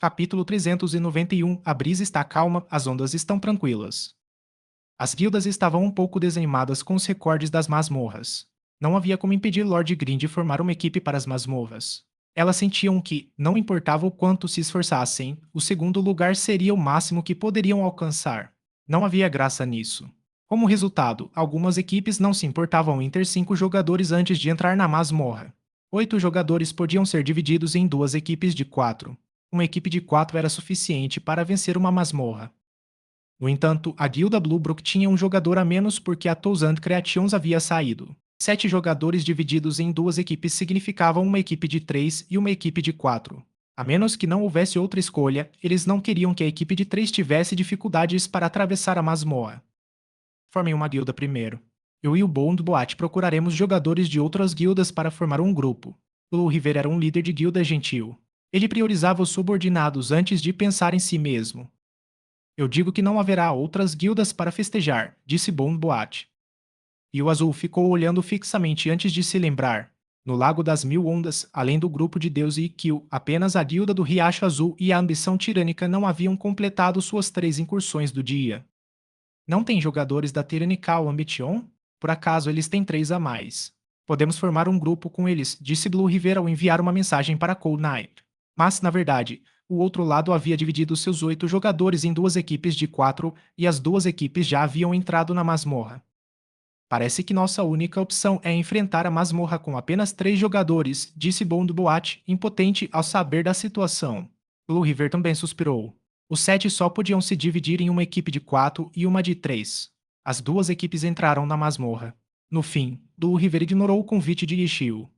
Capítulo 391. A brisa está calma, as ondas estão tranquilas. As guildas estavam um pouco desanimadas com os recordes das masmorras. Não havia como impedir Lord Green de formar uma equipe para as masmorras. Elas sentiam que, não importava o quanto se esforçassem, o segundo lugar seria o máximo que poderiam alcançar. Não havia graça nisso. Como resultado, algumas equipes não se importavam em ter 5 jogadores antes de entrar na masmorra. 8 jogadores podiam ser divididos em 2 equipes de 4. Uma equipe de 4 era suficiente para vencer uma masmorra. No entanto, a guilda Bluebrook tinha um jogador a menos porque a Thousand Creations havia saído. 7 jogadores divididos em 2 equipes significavam uma equipe de 3 e uma equipe de 4. A menos que não houvesse outra escolha, eles não queriam que a equipe de 3 tivesse dificuldades para atravessar a masmorra. Formem uma guilda primeiro. Eu e o Bond Boat procuraremos jogadores de outras guildas para formar um grupo. Blue River era um líder de guilda gentil. Ele priorizava os subordinados antes de pensar em si mesmo. Eu digo que não haverá outras guildas para festejar, disse Bond Boat. E o Azul ficou olhando fixamente antes de se lembrar. No Lago das Mil Ondas, além do grupo de Deus e Ikkyo, apenas a guilda do Riacho Azul e a ambição tirânica não haviam completado suas 3 incursões do dia. Não tem jogadores da Tyrannical Ambition? Por acaso eles têm 3 a mais. Podemos formar um grupo com eles, disse Blue River ao enviar uma mensagem para Cold Knight. Mas, na verdade, o outro lado havia dividido seus 8 jogadores em 2 equipes de 4 e as 2 equipes já haviam entrado na masmorra. Parece que nossa única opção é enfrentar a masmorra com apenas 3 jogadores, disse Bond Boat, impotente ao saber da situação. Blue River também suspirou. Os 7 só podiam se dividir em uma equipe de 4 e uma de 3. As 2 equipes entraram na masmorra. No fim, Blue River ignorou o convite de Ishio.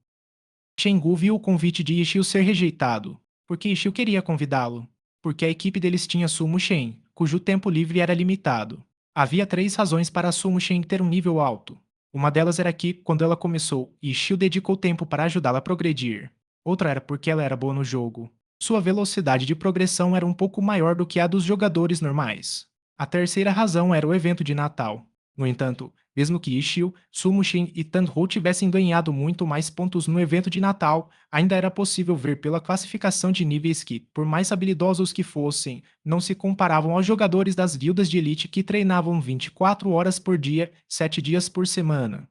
Shengu viu o convite de Ishio ser rejeitado. Porque Ishio queria convidá-lo. Porque a equipe deles tinha Sumo Shen, cujo tempo livre era limitado. Havia 3 razões para a Sumo Shen ter um nível alto. Uma delas era que, quando ela começou, Ishio dedicou tempo para ajudá-la a progredir. Outra era porque ela era boa no jogo. Sua velocidade de progressão era um pouco maior do que a dos jogadores normais. A terceira razão era o evento de Natal. No entanto, mesmo que Ishio, Sumushin e Tanho tivessem ganhado muito mais pontos no evento de Natal, ainda era possível ver pela classificação de níveis que, por mais habilidosos que fossem, não se comparavam aos jogadores das guildas de elite que treinavam 24 horas por dia, 7 dias por semana.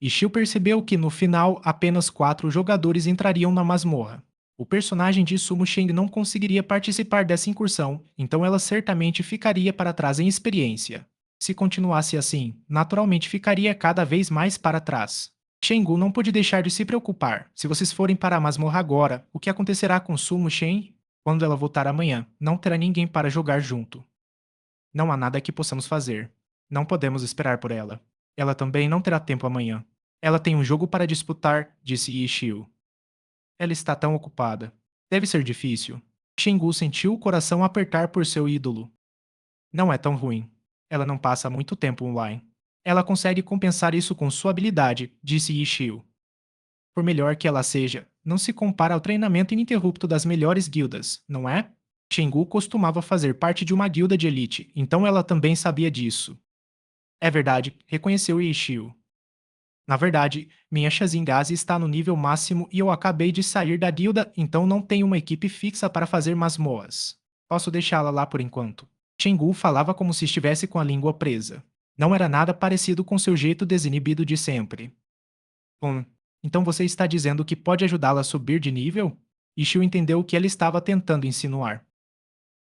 Ishio percebeu que, no final, apenas 4 jogadores entrariam na masmorra. O personagem de Sumo Sheng não conseguiria participar dessa incursão, então ela certamente ficaria para trás em experiência. Se continuasse assim, naturalmente ficaria cada vez mais para trás. Shengu não pôde deixar de se preocupar. Se vocês forem para a masmorra agora, o que acontecerá com Sumo Shen? Quando ela voltar amanhã, não terá ninguém para jogar junto. Não há nada que possamos fazer. Não podemos esperar por ela. Ela também não terá tempo amanhã. Ela tem um jogo para disputar, disse Ishio. Ela está tão ocupada. Deve ser difícil. Shingu sentiu o coração apertar por seu ídolo. Não é tão ruim. Ela não passa muito tempo online. Ela consegue compensar isso com sua habilidade, disse Ishio. Por melhor que ela seja, não se compara ao treinamento ininterrupto das melhores guildas, não é? Shingu costumava fazer parte de uma guilda de elite, então ela também sabia disso. É verdade, reconheceu Ishio. Na verdade, minha Shazingazi está no nível máximo e eu acabei de sair da guilda, então não tenho uma equipe fixa para fazer masmorras. Posso deixá-la lá por enquanto. Shengu falava como se estivesse com a língua presa. Não era nada parecido com seu jeito desinibido de sempre. Então você está dizendo que pode ajudá-la a subir de nível? Ishio entendeu o que ela estava tentando insinuar.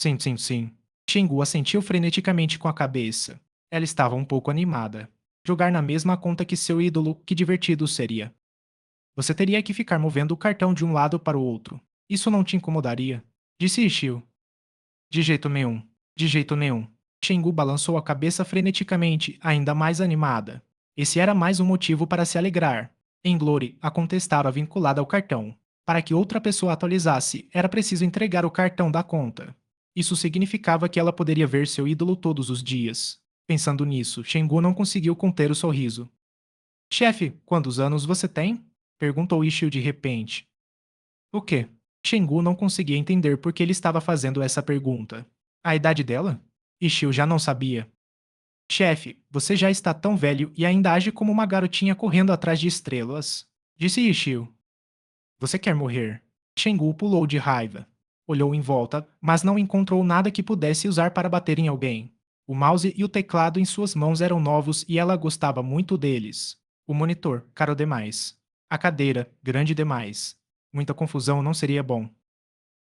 Sim, sim, sim. Shengu assentiu freneticamente com a cabeça. Ela estava um pouco animada. Jogar na mesma conta que seu ídolo, que divertido seria. Você teria que ficar movendo o cartão de um lado para o outro. Isso não te incomodaria? Disse Ishio. De jeito nenhum. De jeito nenhum. Shengu balançou a cabeça freneticamente, ainda mais animada. Esse era mais um motivo para se alegrar. Em Glory, a conta estava vinculada ao cartão. Para que outra pessoa atualizasse, era preciso entregar o cartão da conta. Isso significava que ela poderia ver seu ídolo todos os dias. Pensando nisso, Shengu não conseguiu conter o sorriso. Chefe, quantos anos você tem? Perguntou Ishio de repente. O quê? Shengu não conseguia entender por que ele estava fazendo essa pergunta. A idade dela? Ishio já não sabia. Chefe, você já está tão velho e ainda age como uma garotinha correndo atrás de estrelas. Disse Ishio. Você quer morrer? Shengu pulou de raiva. Olhou em volta, mas não encontrou nada que pudesse usar para bater em alguém. O mouse e o teclado em suas mãos eram novos e ela gostava muito deles. O monitor, caro demais. A cadeira, grande demais. Muita confusão não seria bom.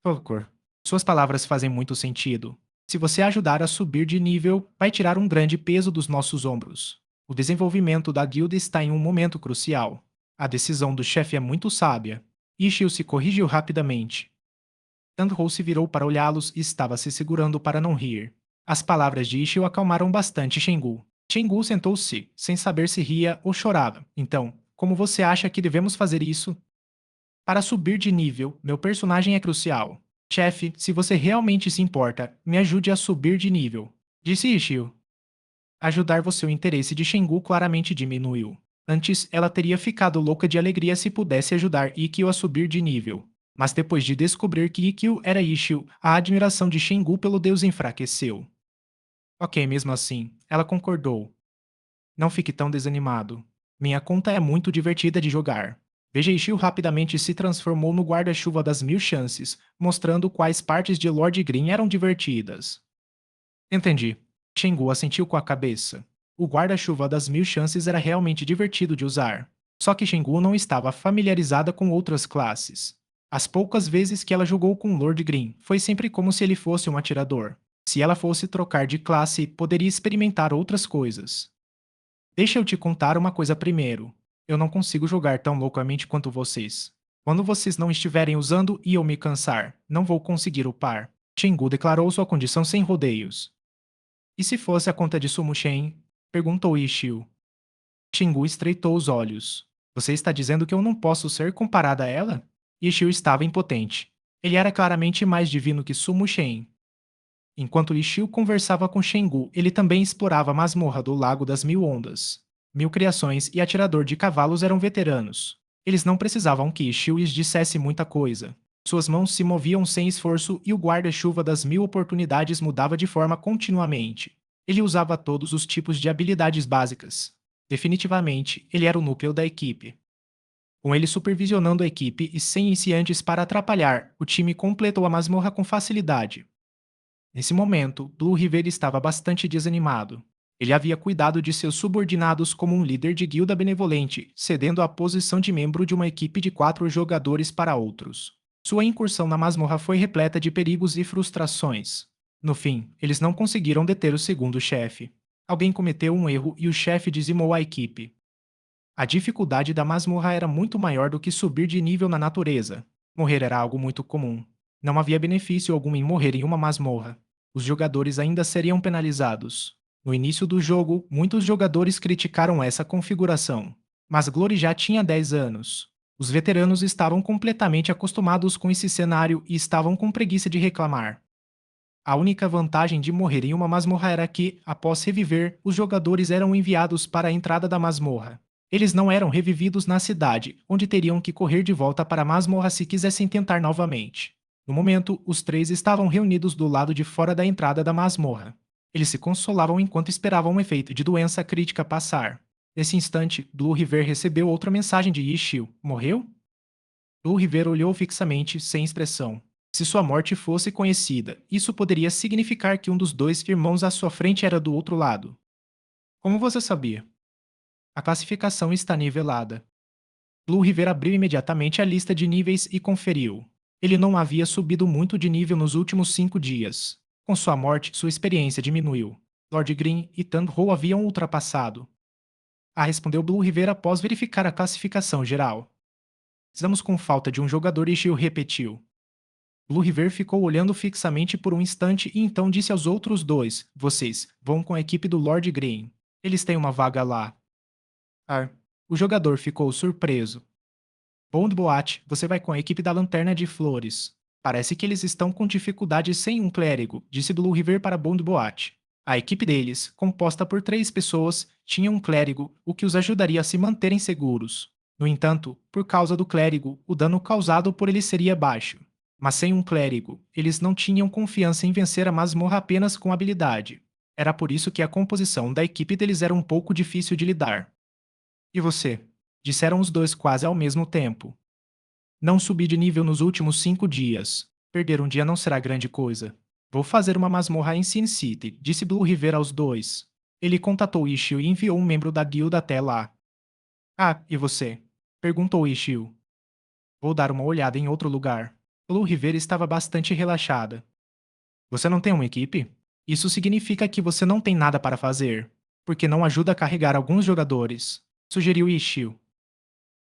Falcor, suas palavras fazem muito sentido. Se você ajudar a subir de nível, vai tirar um grande peso dos nossos ombros. O desenvolvimento da guilda está em um momento crucial. A decisão do chefe é muito sábia. Ishio se corrigiu rapidamente. Tandhou se virou para olhá-los e estava se segurando para não rir. As palavras de Ishio acalmaram bastante Shengu. Shengu sentou-se, sem saber se ria ou chorava. Então, como você acha que devemos fazer isso? Para subir de nível, meu personagem é crucial. Chefe, se você realmente se importa, me ajude a subir de nível, disse Ishio. Ajudar você o interesse de Shengu claramente diminuiu. Antes, ela teria ficado louca de alegria se pudesse ajudar Ikkyo a subir de nível. Mas depois de descobrir que Ikkyo era Ishio, a admiração de Shengu pelo deus enfraqueceu. Ok, mesmo assim, ela concordou. Não fique tão desanimado. Minha conta é muito divertida de jogar. Vejeishio rapidamente se transformou no guarda-chuva das 1000 chances, mostrando quais partes de Lord Green eram divertidas. Entendi. Shengu assentiu com a cabeça. O guarda-chuva das 1000 chances era realmente divertido de usar. Só que Shengu não estava familiarizada com outras classes. As poucas vezes que ela jogou com Lord Green, foi sempre como se ele fosse um atirador. Se ela fosse trocar de classe, poderia experimentar outras coisas. Deixa eu te contar uma coisa primeiro. Eu não consigo jogar tão loucamente quanto vocês. Quando vocês não estiverem usando e eu me cansar, não vou conseguir upar. Shengu declarou sua condição sem rodeios. E se fosse a conta de Sumo Shen? Perguntou Ishio. Shengu estreitou os olhos. Você está dizendo que eu não posso ser comparada a ela? Ishio estava impotente. Ele era claramente mais divino que Sumo Shen. Enquanto Ishio conversava com Shengu, ele também explorava a masmorra do Lago das Mil Ondas. Mil Criações e Atirador de Cavalos eram veteranos. Eles não precisavam que Ishio lhes dissesse muita coisa. Suas mãos se moviam sem esforço e o guarda-chuva das 1000 oportunidades mudava de forma continuamente. Ele usava todos os tipos de habilidades básicas. Definitivamente, ele era o núcleo da equipe. Com ele supervisionando a equipe e sem iniciantes para atrapalhar, o time completou a masmorra com facilidade. Nesse momento, Blue River estava bastante desanimado. Ele havia cuidado de seus subordinados como um líder de guilda benevolente, cedendo a posição de membro de uma equipe de 4 jogadores para outros. Sua incursão na masmorra foi repleta de perigos e frustrações. No fim, eles não conseguiram deter o segundo chefe. Alguém cometeu um erro e o chefe dizimou a equipe. A dificuldade da masmorra era muito maior do que subir de nível na natureza. Morrer era algo muito comum. Não havia benefício algum em morrer em uma masmorra. Os jogadores ainda seriam penalizados. No início do jogo, muitos jogadores criticaram essa configuração. Mas Glory já tinha 10 anos. Os veteranos estavam completamente acostumados com esse cenário e estavam com preguiça de reclamar. A única vantagem de morrer em uma masmorra era que, após reviver, os jogadores eram enviados para a entrada da masmorra. Eles não eram revividos na cidade, onde teriam que correr de volta para a masmorra se quisessem tentar novamente. No momento, os 3 estavam reunidos do lado de fora da entrada da masmorra. Eles se consolavam enquanto esperavam o efeito de doença crítica passar. Nesse instante, Blue River recebeu outra mensagem de Ishio. Morreu? Blue River olhou fixamente, sem expressão. Se sua morte fosse conhecida, isso poderia significar que um dos 2 irmãos à sua frente era do outro lado. Como você sabia? A classificação está nivelada. Blue River abriu imediatamente a lista de níveis e conferiu. Ele não havia subido muito de nível nos últimos 5 dias. Com sua morte, sua experiência diminuiu. Lord Green e Tandho haviam ultrapassado. Respondeu Blue River após verificar a classificação geral. Estamos com falta de um jogador e Shio repetiu. Blue River ficou olhando fixamente por um instante e então disse aos outros 2: Vocês vão com a equipe do Lord Green. Eles têm uma vaga lá. O jogador ficou surpreso. Bond Boate, você vai com a equipe da Lanterna de Flores. Parece que eles estão com dificuldade sem um clérigo, disse Blue River para Bond Boate. A equipe deles, composta por 3 pessoas, tinha um clérigo, o que os ajudaria a se manterem seguros. No entanto, por causa do clérigo, o dano causado por ele seria baixo. Mas sem um clérigo, eles não tinham confiança em vencer a masmorra apenas com habilidade. Era por isso que a composição da equipe deles era um pouco difícil de lidar. E você? Disseram os 2 quase ao mesmo tempo. Não subi de nível nos últimos 5 dias. Perder um dia não será grande coisa. Vou fazer uma masmorra em Sin City, disse Blue River aos dois. Ele contatou Ishio e enviou um membro da guilda até lá. Ah, e você? Perguntou Ishio. Vou dar uma olhada em outro lugar. Blue River estava bastante relaxada. Você não tem uma equipe? Isso significa que você não tem nada para fazer, porque não ajuda a carregar alguns jogadores, sugeriu Ishio.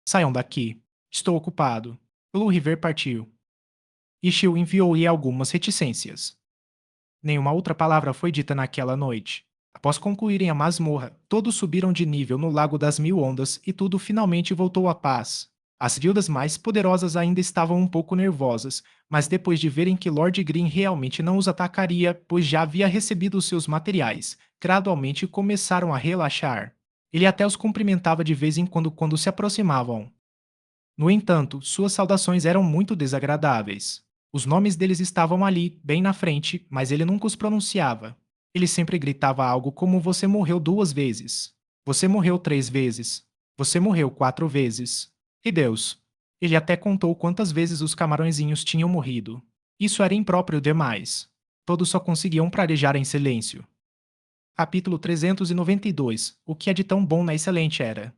Saiam daqui. Estou ocupado. Blue River partiu. Ishio enviou-lhe algumas reticências. Nenhuma outra palavra foi dita naquela noite. Após concluírem a masmorra, todos subiram de nível no Lago das Mil Ondas e tudo finalmente voltou à paz. As guildas mais poderosas ainda estavam um pouco nervosas, mas depois de verem que Lord Green realmente não os atacaria, pois já havia recebido os seus materiais, gradualmente começaram a relaxar. Ele até os cumprimentava de vez em quando se aproximavam. No entanto, suas saudações eram muito desagradáveis. Os nomes deles estavam ali, bem na frente, mas ele nunca os pronunciava. Ele sempre gritava algo como: Você morreu 2 vezes. Você morreu 3 vezes. Você morreu 4 vezes. E Deus? Ele até contou quantas vezes os camarõezinhos tinham morrido. Isso era impróprio demais. Todos só conseguiam prarejar em silêncio. Capítulo 392. O que é de tão bom na excelente era?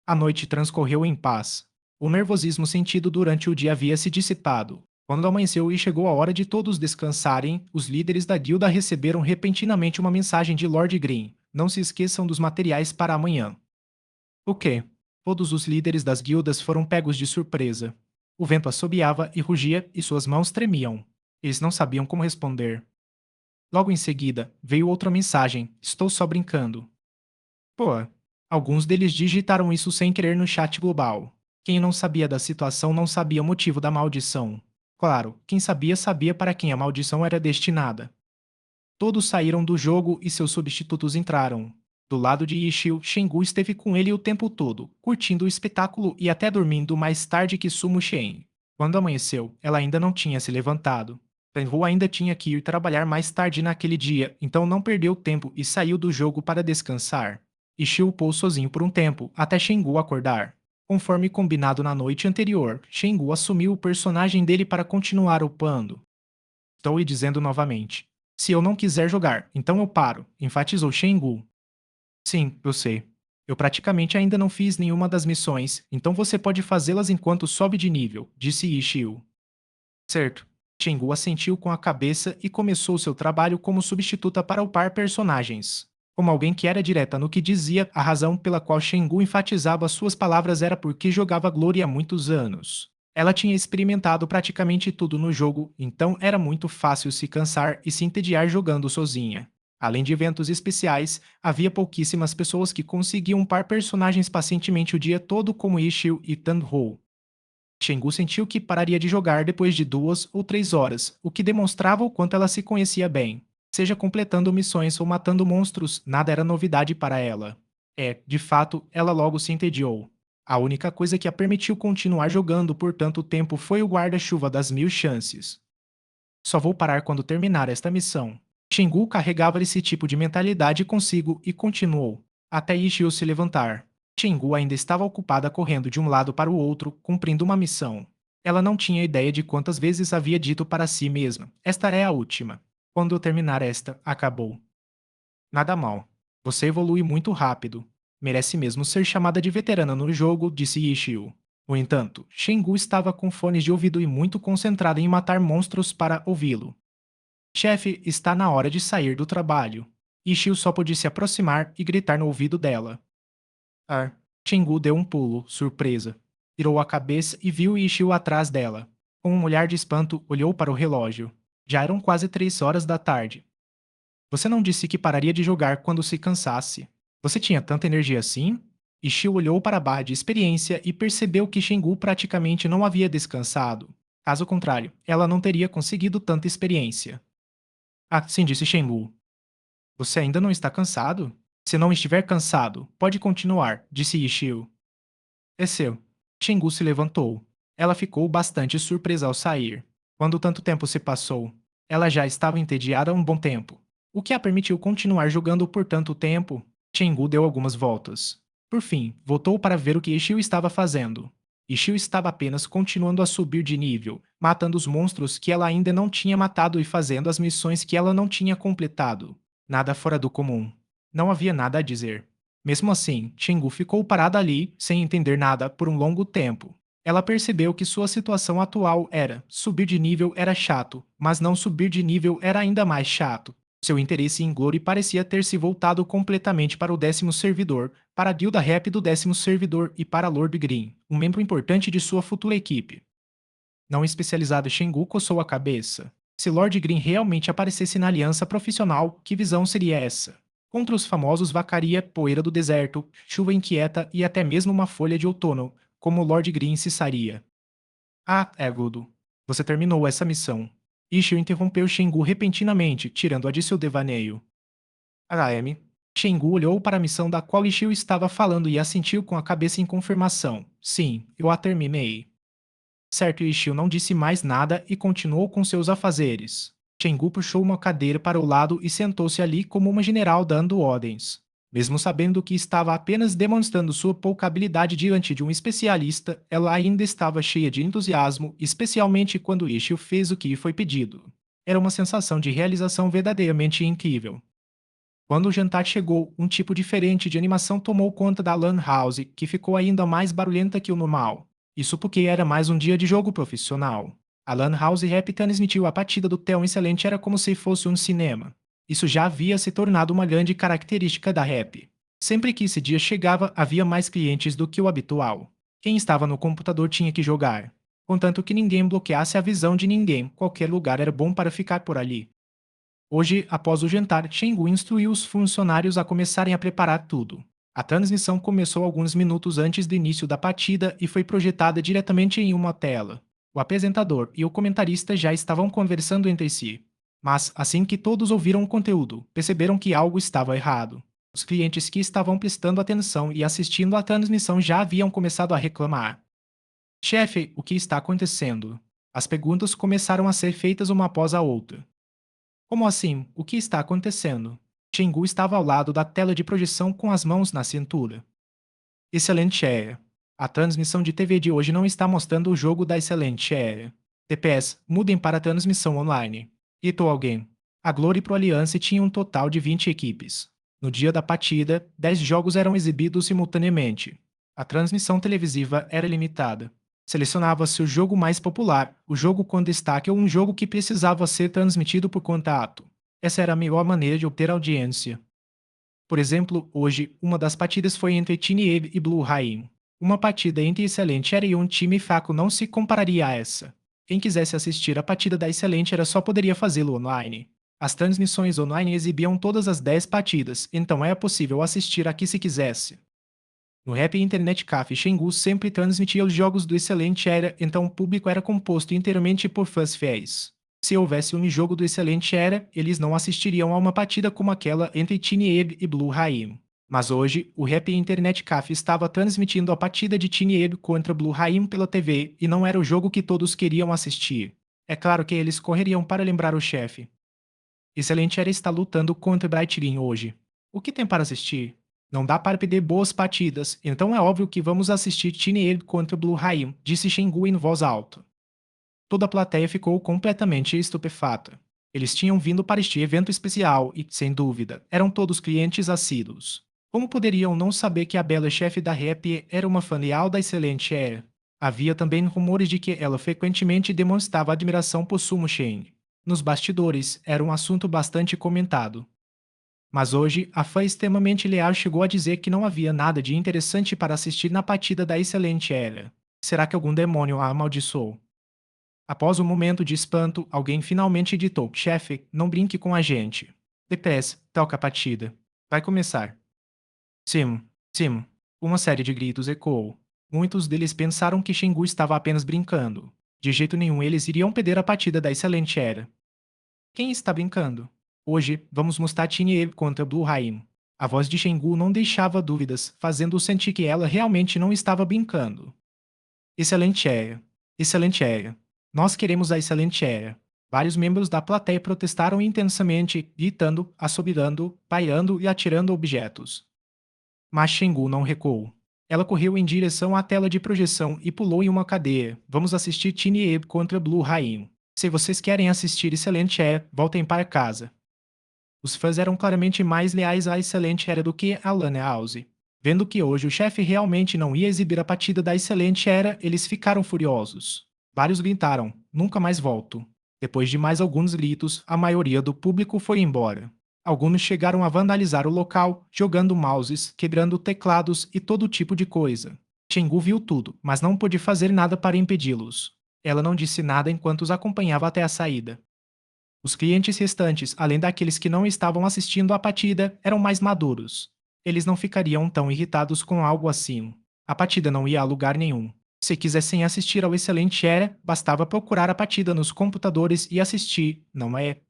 A noite transcorreu em paz. O nervosismo sentido durante o dia havia se dissipado. Quando amanheceu e chegou a hora de todos descansarem, os líderes da guilda receberam repentinamente uma mensagem de Lord Green. Não se esqueçam dos materiais para amanhã. O quê? Todos os líderes das guildas foram pegos de surpresa. O vento assobiava e rugia e suas mãos tremiam. Eles não sabiam como responder. Logo em seguida, veio outra mensagem: Estou só brincando. Pô, alguns deles digitaram isso sem querer no chat global. Quem não sabia da situação não sabia o motivo da maldição. Claro, quem sabia sabia para quem a maldição era destinada. Todos saíram do jogo e seus substitutos entraram. Do lado de Ishio, Shengu esteve com ele o tempo todo, curtindo o espetáculo e até dormindo mais tarde que Sumo Shen. Quando amanheceu, ela ainda não tinha se levantado. Tenhu ainda tinha que ir trabalhar mais tarde naquele dia, então não perdeu tempo e saiu do jogo para descansar. Ishio upou sozinho por um tempo, até Shengu acordar. Conforme combinado na noite anterior, Shengu assumiu o personagem dele para continuar upando. Estou lhe dizendo novamente. Se eu não quiser jogar, então eu paro, enfatizou Shengu. Sim, eu sei. Eu praticamente ainda não fiz nenhuma das missões, então você pode fazê-las enquanto sobe de nível, disse Ishio. Certo. Shengu assentiu com a cabeça e começou seu trabalho como substituta para upar personagens. Como alguém que era direta no que dizia, a razão pela qual Shengu enfatizava suas palavras era porque jogava Glory há muitos anos. Ela tinha experimentado praticamente tudo no jogo, então era muito fácil se cansar e se entediar jogando sozinha. Além de eventos especiais, havia pouquíssimas pessoas que conseguiam upar personagens pacientemente o dia todo como Ishio e Tanho. Shengu sentiu que pararia de jogar depois de 2 ou 3 horas, o que demonstrava o quanto ela se conhecia bem. Seja completando missões ou matando monstros, nada era novidade para ela. De fato, ela logo se entediou. A única coisa que a permitiu continuar jogando por tanto tempo foi o guarda-chuva das 1000 chances. Só vou parar quando terminar esta missão. Shengu carregava esse tipo de mentalidade consigo e continuou, até Ishio se levantar. Shengu ainda estava ocupada correndo de um lado para o outro, cumprindo uma missão. Ela não tinha ideia de quantas vezes havia dito para si mesma: Esta é a última. Quando eu terminar esta, acabou. Nada mal. Você evolui muito rápido. Merece mesmo ser chamada de veterana no jogo, disse Ishio. No entanto, Shengu estava com fones de ouvido e muito concentrada em matar monstros para ouvi-lo. Chefe, está na hora de sair do trabalho. Ishio só pôde se aproximar e gritar no ouvido dela. Ah, Shengu deu um pulo, surpresa. Virou a cabeça e viu Ishio atrás dela. Com um olhar de espanto, olhou para o relógio. Já eram quase 3 horas da tarde. Você não disse que pararia de jogar quando se cansasse. Você tinha tanta energia assim? Ishio olhou para a barra de experiência e percebeu que Shengu praticamente não havia descansado. Caso contrário, ela não teria conseguido tanta experiência. Ah, sim, disse Shengu. Você ainda não está cansado? Se não estiver cansado, pode continuar, disse Ishio. É seu. Shengu se levantou. Ela ficou bastante surpresa ao sair. Quando tanto tempo se passou, ela já estava entediada há um bom tempo. O que a permitiu continuar jogando por tanto tempo? Shengu deu algumas voltas. Por fim, voltou para ver o que Ishio estava fazendo. e Xiu estava apenas continuando a subir de nível, matando os monstros que ela ainda não tinha matado e fazendo as missões que ela não tinha completado. Nada fora do comum. Não havia nada a dizer. Mesmo assim, Chengu ficou parada ali, sem entender nada, por um longo tempo. Ela percebeu que sua situação atual era: subir de nível era chato, mas não subir de nível era ainda mais chato. Seu interesse em Glory parecia ter se voltado completamente para o 10º servidor, para a guilda rap do 10º servidor e para Lord Green, um membro importante de sua futura equipe. Não especializado, Shengu coçou a cabeça. Se Lord Green realmente aparecesse na aliança profissional, que visão seria essa? Contra os famosos vacaria, poeira do deserto, chuva inquieta e até mesmo uma folha de outono, como Lord Green se saria. Ah, Egudo, você terminou essa missão. Ishio interrompeu Shengu repentinamente, tirando-a de seu devaneio. AM. Shengu olhou para a missão da qual Ishio estava falando e assentiu com a cabeça em confirmação. Sim, eu a terminei. Certo, Ishio não disse mais nada e continuou com seus afazeres. Shengu puxou uma cadeira para o lado e sentou-se ali como uma general dando ordens. Mesmo sabendo que estava apenas demonstrando sua pouca habilidade diante de um especialista, ela ainda estava cheia de entusiasmo, especialmente quando Ishio fez o que lhe foi pedido. Era uma sensação de realização verdadeiramente incrível. Quando o jantar chegou, um tipo diferente de animação tomou conta da Lan House, que ficou ainda mais barulhenta que o normal. Isso porque era mais um dia de jogo profissional. A Lan House Rap transmitiu a partida do Theo Excelente era como se fosse um cinema. Isso já havia se tornado uma grande característica da Rap. Sempre que esse dia chegava, havia mais clientes do que o habitual. Quem estava no computador tinha que jogar. Contanto que ninguém bloqueasse a visão de ninguém, qualquer lugar era bom para ficar por ali. Hoje, após o jantar, Chenggu instruiu os funcionários a começarem a preparar tudo. A transmissão começou alguns minutos antes do início da partida e foi projetada diretamente em uma tela. O apresentador e o comentarista já estavam conversando entre si. Mas, assim que todos ouviram o conteúdo, perceberam que algo estava errado. Os clientes que estavam prestando atenção e assistindo à transmissão já haviam começado a reclamar. Chefe, o que está acontecendo? As perguntas começaram a ser feitas uma após a outra. Como assim? O que está acontecendo? Chengu estava ao lado da tela de projeção com as mãos na cintura. Excelente Air. A transmissão de TV de hoje não está mostrando o jogo da Excelente Air. TPS, mudem para a transmissão online. Ito alguém. A Glory Pro Alliance tinha um total de 20 equipes. No dia da partida, 10 jogos eram exibidos simultaneamente. A transmissão televisiva era limitada. Selecionava-se o jogo mais popular, o jogo com destaque ou um jogo que precisava ser transmitido por contato. Essa era a melhor maneira de obter audiência. Por exemplo, hoje, uma das partidas foi entre Tinieb e Blue Rain. Uma partida entre Excelente era e um time fraco não se compararia a essa. Quem quisesse assistir a partida da Excelente era só poderia fazê-lo online. As transmissões online exibiam todas as 10 partidas, então era possível assistir a que se quisesse. No Rap Internet Café, Xingu sempre transmitia os jogos do Excelente Era, então o público era composto inteiramente por fãs fiéis. Se houvesse um jogo do Excelente Era, eles não assistiriam a uma partida como aquela entre Tinieb e Blue Raim. Mas hoje, o Rap Internet Café estava transmitindo a partida de Tinieb contra Blue Raim pela TV e não era o jogo que todos queriam assistir. É claro que eles correriam para lembrar o chefe. Excelente Era está lutando contra Bright Green hoje. O que tem para assistir? Não dá para perder boas partidas, então é óbvio que vamos assistir Tinieb contra Blue Raim, disse Shengu em voz alta. Toda a plateia ficou completamente estupefata. Eles tinham vindo para este evento especial e, sem dúvida, eram todos clientes assíduos. Como poderiam não saber que a bela chefe da rap era uma fã leal da excelente Air? Havia também rumores de que ela frequentemente demonstrava admiração por Sumo Shen. Nos bastidores, era um assunto bastante comentado. Mas hoje, a fã extremamente leal chegou a dizer que não havia nada de interessante para assistir na partida da excelente Air. Será que algum demônio a amaldiçoou? Após um momento de espanto, alguém finalmente ditou: Chefe, não brinque com a gente. Depressa, toca a partida. Vai começar. Sim, sim. Uma série de gritos ecoou. Muitos deles pensaram que Shengu estava apenas brincando. De jeito nenhum eles iriam perder a partida da excelente era. Quem está brincando? Hoje, vamos mostrar Tinie contra Blue Raim. A voz de Shengu não deixava dúvidas, fazendo-o sentir que ela realmente não estava brincando. Excelente era. Excelente era. Nós queremos a excelente era. Vários membros da plateia protestaram intensamente, gritando, assobiando, paiando e atirando objetos. Mas Shengu não recuou. Ela correu em direção à tela de projeção e pulou em uma cadeira. Vamos assistir Tiny Abe contra Blue Rain. Se vocês querem assistir Excelente Era, voltem para casa. Os fãs eram claramente mais leais à Excelente Era do que a Lana House. Vendo que hoje o chefe realmente não ia exibir a partida da Excelente Era, eles ficaram furiosos. Vários gritaram: "Nunca mais volto." Depois de mais alguns gritos, a maioria do público foi embora. Alguns chegaram a vandalizar o local, jogando mouses, quebrando teclados e todo tipo de coisa. Chenggu viu tudo, mas não pôde fazer nada para impedi-los. Ela não disse nada enquanto os acompanhava até a saída. Os clientes restantes, além daqueles que não estavam assistindo à partida, eram mais maduros. Eles não ficariam tão irritados com algo assim. A partida não ia a lugar nenhum. Se quisessem assistir ao excelente Era, bastava procurar a partida nos computadores e assistir, não é?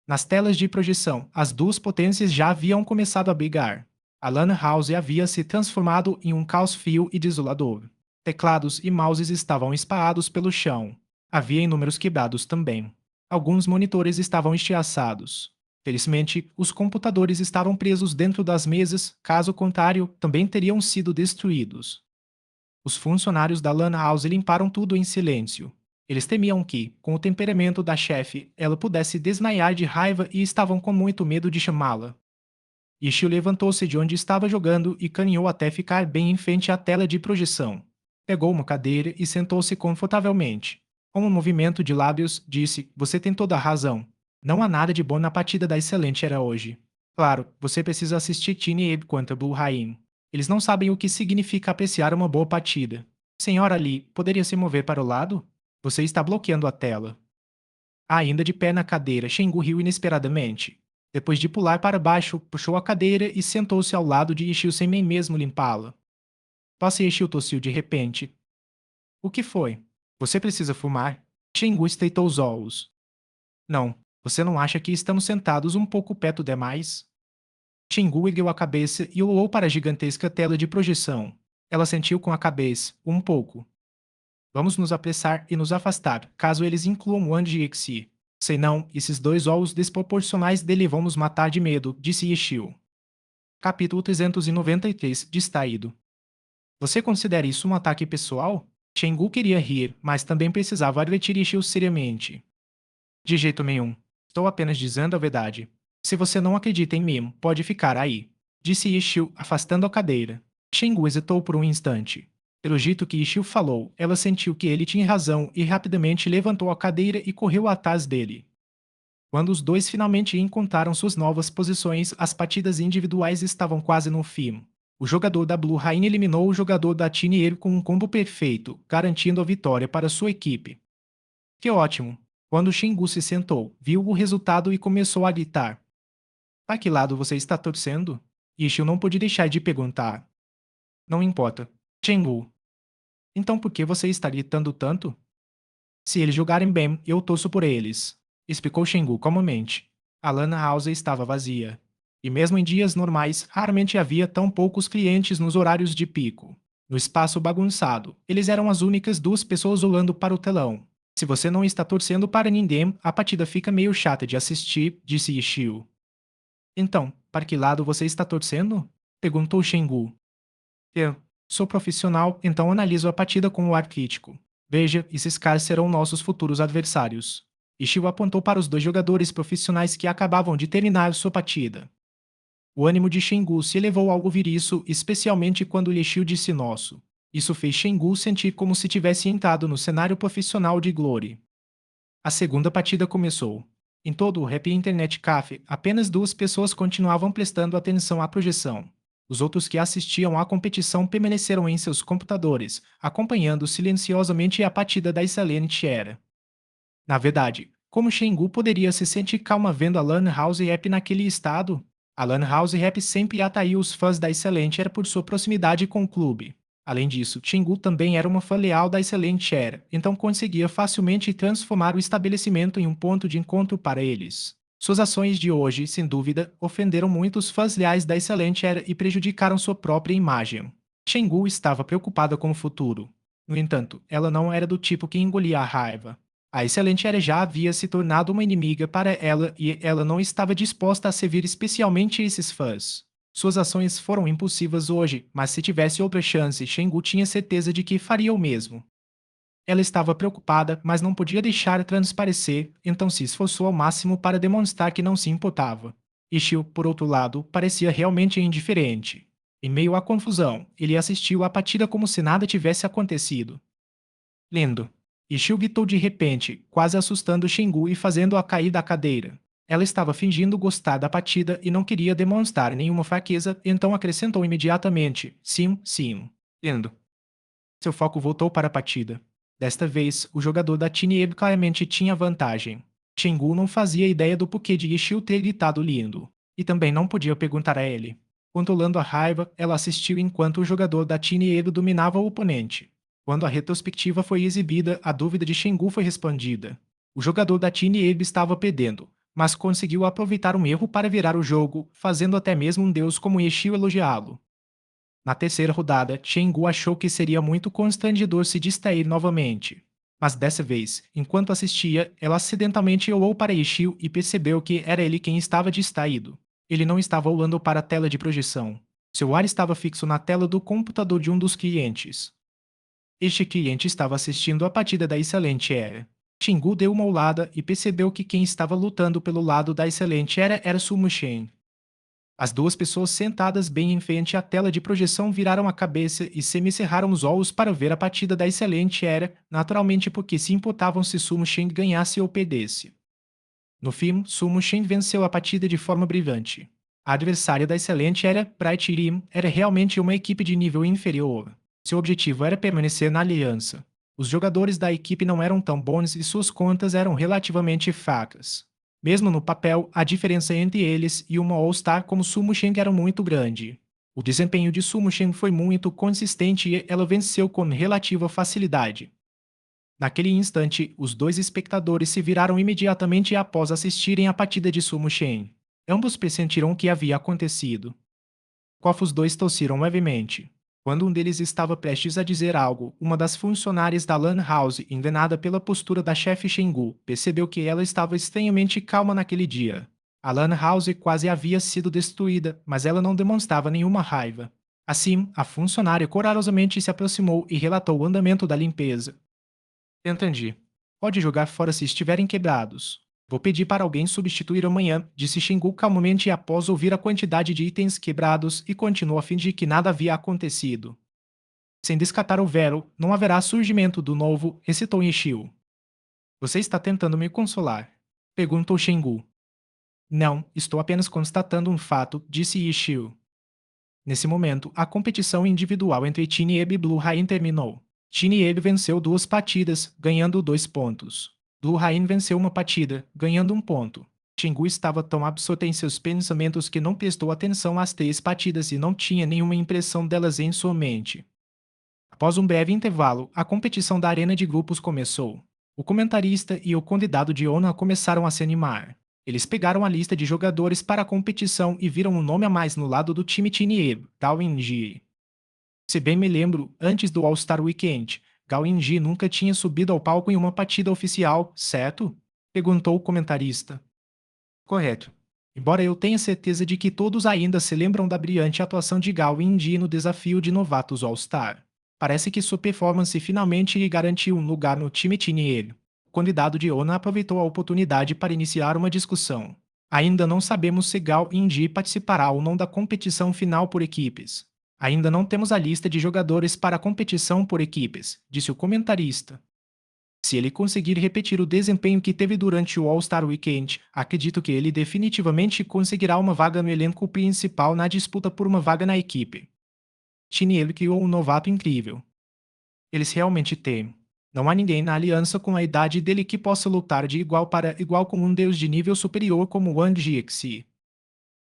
Nas telas de projeção, as duas potências já haviam começado a brigar. A LAN house havia se transformado em um caos frio e desolador. Teclados e mouses estavam espalhados pelo chão. Havia inúmeros quebrados também. Alguns monitores estavam estilhaçados. Felizmente, os computadores estavam presos dentro das mesas, caso contrário, também teriam sido destruídos. Os funcionários da LAN house limparam tudo em silêncio. Eles temiam que, com o temperamento da chefe, ela pudesse desmaiar de raiva e estavam com muito medo de chamá-la. Ishio levantou-se de onde estava jogando e caminhou até ficar bem em frente à tela de projeção. Pegou uma cadeira e sentou-se confortavelmente. Com um movimento de lábios, disse: "Você tem toda a razão. Não há nada de bom na partida da Excelente Era hoje. Claro, você precisa assistir Tiny Abe contra Blue Rain. Eles não sabem o que significa apreciar uma boa partida. Senhora Lee, poderia se mover para o lado? Você está bloqueando a tela." Ainda de pé na cadeira, Shengu riu inesperadamente. Depois de pular para baixo, puxou a cadeira e sentou-se ao lado de Ishio sem nem mesmo limpá-la. Tosse Ishio tossiu de repente. "O que foi? Você precisa fumar?" Shengu estreitou os olhos. "Não, você não acha que estamos sentados um pouco perto demais?" Shengu ergueu a cabeça e olhou para a gigantesca tela de projeção. Ela sentiu com a cabeça, um pouco. "Vamos nos apressar e nos afastar, caso eles incluam o Anji Exi. Senão, esses dois olhos desproporcionais dele vão nos matar de medo", disse Ishio. Capítulo 393 Distraído. "Você considera isso um ataque pessoal?" Shengu queria rir, mas também precisava advertir Ishio seriamente. "De jeito nenhum. Estou apenas dizendo a verdade. Se você não acredita em mim, pode ficar aí", disse Ishio, afastando a cadeira. Shengu hesitou por um instante. Pelo jeito que Ishio falou, ela sentiu que ele tinha razão e rapidamente levantou a cadeira e correu atrás dele. Quando os dois finalmente encontraram suas novas posições, as partidas individuais estavam quase no fim. O jogador da Blue Rain eliminou o jogador da Tiny Air com um combo perfeito, garantindo a vitória para sua equipe. Que ótimo! Quando Shingu se sentou, viu o resultado e começou a gritar. "Para que lado você está torcendo?" Ishio não pôde deixar de perguntar. "Não importa. Shingu." "Então por que você está gritando tanto?" "Se eles jogarem bem, eu torço por eles", explicou Shingu calmamente. A Lana House estava vazia. E mesmo em dias normais, raramente havia tão poucos clientes nos horários de pico. No espaço bagunçado, eles eram as únicas duas pessoas olhando para o telão. "Se você não está torcendo para ninguém, a partida fica meio chata de assistir", disse Ishio. "Então, para que lado você está torcendo?" perguntou Shingu. "Eu sou profissional, então analiso a partida com o ar crítico. Veja, esses caras serão nossos futuros adversários." Ishio apontou para os dois jogadores profissionais que acabavam de terminar sua partida. O ânimo de Shengu se elevou ao ouvir isso, especialmente quando Ishio disse nosso. Isso fez Shengu sentir como se tivesse entrado no cenário profissional de Glory. A segunda partida começou. Em todo o Happy Internet Cafe, apenas duas pessoas continuavam prestando atenção à projeção. Os outros que assistiam à competição permaneceram em seus computadores, acompanhando silenciosamente a partida da excelente Era. Na verdade, como Shengu poderia se sentir calma vendo a Lan House Rap naquele estado? A Lan House Rap sempre atraiu os fãs da Excelente Era por sua proximidade com o clube. Além disso, Shengu também era uma fã leal da Excelente Era, então conseguia facilmente transformar o estabelecimento em um ponto de encontro para eles. Suas ações de hoje, sem dúvida, ofenderam muitos fãs leais da Excelente Era e prejudicaram sua própria imagem. Shengu estava preocupada com o futuro. No entanto, ela não era do tipo que engolia a raiva. A Excelente Era já havia se tornado uma inimiga para ela e ela não estava disposta a servir especialmente esses fãs. Suas ações foram impulsivas hoje, mas se tivesse outra chance, Shengu tinha certeza de que faria o mesmo. Ela estava preocupada, mas não podia deixar transparecer, então se esforçou ao máximo para demonstrar que não se importava. Ishio, por outro lado, parecia realmente indiferente. Em meio à confusão, ele assistiu à partida como se nada tivesse acontecido. Lindo. Ishio gritou de repente, quase assustando Shingu e fazendo-a cair da cadeira. Ela estava fingindo gostar da partida e não queria demonstrar nenhuma fraqueza, então acrescentou imediatamente: sim, sim. Lindo. Seu foco voltou para a partida. Desta vez, o jogador da Tinieb claramente tinha vantagem. Shingu não fazia ideia do porquê de Ishio ter gritado lindo, e também não podia perguntar a ele. Controlando a raiva, ela assistiu enquanto o jogador da Tinieb dominava o oponente. Quando a retrospectiva foi exibida, a dúvida de Shingu foi respondida. O jogador da Tinieb estava perdendo, mas conseguiu aproveitar um erro para virar o jogo, fazendo até mesmo um deus como Ishio elogiá-lo. Na terceira rodada, Chenggu achou que seria muito constrangedor se distrair novamente. Mas dessa vez, enquanto assistia, ela acidentalmente olhou para Ishio e percebeu que era ele quem estava distraído. Ele não estava olhando para a tela de projeção. Seu olhar estava fixo na tela do computador de um dos clientes. Este cliente estava assistindo a partida da Excelente Era. Chenggu deu uma olhada e percebeu que quem estava lutando pelo lado da Excelente Era Sumo Shen. As duas pessoas sentadas bem em frente à tela de projeção viraram a cabeça e semicerraram os olhos para ver a partida da Excelente Era, naturalmente porque se importavam se Sumo Shen ganhasse ou perdesse. No fim, Sumo Shen venceu a partida de forma brilhante. A adversária da Excelente Era, Bright Rim, era realmente uma equipe de nível inferior. Seu objetivo era permanecer na aliança. Os jogadores da equipe não eram tão bons e suas contas eram relativamente fracas. Mesmo no papel, a diferença entre eles e uma All-Star como Sumo Shen era muito grande. O desempenho de Sumo Shen foi muito consistente e ela venceu com relativa facilidade. Naquele instante, os dois espectadores se viraram imediatamente após assistirem a partida de Sumo Shen. Ambos pressentiram o que havia acontecido. Os dois tossiram levemente. Quando um deles estava prestes a dizer algo, uma das funcionárias da Lan House, enganada pela postura da chefe Shengu, percebeu que ela estava estranhamente calma naquele dia. A Lan House quase havia sido destruída, mas ela não demonstrava nenhuma raiva. Assim, a funcionária corajosamente se aproximou e relatou o andamento da limpeza. Entendi. Pode jogar fora se estiverem quebrados. Vou pedir para alguém substituir amanhã, disse Shingu calmamente após ouvir a quantidade de itens quebrados e continuou a fingir que nada havia acontecido. Sem descartar o vero, não haverá surgimento do novo, recitou Yeshio. Você está tentando me consolar? Perguntou Shingu. Não, estou apenas constatando um fato, disse Yeshio. Nesse momento, a competição individual entre Tinieb e Blue Rain terminou. Tinieb venceu 2 partidas, ganhando 2 pontos. Blue Rain venceu uma partida, ganhando 1 ponto. Chingu estava tão absorto em seus pensamentos que não prestou atenção às 3 partidas e não tinha nenhuma impressão delas em sua mente. Após um breve intervalo, a competição da arena de grupos começou. O comentarista e o convidado de Ona começaram a se animar. Eles pegaram a lista de jogadores para a competição e viram um nome a mais no lado do time Tinieb, Gao Inji. Se bem me lembro, antes do All-Star Weekend, Gao Inji nunca tinha subido ao palco em uma partida oficial, certo? Perguntou o comentarista. Correto. Embora eu tenha certeza de que todos ainda se lembram da brilhante atuação de Gao Inji no desafio de novatos All-Star. Parece que sua performance finalmente lhe garantiu um lugar no time Tinieb. O convidado de Ona aproveitou a oportunidade para iniciar uma discussão. Ainda não sabemos se Gao Inji participará ou não da competição final por equipes. Ainda não temos a lista de jogadores para a competição por equipes, disse o comentarista. Se ele conseguir repetir o desempenho que teve durante o All-Star Weekend, acredito que ele definitivamente conseguirá uma vaga no elenco principal na disputa por uma vaga na equipe. Tinieb criou um novato incrível. Eles realmente têm. Não há ninguém na aliança com a idade dele que possa lutar de igual para igual com um deus de nível superior como Wang Jixi.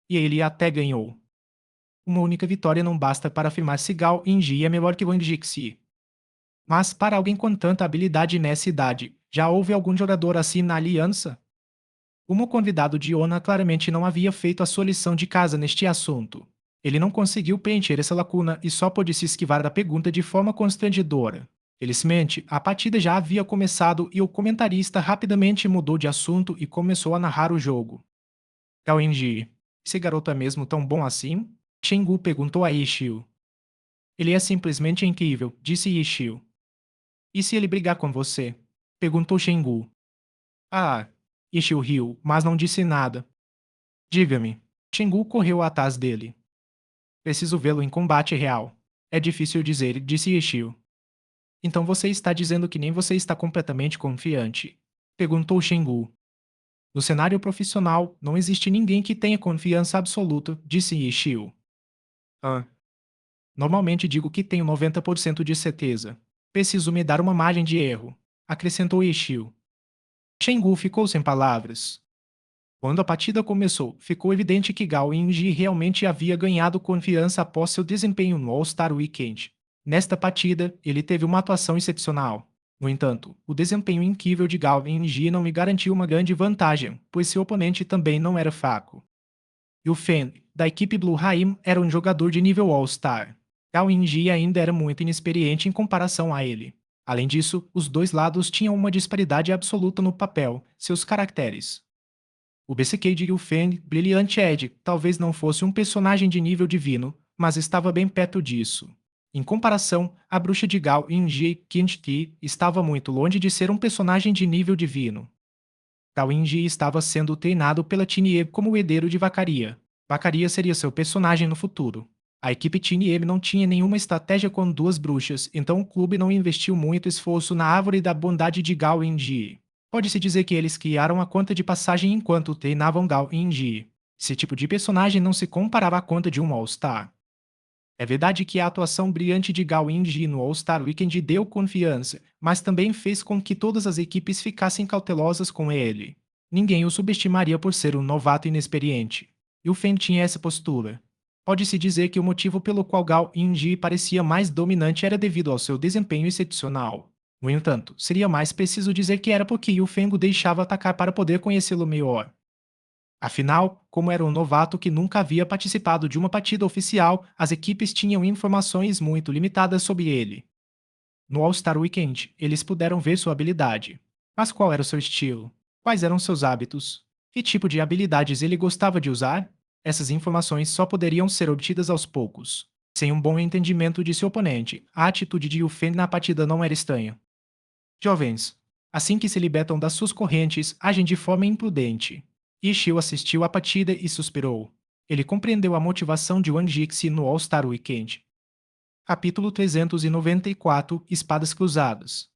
E ele até ganhou. Uma única vitória não basta para afirmar se Gao Inji é melhor que Wang Jixi. Mas para alguém com tanta habilidade nessa idade, já houve algum jogador assim na aliança? Como o convidado de Ona claramente não havia feito a sua lição de casa neste assunto. Ele não conseguiu preencher essa lacuna e só pôde se esquivar da pergunta de forma constrangedora. Felizmente, a partida já havia começado e o comentarista rapidamente mudou de assunto e começou a narrar o jogo. Gao Inji, esse garoto é mesmo tão bom assim? Chenggu perguntou a Yixiu. Ele é simplesmente incrível, disse Yixiu. E se ele brigar com você? Perguntou Chenggu. Ah, Yixiu riu, mas não disse nada. Diga-me. Chenggu correu atrás dele. Preciso vê-lo em combate real. É difícil dizer, disse Yixiu. Então você está dizendo que nem você está completamente confiante? Perguntou Chenggu. No cenário profissional, não existe ninguém que tenha confiança absoluta, disse Yixiu. Ah. Normalmente digo que tenho 90% de certeza. Preciso me dar uma margem de erro, acrescentou Yixiu. Chenggu ficou sem palavras. Quando a partida começou, ficou evidente que Gao Yingji realmente havia ganhado confiança após seu desempenho no All-Star Weekend. Nesta partida, ele teve uma atuação excepcional. No entanto, o desempenho incrível de Gao Yingji não me garantiu uma grande vantagem, pois seu oponente também não era fraco. Yu Fen, da equipe Blue Haim, era um jogador de nível All-Star. Gao Yingji ainda era muito inexperiente em comparação a ele. Além disso, os dois lados tinham uma disparidade absoluta no papel, seus caracteres. O BCK de Yufeng, Brilliant Edge, talvez não fosse um personagem de nível divino, mas estava bem perto disso. Em comparação, a bruxa de Gao Yinji Qinti estava muito longe de ser um personagem de nível divino. Gao Yinji estava sendo treinado pela Tinie como o herdeiro de Vacaria. Vacaria seria seu personagem no futuro. A equipe Tinie não tinha nenhuma estratégia com duas bruxas, então o clube não investiu muito esforço na árvore da bondade de Gao Yinji. Pode-se dizer que eles criaram a conta de passagem enquanto treinavam Gao Yinji. Esse tipo de personagem não se comparava à conta de um All-Star. É verdade que a atuação brilhante de Gao Yinji no All-Star Weekend deu confiança, mas também fez com que todas as equipes ficassem cautelosas com ele. Ninguém o subestimaria por ser um novato inexperiente. E o Fen tinha essa postura. Pode-se dizer que o motivo pelo qual Gao Yinji parecia mais dominante era devido ao seu desempenho excepcional. No entanto, seria mais preciso dizer que era porque Yu Feng o deixava atacar para poder conhecê-lo melhor. Afinal, como era um novato que nunca havia participado de uma partida oficial, as equipes tinham informações muito limitadas sobre ele. No All-Star Weekend, eles puderam ver sua habilidade. Mas qual era o seu estilo? Quais eram seus hábitos? Que tipo de habilidades ele gostava de usar? Essas informações só poderiam ser obtidas aos poucos. Sem um bom entendimento de seu oponente, a atitude de Yufen na partida não era estranha. Jovens, assim que se libertam das suas correntes, agem de forma imprudente. Ishio assistiu à partida e suspirou. Ele compreendeu a motivação de Wang Jixi no All-Star Weekend. Capítulo 394 Espadas Cruzadas.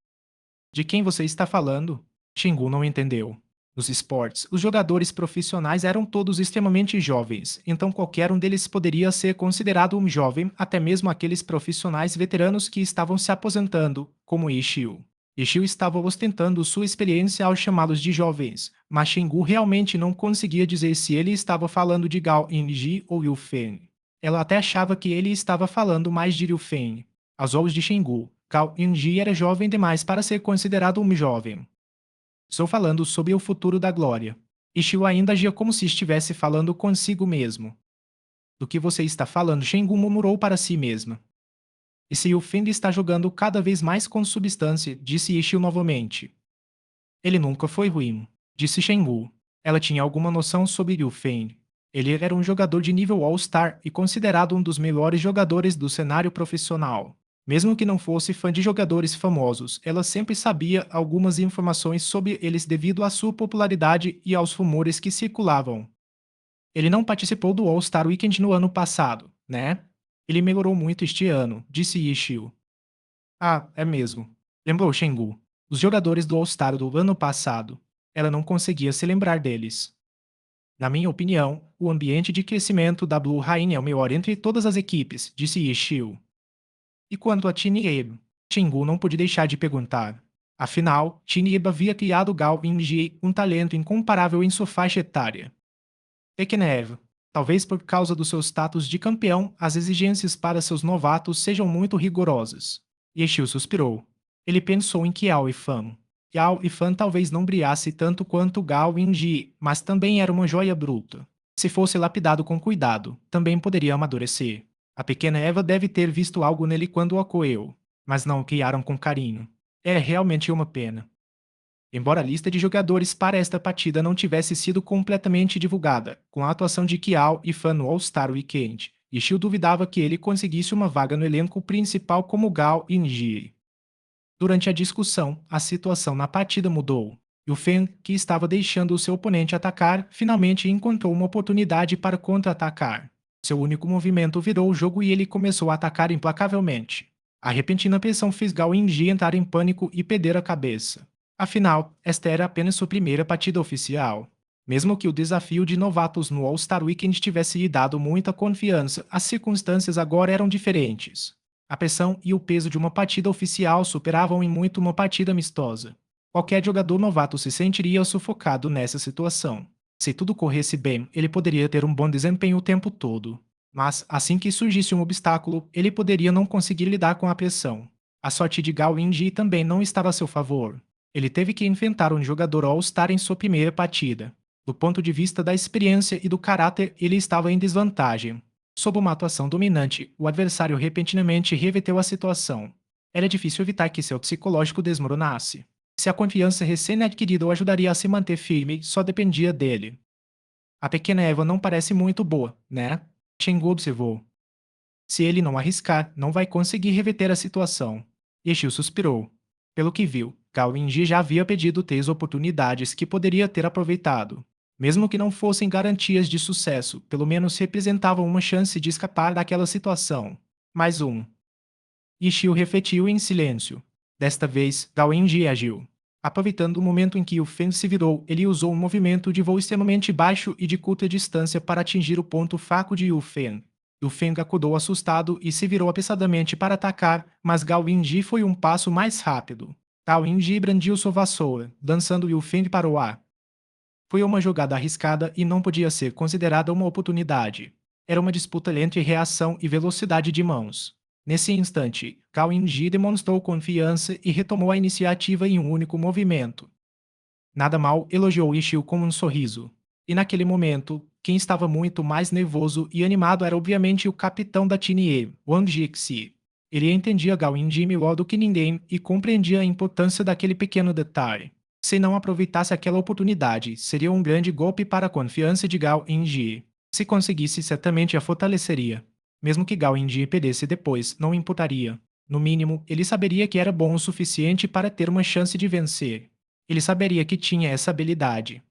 De quem você está falando? Xingu não entendeu. Nos esportes, os jogadores profissionais eram todos extremamente jovens, então qualquer um deles poderia ser considerado um jovem, até mesmo aqueles profissionais veteranos que estavam se aposentando, como Ishio. Ishio estava ostentando sua experiência ao chamá-los de jovens, mas Xingu realmente não conseguia dizer se ele estava falando de Gao Yinji ou Yu Fen. Ela até achava que ele estava falando mais de Liu Feng. Aos olhos de Xingu, Gao Yinji era jovem demais para ser considerado um jovem. Estou falando sobre o futuro da glória. Ishio ainda agia como se estivesse falando consigo mesmo. Do que você está falando, Xingu murmurou para si mesma. E se Liu Feng está jogando cada vez mais com substância, disse Ishio novamente. Ele nunca foi ruim, disse Xingu. Ela tinha alguma noção sobre Liu Feng. Ele era um jogador de nível All-Star e considerado um dos melhores jogadores do cenário profissional. Mesmo que não fosse fã de jogadores famosos, ela sempre sabia algumas informações sobre eles devido à sua popularidade e aos rumores que circulavam. Ele não participou do All-Star Weekend no ano passado, né? Ele melhorou muito este ano, disse Ishio. Ah, é mesmo. Lembrou Xingu. Os jogadores do All-Star do ano passado. Ela não conseguia se lembrar deles. Na minha opinião, o ambiente de crescimento da Blue Rain é o melhor entre todas as equipes, disse Ishio. E quanto a Tinieba? Xingu não pôde deixar de perguntar. Afinal, Tinieba havia criado Gao Yinji, um talento incomparável em sua faixa etária. Teknev, talvez por causa do seu status de campeão, as exigências para seus novatos sejam muito rigorosas. Ishio suspirou. Ele pensou em Kiao e Fan. Kiao e Fan talvez não brilhasse tanto quanto Gao Yinji, mas também era uma joia bruta. Se fosse lapidado com cuidado, também poderia amadurecer. A pequena Eva deve ter visto algo nele quando o acolheu, mas não o criaram com carinho. É realmente uma pena. Embora a lista de jogadores para esta partida não tivesse sido completamente divulgada, com a atuação de Kiao e Fan no All-Star Weekend, Ishii duvidava que ele conseguisse uma vaga no elenco principal como Gao Inji. Durante a discussão, a situação na partida mudou. E o Feng, que estava deixando o seu oponente atacar, finalmente encontrou uma oportunidade para contra-atacar. Seu único movimento virou o jogo e ele começou a atacar implacavelmente. A repentina pressão fez Gao Yingji entrar em pânico e perder a cabeça. Afinal, esta era apenas sua primeira partida oficial. Mesmo que o desafio de novatos no All-Star Weekend tivesse lhe dado muita confiança, as circunstâncias agora eram diferentes. A pressão e o peso de uma partida oficial superavam em muito uma partida amistosa. Qualquer jogador novato se sentiria sufocado nessa situação. Se tudo corresse bem, ele poderia ter um bom desempenho o tempo todo. Mas, assim que surgisse um obstáculo, ele poderia não conseguir lidar com a pressão. A sorte de Gao Yingji também não estava a seu favor. Ele teve que enfrentar um jogador All-Star em sua primeira partida. Do ponto de vista da experiência e do caráter, ele estava em desvantagem. Sob uma atuação dominante, o adversário repentinamente reverteu a situação. Era difícil evitar que seu psicológico desmoronasse. Se a confiança recém-adquirida o ajudaria a se manter firme, só dependia dele. A pequena Eva não parece muito boa, né? Chenggu observou. Se ele não arriscar, não vai conseguir reverter a situação. Yeshio suspirou. Pelo que viu, Gao Yingji já havia perdido 3 oportunidades que poderia ter aproveitado. Mesmo que não fossem garantias de sucesso, pelo menos representavam uma chance de escapar daquela situação. Mais um. Yeshio refletiu em silêncio. Desta vez, Gao Yingji agiu. Aproveitando o momento em que o Feng se virou, ele usou um movimento de voo extremamente baixo e de curta distância para atingir o ponto fraco de Yu Feng. Yu Feng acordou assustado e se virou apressadamente para atacar, mas Gao Yingji foi um passo mais rápido. Gao Yingji brandiu sua vassoura, lançando Yu Feng para o ar. Foi uma jogada arriscada e não podia ser considerada uma oportunidade. Era uma disputa entre reação e velocidade de mãos. Nesse instante, Gao Yingji demonstrou confiança e retomou a iniciativa em um único movimento. Nada mal, elogiou Ishio com um sorriso. E naquele momento, quem estava muito mais nervoso e animado era obviamente o capitão da Tinie, Wang Jixi. Ele entendia Gao Yingji melhor do que ninguém e compreendia a importância daquele pequeno detalhe. Se não aproveitasse aquela oportunidade, seria um grande golpe para a confiança de Gao Yingji. Se conseguisse, certamente a fortaleceria. Mesmo que Gao Yingji perdesse depois, não importaria. No mínimo, ele saberia que era bom o suficiente para ter uma chance de vencer. Ele saberia que tinha essa habilidade.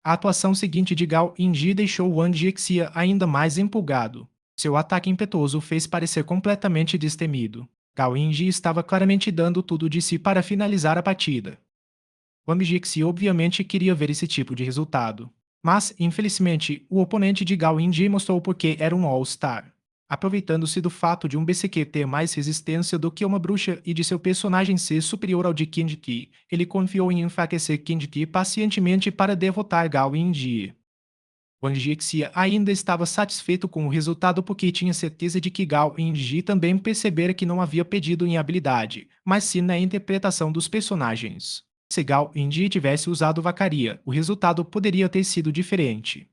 A atuação seguinte de Gao Yingji deixou Wang Jixia ainda mais empolgado. Seu ataque impetuoso o fez parecer completamente destemido. Gao Yingji estava claramente dando tudo de si para finalizar a partida. Wang Jixia obviamente queria ver esse tipo de resultado. Mas, infelizmente, o oponente de Gao Yingji mostrou porque era um All-Star. Aproveitando-se do fato de um BCQ ter mais resistência do que uma bruxa e de seu personagem ser superior ao de Kinji, ele confiou em enfraquecer Kinji pacientemente para derrotar Gao Yingji. Wang Jixia ainda estava satisfeito com o resultado porque tinha certeza de que Gao Yingji também percebera que não havia perdido em habilidade, mas sim na interpretação dos personagens. Se Gao Yingji tivesse usado vacaria, o resultado poderia ter sido diferente.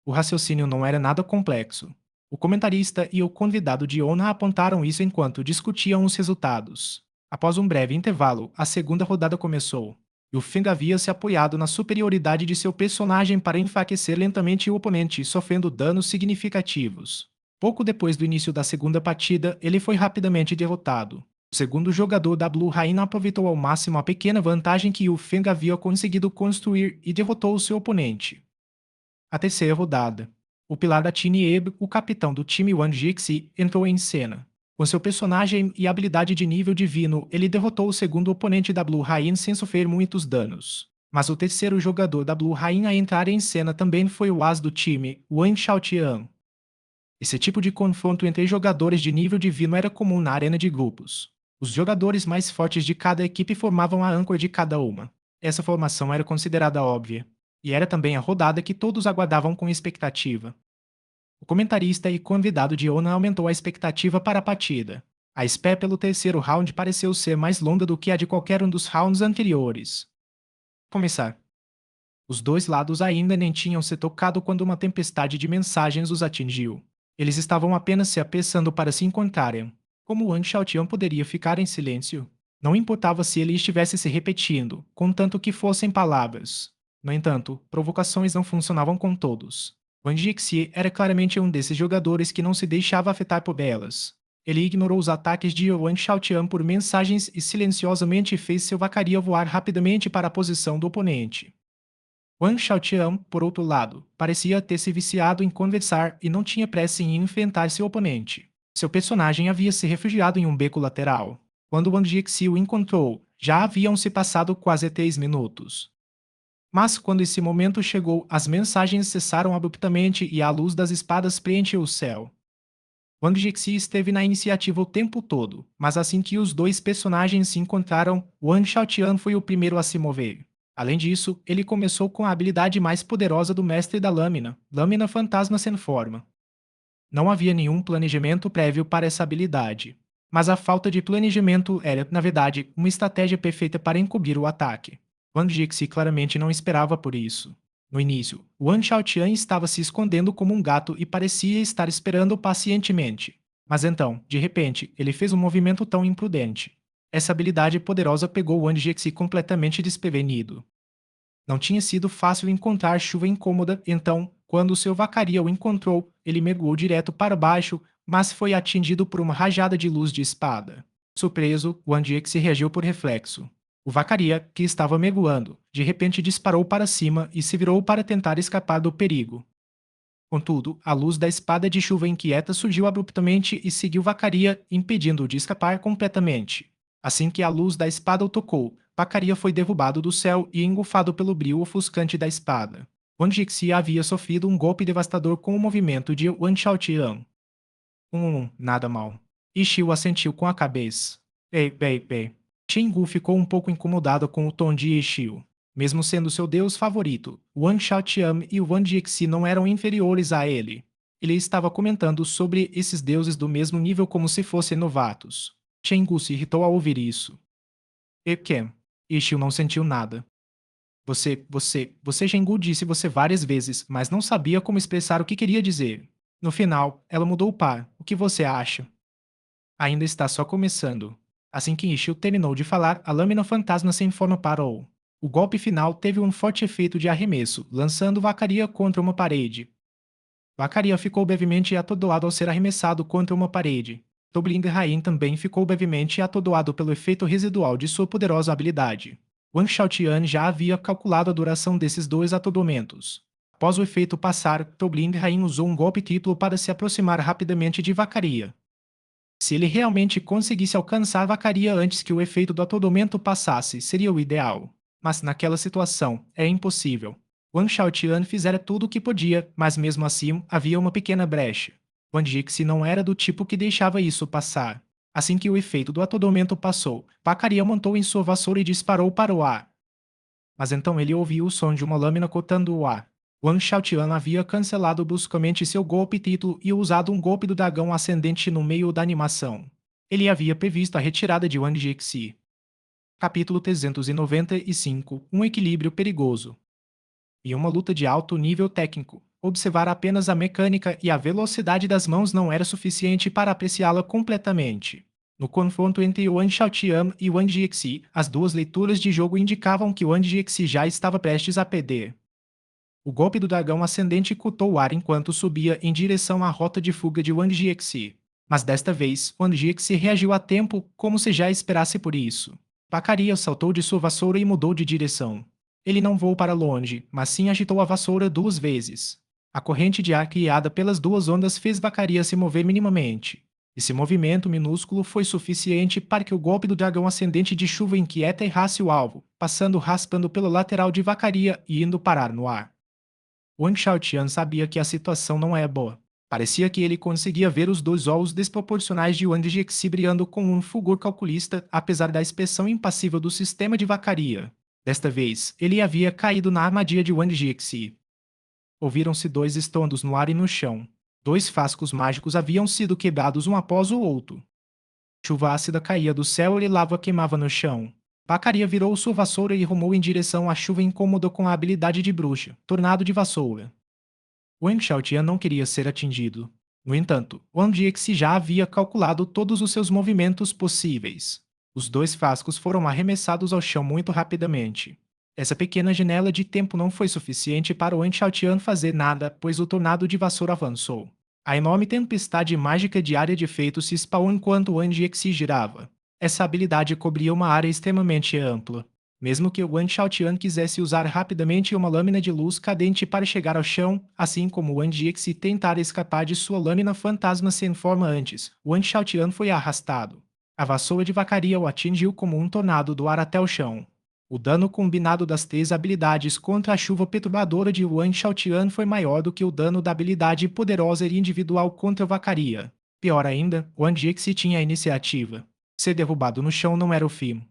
O raciocínio não era nada complexo. O comentarista e o convidado de honra apontaram isso enquanto discutiam os resultados. Após um breve intervalo, a segunda rodada começou. E o Feng havia se apoiado na superioridade de seu personagem para enfraquecer lentamente o oponente, sofrendo danos significativos. Pouco depois do início da segunda partida, ele foi rapidamente derrotado. O segundo jogador da Blue Rain aproveitou ao máximo a pequena vantagem que o Feng havia conseguido construir e derrotou o seu oponente. A terceira rodada. O pilar da Tinie, o capitão do time Wang Jixi, entrou em cena. Com seu personagem e habilidade de nível divino, ele derrotou o segundo oponente da Blue Rain sem sofrer muitos danos. Mas o terceiro jogador da Blue Rain a entrar em cena também foi o as do time, Wang Xiaotian. Esse tipo de confronto entre jogadores de nível divino era comum na arena de grupos. Os jogadores mais fortes de cada equipe formavam a âncora de cada uma. Essa formação era considerada óbvia. E era também a rodada que todos aguardavam com expectativa. O comentarista e convidado de honra aumentou a expectativa para a partida. A espera pelo terceiro round pareceu ser mais longa do que a de qualquer um dos rounds anteriores. Começar. Os dois lados ainda nem tinham se tocado quando uma tempestade de mensagens os atingiu. Eles estavam apenas se apressando para se encontrarem. Como Wang Xiaotian poderia ficar em silêncio? Não importava se ele estivesse se repetindo, contanto que fossem palavras. No entanto, provocações não funcionavam com todos. Wang Jixi era claramente um desses jogadores que não se deixava afetar por elas. Ele ignorou os ataques de Wang Xiaotian por mensagens e silenciosamente fez seu vacaria voar rapidamente para a posição do oponente. Wang Xiaotian, por outro lado, parecia ter se viciado em conversar e não tinha pressa em enfrentar seu oponente. Seu personagem havia se refugiado em um beco lateral. Quando Wang Jixi o encontrou, já haviam se passado quase 3 minutos. Mas quando esse momento chegou, as mensagens cessaram abruptamente e a luz das espadas preencheu o céu. Wang Jixi esteve na iniciativa o tempo todo, mas assim que os dois personagens se encontraram, Wang Xiaotian foi o primeiro a se mover. Além disso, ele começou com a habilidade mais poderosa do mestre da lâmina, Lâmina Fantasma Sem Forma. Não havia nenhum planejamento prévio para essa habilidade. Mas a falta de planejamento era, na verdade, uma estratégia perfeita para encobrir o ataque. Wang Jixi claramente não esperava por isso. No início, Wang Xiaotian estava se escondendo como um gato e parecia estar esperando pacientemente. Mas então, de repente, ele fez um movimento tão imprudente. Essa habilidade poderosa pegou Wang Jixi completamente desprevenido. Não tinha sido fácil encontrar chuva incômoda, então, quando seu vacaria o encontrou, ele mergulhou direto para baixo, mas foi atingido por uma rajada de luz de espada. Surpreso, Wang Jiex reagiu por reflexo. O vacaria, que estava mergulhando, de repente disparou para cima e se virou para tentar escapar do perigo. Contudo, a luz da espada de chuva inquieta surgiu abruptamente e seguiu Vacaria, impedindo-o de escapar completamente. Assim que a luz da espada o tocou, Vacaria foi derrubado do céu e engolfado pelo brilho ofuscante da espada. Wang Jixi havia sofrido um golpe devastador com o movimento de Wan Xiaotian. Nada mal. Ishiu assentiu com a cabeça. Bem. Xingu ficou um pouco incomodado com o tom de Ishiu. Mesmo sendo seu deus favorito, Wang Xiaotian e Wang Jixi não eram inferiores a ele. Ele estava comentando sobre esses deuses do mesmo nível como se fossem novatos. Xingu se irritou ao ouvir isso. E que? Ishiu não sentiu nada. Você Xingu disse você várias vezes, mas não sabia como expressar o que queria dizer. No final, ela mudou o par. O que você acha? Ainda está só começando. Assim que Ishio terminou de falar, a lâmina fantasma sem forma parou. O golpe final teve um forte efeito de arremesso, lançando Vacaria contra uma parede. Vacaria ficou brevemente atordoado ao ser arremessado contra uma parede. Toblind Rain também ficou brevemente atordoado pelo efeito residual de sua poderosa habilidade. Wang Xiaotian já havia calculado a duração desses dois atordoamentos. Após o efeito passar, Toblind Rain usou um golpe triplo para se aproximar rapidamente de Vacaria. Se ele realmente conseguisse alcançar Vacaria antes que o efeito do atordoamento passasse, seria o ideal. Mas naquela situação, é impossível. Wang Xiaotian fizera tudo o que podia, mas mesmo assim havia uma pequena brecha. Wang Jixi não era do tipo que deixava isso passar. Assim que o efeito do atordoamento passou, Vacaria montou em sua vassoura e disparou para o ar. Mas então ele ouviu o som de uma lâmina cortando o ar. Wang Xiaotian havia cancelado bruscamente seu golpe título e usado um golpe do dragão ascendente no meio da animação. Ele havia previsto a retirada de Wang Jixi. Capítulo 395 Um equilíbrio perigoso. Em uma luta de alto nível técnico, observar apenas a mecânica e a velocidade das mãos não era suficiente para apreciá-la completamente. No confronto entre Wang Xiaotian e Wang Jixi, as duas leituras de jogo indicavam que Wang Jixi já estava prestes a perder. O golpe do dragão ascendente cortou o ar enquanto subia em direção à rota de fuga de Wang Jixi. Mas desta vez, Wang Jixi reagiu a tempo, como se já esperasse por isso. Vacaria saltou de sua vassoura e mudou de direção. Ele não voou para longe, mas sim agitou a vassoura 2 vezes. A corrente de ar criada pelas duas ondas fez Vacaria se mover minimamente. Esse movimento minúsculo foi suficiente para que o golpe do dragão ascendente de chuva inquieta errasse o alvo, passando raspando pelo lateral de Vacaria e indo parar no ar. Wang Xiaotian sabia que a situação não é boa. Parecia que ele conseguia ver os dois olhos desproporcionais de Wang Jixi brilhando com um fulgor calculista, apesar da inspeção impassível do sistema de Vacaria. Desta vez, ele havia caído na armadilha de Wang Jixi. Ouviram-se dois estondos no ar e no chão. Dois frascos mágicos haviam sido quebrados um após o outro. Chuva ácida caía do céu e lava queimava no chão. Vacaria virou sua vassoura e rumou em direção à chuva incômoda com a habilidade de bruxa, tornado de vassoura. Wang Xiaotian não queria ser atingido. No entanto, Wang Jixi já havia calculado todos os seus movimentos possíveis. Os dois frascos foram arremessados ao chão muito rapidamente. Essa pequena janela de tempo não foi suficiente para o Anchaotian fazer nada, pois o tornado de vassoura avançou. A enorme tempestade mágica de área de efeito se espalhou enquanto o Anji-Xi girava. Essa habilidade cobria uma área extremamente ampla. Mesmo que o Anchaotian quisesse usar rapidamente uma lâmina de luz cadente para chegar ao chão, assim como o Anji-Xi tentar escapar de sua lâmina fantasma sem forma antes, o Anchaotian foi arrastado. A vassoura de vacaria o atingiu como um tornado do ar até o chão. O dano combinado das três habilidades contra a chuva perturbadora de Yuan Shaotian foi maior do que o dano da habilidade poderosa e individual contra a Vacaria. Pior ainda, Wang Jixi tinha a iniciativa. Ser derrubado no chão não era o fim.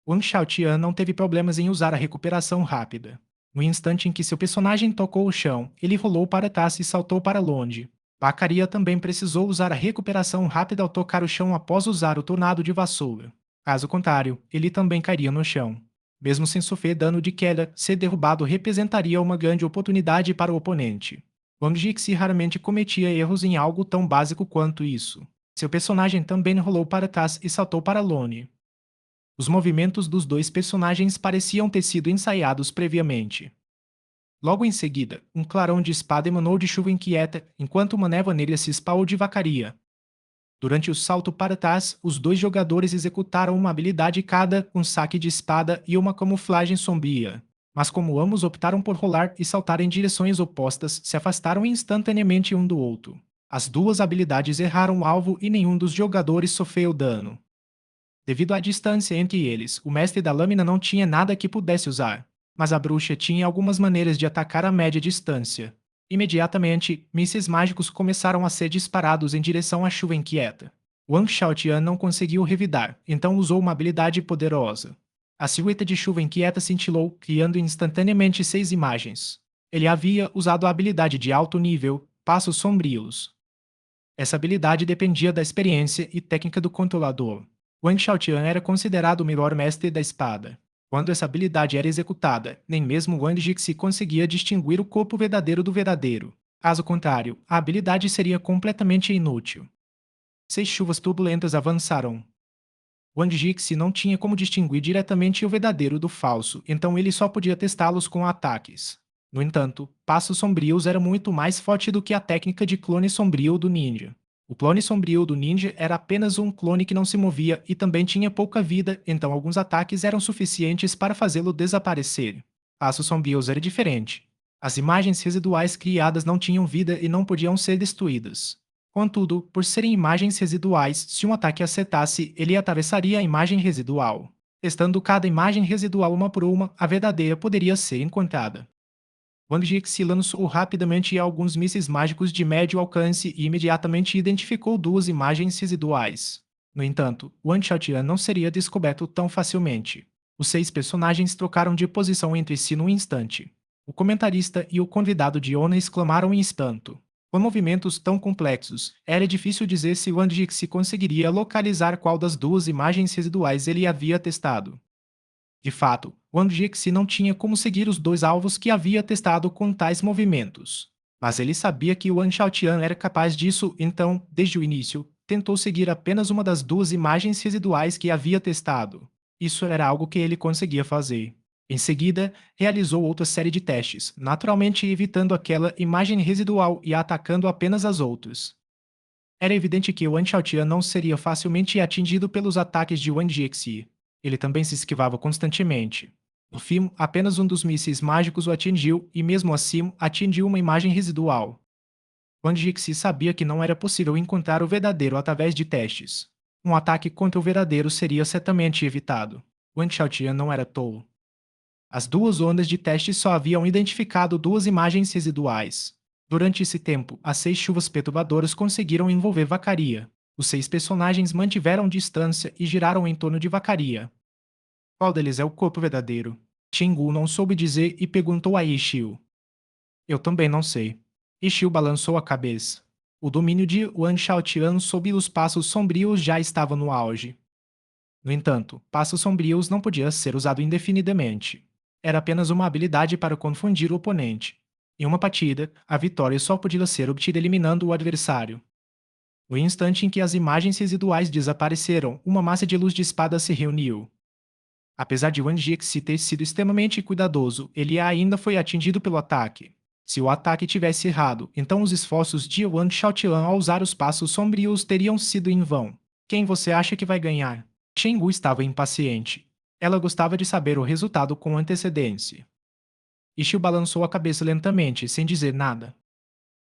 Wang Shaotian não teve problemas em usar a recuperação rápida. No instante em que seu personagem tocou o chão, ele rolou para trás e saltou para longe. Vacaria também precisou usar a recuperação rápida ao tocar o chão após usar o tornado de vassoura. Caso contrário, ele também cairia no chão. Mesmo sem sofrer dano de queda, ser derrubado representaria uma grande oportunidade para o oponente. Wang Jixi raramente cometia erros em algo tão básico quanto isso. Seu personagem também rolou para trás e saltou para Lone. Os movimentos dos dois personagens pareciam ter sido ensaiados previamente. Logo em seguida, um clarão de espada emanou de chuva inquieta, enquanto uma névoa negra se espalhou de vacaria. Durante o salto para trás, os dois jogadores executaram uma habilidade cada, um saque de espada e uma camuflagem sombria. Mas como ambos optaram por rolar e saltar em direções opostas, se afastaram instantaneamente um do outro. As duas habilidades erraram o alvo e nenhum dos jogadores sofreu dano. Devido à distância entre eles, o mestre da lâmina não tinha nada que pudesse usar, mas a bruxa tinha algumas maneiras de atacar a média distância. Imediatamente, mísseis mágicos começaram a ser disparados em direção à chuva inquieta. Wang Shaotian não conseguiu revidar, então usou uma habilidade poderosa. A silhueta de chuva inquieta cintilou, criando instantaneamente 6 imagens. Ele havia usado a habilidade de alto nível, Passos Sombrios. Essa habilidade dependia da experiência e técnica do controlador. Wang Shaotian era considerado o melhor mestre da espada. Quando essa habilidade era executada, nem mesmo Wang Jixi conseguia distinguir o corpo verdadeiro do verdadeiro. Caso contrário, a habilidade seria completamente inútil. 6 chuvas turbulentas avançaram. Wang Jixi não tinha como distinguir diretamente o verdadeiro do falso, então ele só podia testá-los com ataques. No entanto, Passos Sombrios era muito mais forte do que a técnica de clone sombrio do ninja. O clone sombrio do ninja era apenas um clone que não se movia e também tinha pouca vida, então alguns ataques eram suficientes para fazê-lo desaparecer. Passos Sombrios era diferente. As imagens residuais criadas não tinham vida e não podiam ser destruídas. Contudo, por serem imagens residuais, se um ataque acertasse, ele atravessaria a imagem residual. Testando cada imagem residual uma por uma, a verdadeira poderia ser encontrada. Wang Jixi lançou rapidamente alguns mísseis mágicos de médio alcance e imediatamente identificou duas imagens residuais. No entanto, Wang Xiaotian não seria descoberto tão facilmente. Os 6 personagens trocaram de posição entre si num instante. O comentarista e o convidado de Ona exclamaram em espanto. Com movimentos tão complexos, era difícil dizer se Wang Jixi conseguiria localizar qual das duas imagens residuais ele havia testado. De fato, Wang Jixi não tinha como seguir os dois alvos que havia testado com tais movimentos. Mas ele sabia que Wang Xiaotian era capaz disso, então, desde o início, tentou seguir apenas uma das duas imagens residuais que havia testado. Isso era algo que ele conseguia fazer. Em seguida, realizou outra série de testes, naturalmente evitando aquela imagem residual e atacando apenas as outras. Era evidente que Wang Xiaotian não seria facilmente atingido pelos ataques de Wang Jixi. Ele também se esquivava constantemente. No fim, apenas um dos mísseis mágicos o atingiu e, mesmo assim, atingiu uma imagem residual. Wang Jixi sabia que não era possível encontrar o verdadeiro através de testes. Um ataque contra o verdadeiro seria certamente evitado. Wang Xiaotian não era tolo. As duas ondas de teste só haviam identificado duas imagens residuais. Durante esse tempo, as 6 chuvas perturbadoras conseguiram envolver Vacaria. Os 6 personagens mantiveram distância e giraram em torno de Vacaria. Qual deles é o corpo verdadeiro? Xingu não soube dizer e perguntou a Ishiu. Eu também não sei. Ishiu balançou a cabeça. O domínio de Wang Xiaotian sob os passos sombrios já estava no auge. No entanto, passos sombrios não podia ser usado indefinidamente. Era apenas uma habilidade para confundir o oponente. Em uma partida, a vitória só podia ser obtida eliminando o adversário. No instante em que as imagens residuais desapareceram, uma massa de luz de espada se reuniu. Apesar de Wang Jieqi ter sido extremamente cuidadoso, ele ainda foi atingido pelo ataque. Se o ataque tivesse errado, então os esforços de Wang Xiaotian ao usar os passos sombrios teriam sido em vão. Quem você acha que vai ganhar? Chenggu estava impaciente. Ela gostava de saber o resultado com antecedência. Ishiu balançou a cabeça lentamente, sem dizer nada.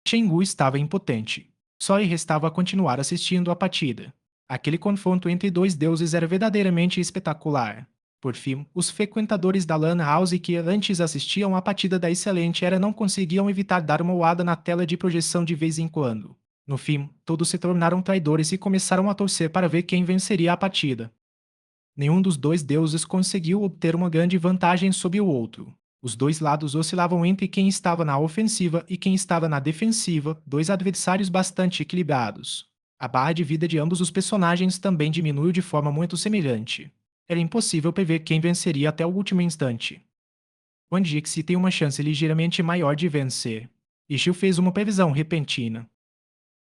Chenggu estava impotente. Só lhe restava continuar assistindo à partida. Aquele confronto entre dois deuses era verdadeiramente espetacular. Por fim, os frequentadores da Lan House que antes assistiam à partida da Excelente Era não conseguiam evitar dar uma olhada na tela de projeção de vez em quando. No fim, todos se tornaram traidores e começaram a torcer para ver quem venceria a partida. Nenhum dos dois deuses conseguiu obter uma grande vantagem sobre o outro. Os dois lados oscilavam entre quem estava na ofensiva e quem estava na defensiva, dois adversários bastante equilibrados. A barra de vida de ambos os personagens também diminuiu de forma muito semelhante. Era impossível prever quem venceria até o último instante. Wang Jixi tem uma chance ligeiramente maior de vencer. Ishiu fez uma previsão repentina.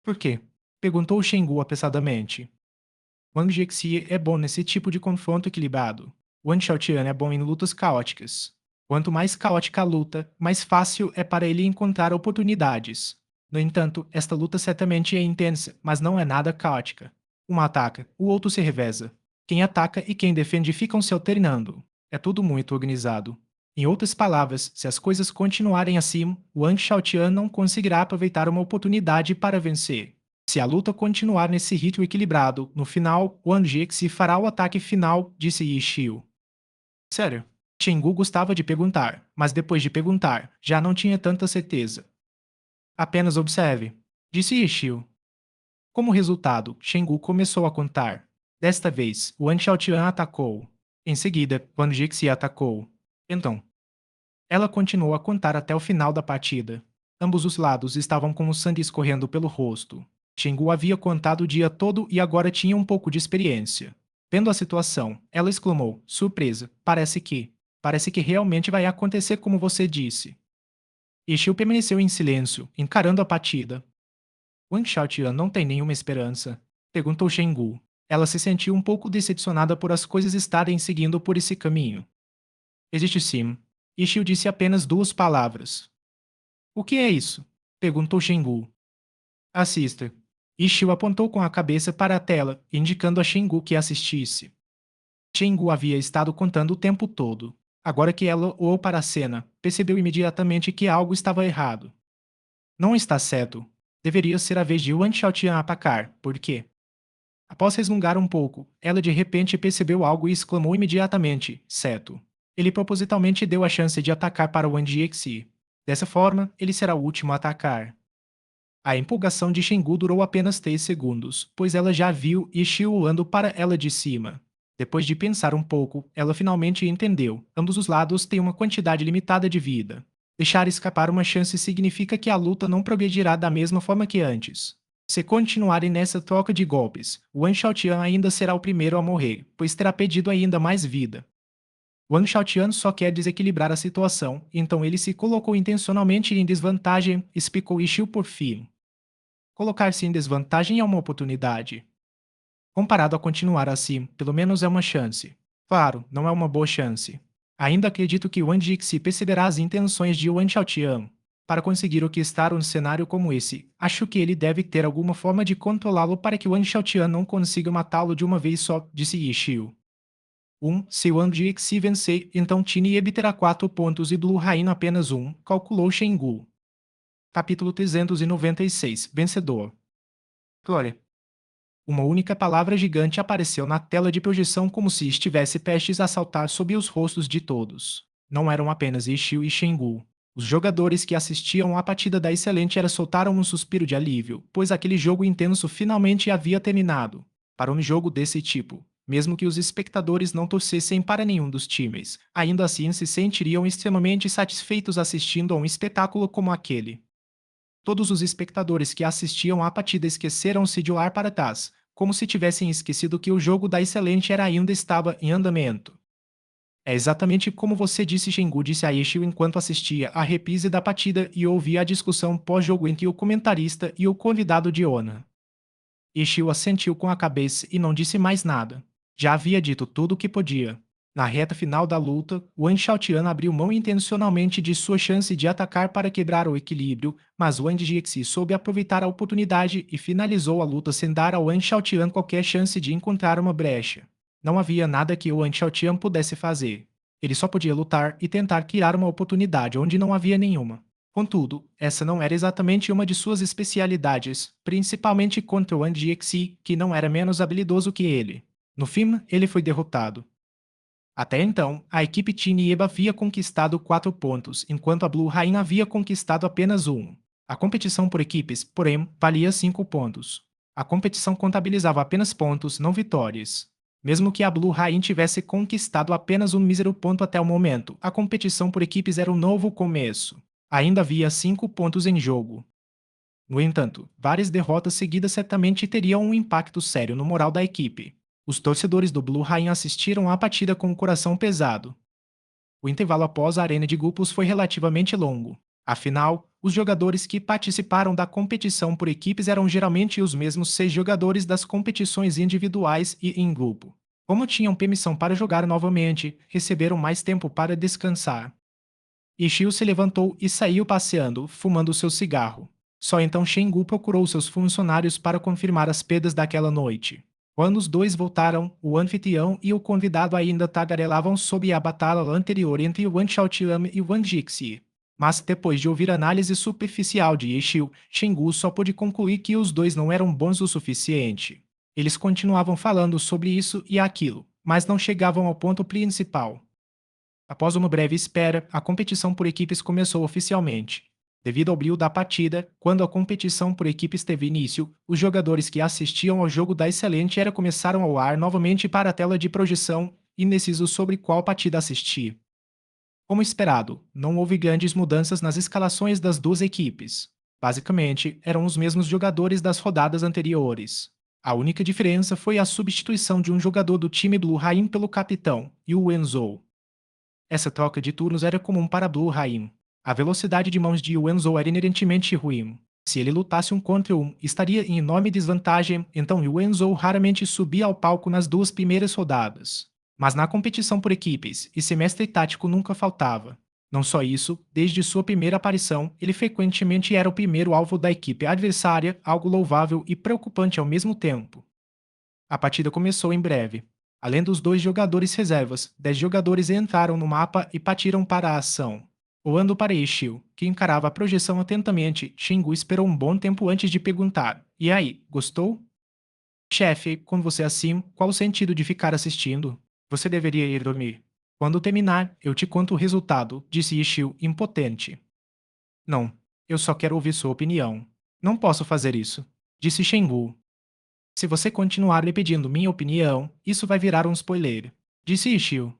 Por quê? Perguntou Shengu apressadamente. Wang Jixi é bom nesse tipo de confronto equilibrado. Wang Xiaotian é bom em lutas caóticas. Quanto mais caótica a luta, mais fácil é para ele encontrar oportunidades. No entanto, esta luta certamente é intensa, mas não é nada caótica. Um ataca, o outro se reveza. Quem ataca e quem defende ficam se alternando. É tudo muito organizado. Em outras palavras, se as coisas continuarem assim, Wang Xiaotian não conseguirá aproveitar uma oportunidade para vencer. Se a luta continuar nesse ritmo equilibrado, no final, Wang Jixi fará o ataque final, disse Yi Xiu. Sério? Chenggu gostava de perguntar, mas depois de perguntar, já não tinha tanta certeza. Apenas observe, disse Yi Xiu. Como resultado, Chenggu começou a contar. Desta vez, Wang Xiaotian atacou. Em seguida, Wang Jixi atacou. Então, ela continuou a contar até o final da partida. Ambos os lados estavam com o sangue escorrendo pelo rosto. Chenggu havia contado o dia todo e agora tinha um pouco de experiência. Vendo a situação, ela exclamou, surpresa, Parece que realmente vai acontecer como você disse. Ishiu permaneceu em silêncio, encarando a partida. Wang Xiaotian não tem nenhuma esperança? Perguntou Chenggu. Ela se sentiu um pouco decepcionada por as coisas estarem seguindo por esse caminho. Existe sim. Ishiu disse apenas duas palavras. O que é isso? Perguntou Chenggu. Assista. Ishiu apontou com a cabeça para a tela, indicando a Chenggu que assistisse. Chenggu havia estado contando o tempo todo. Agora que ela olhou para a cena, percebeu imediatamente que algo estava errado. Não está certo. Deveria ser a vez de Wang Xiaotian atacar. Por quê? Após resmungar um pouco, ela de repente percebeu algo e exclamou imediatamente, certo. Ele propositalmente deu a chance de atacar para Wang Jixi. Dessa forma, ele será o último a atacar. A empolgação de Shengu durou apenas 3 segundos, pois ela já viu Ishii voando para ela de cima. Depois de pensar um pouco, ela finalmente entendeu. Ambos os lados têm uma quantidade limitada de vida. Deixar escapar uma chance significa que a luta não progredirá da mesma forma que antes. Se continuarem nessa troca de golpes, Wang Xiaotian ainda será o primeiro a morrer, pois terá perdido ainda mais vida. Wang Xiaotian só quer desequilibrar a situação, então ele se colocou intencionalmente em desvantagem, explicou Ishiu por fim. Colocar-se em desvantagem é uma oportunidade. Comparado a continuar assim, pelo menos é uma chance. Claro, não é uma boa chance. Ainda acredito que Wang Jixi perceberá as intenções de Wang Xiaotian. Para conseguir orquestrar um cenário como esse, acho que ele deve ter alguma forma de controlá-lo para que Wang Xiaotian não consiga matá-lo de uma vez só, disse Yi. Se Wang Jixi vencer, então Tiny obterá 4 pontos e Blue Rain apenas 1, calculou Shengu. Capítulo 396 Vencedor. Glória. Uma única palavra gigante apareceu na tela de projeção como se estivesse prestes a saltar sob os rostos de todos. Não eram apenas Ishiu e Shengu. Os jogadores que assistiam à partida da Excelente Era soltaram um suspiro de alívio, pois aquele jogo intenso finalmente havia terminado. Para um jogo desse tipo, mesmo que os espectadores não torcessem para nenhum dos times, ainda assim se sentiriam extremamente satisfeitos assistindo a um espetáculo como aquele. Todos os espectadores que assistiam à partida esqueceram-se de olhar para trás, como se tivessem esquecido que o jogo da Excelente Era ainda estava em andamento. É exatamente como você disse, Shengu disse a Ishii enquanto assistia à reprise da partida e ouvia a discussão pós-jogo entre o comentarista e o convidado de Ona. Ishii assentiu com a cabeça e não disse mais nada. Já havia dito tudo o que podia. Na reta final da luta, Wang Xiaotian abriu mão intencionalmente de sua chance de atacar para quebrar o equilíbrio, mas Wang Jixi soube aproveitar a oportunidade e finalizou a luta sem dar a Wang Xiaotian qualquer chance de encontrar uma brecha. Não havia nada que Wang Xiaotian pudesse fazer. Ele só podia lutar e tentar criar uma oportunidade onde não havia nenhuma. Contudo, essa não era exatamente uma de suas especialidades, principalmente contra Wang Jixi, que não era menos habilidoso que ele. No fim, ele foi derrotado. Até então, a equipe Team Eba havia conquistado 4 pontos, enquanto a Blue Rain havia conquistado apenas um. A competição por equipes, porém, valia 5 pontos. A competição contabilizava apenas pontos, não vitórias. Mesmo que a Blue Rain tivesse conquistado apenas um mísero ponto até o momento, a competição por equipes era um novo começo. Ainda havia 5 pontos em jogo. No entanto, várias derrotas seguidas certamente teriam um impacto sério no moral da equipe. Os torcedores do Blue Rain assistiram à partida com o coração pesado. O intervalo após a arena de grupos foi relativamente longo. Afinal, os jogadores que participaram da competição por equipes eram geralmente os mesmos 6 jogadores das competições individuais e em grupo. Como tinham permissão para jogar novamente, receberam mais tempo para descansar. Ishio se levantou e saiu passeando, fumando seu cigarro. Só então Shengu procurou seus funcionários para confirmar as perdas daquela noite. Quando os dois voltaram, o anfitrião e o convidado ainda tagarelavam sobre a batalha anterior entre Wang Xiaotian e Wang Jixi. Mas depois de ouvir a análise superficial de Ishio, Shengu só pôde concluir que os dois não eram bons o suficiente. Eles continuavam falando sobre isso e aquilo, mas não chegavam ao ponto principal. Após uma breve espera, a competição por equipes começou oficialmente. Devido ao brilho da partida, quando a competição por equipes teve início, os jogadores que assistiam ao jogo da excelente era começaram a olhar novamente para a tela de projeção, indecisos sobre qual partida assistir. Como esperado, não houve grandes mudanças nas escalações das duas equipes. Basicamente, eram os mesmos jogadores das rodadas anteriores. A única diferença foi a substituição de um jogador do time Blue Rain pelo capitão, Yu Wenzhou. Essa troca de turnos era comum para Blue Rain. A velocidade de mãos de Wenzhou era inerentemente ruim. Se ele lutasse um contra um, estaria em enorme desvantagem, então Wenzhou raramente subia ao palco nas duas primeiras rodadas. Mas na competição por equipes, esse mestre tático nunca faltava. Não só isso, desde sua primeira aparição, ele frequentemente era o primeiro alvo da equipe adversária, algo louvável e preocupante ao mesmo tempo. A partida começou em breve. Além dos 2 jogadores reservas, 10 jogadores entraram no mapa e partiram para a ação. Olhando para Ishio, que encarava a projeção atentamente, Shingu esperou um bom tempo antes de perguntar: "E aí, gostou?" "Chefe, com você assim, qual o sentido de ficar assistindo? Você deveria ir dormir. Quando terminar, eu te conto o resultado", disse Ishio, impotente. "Não, eu só quero ouvir sua opinião." "Não posso fazer isso", disse Shengu. "Se você continuar lhe pedindo minha opinião, isso vai virar um spoiler", disse Ishio.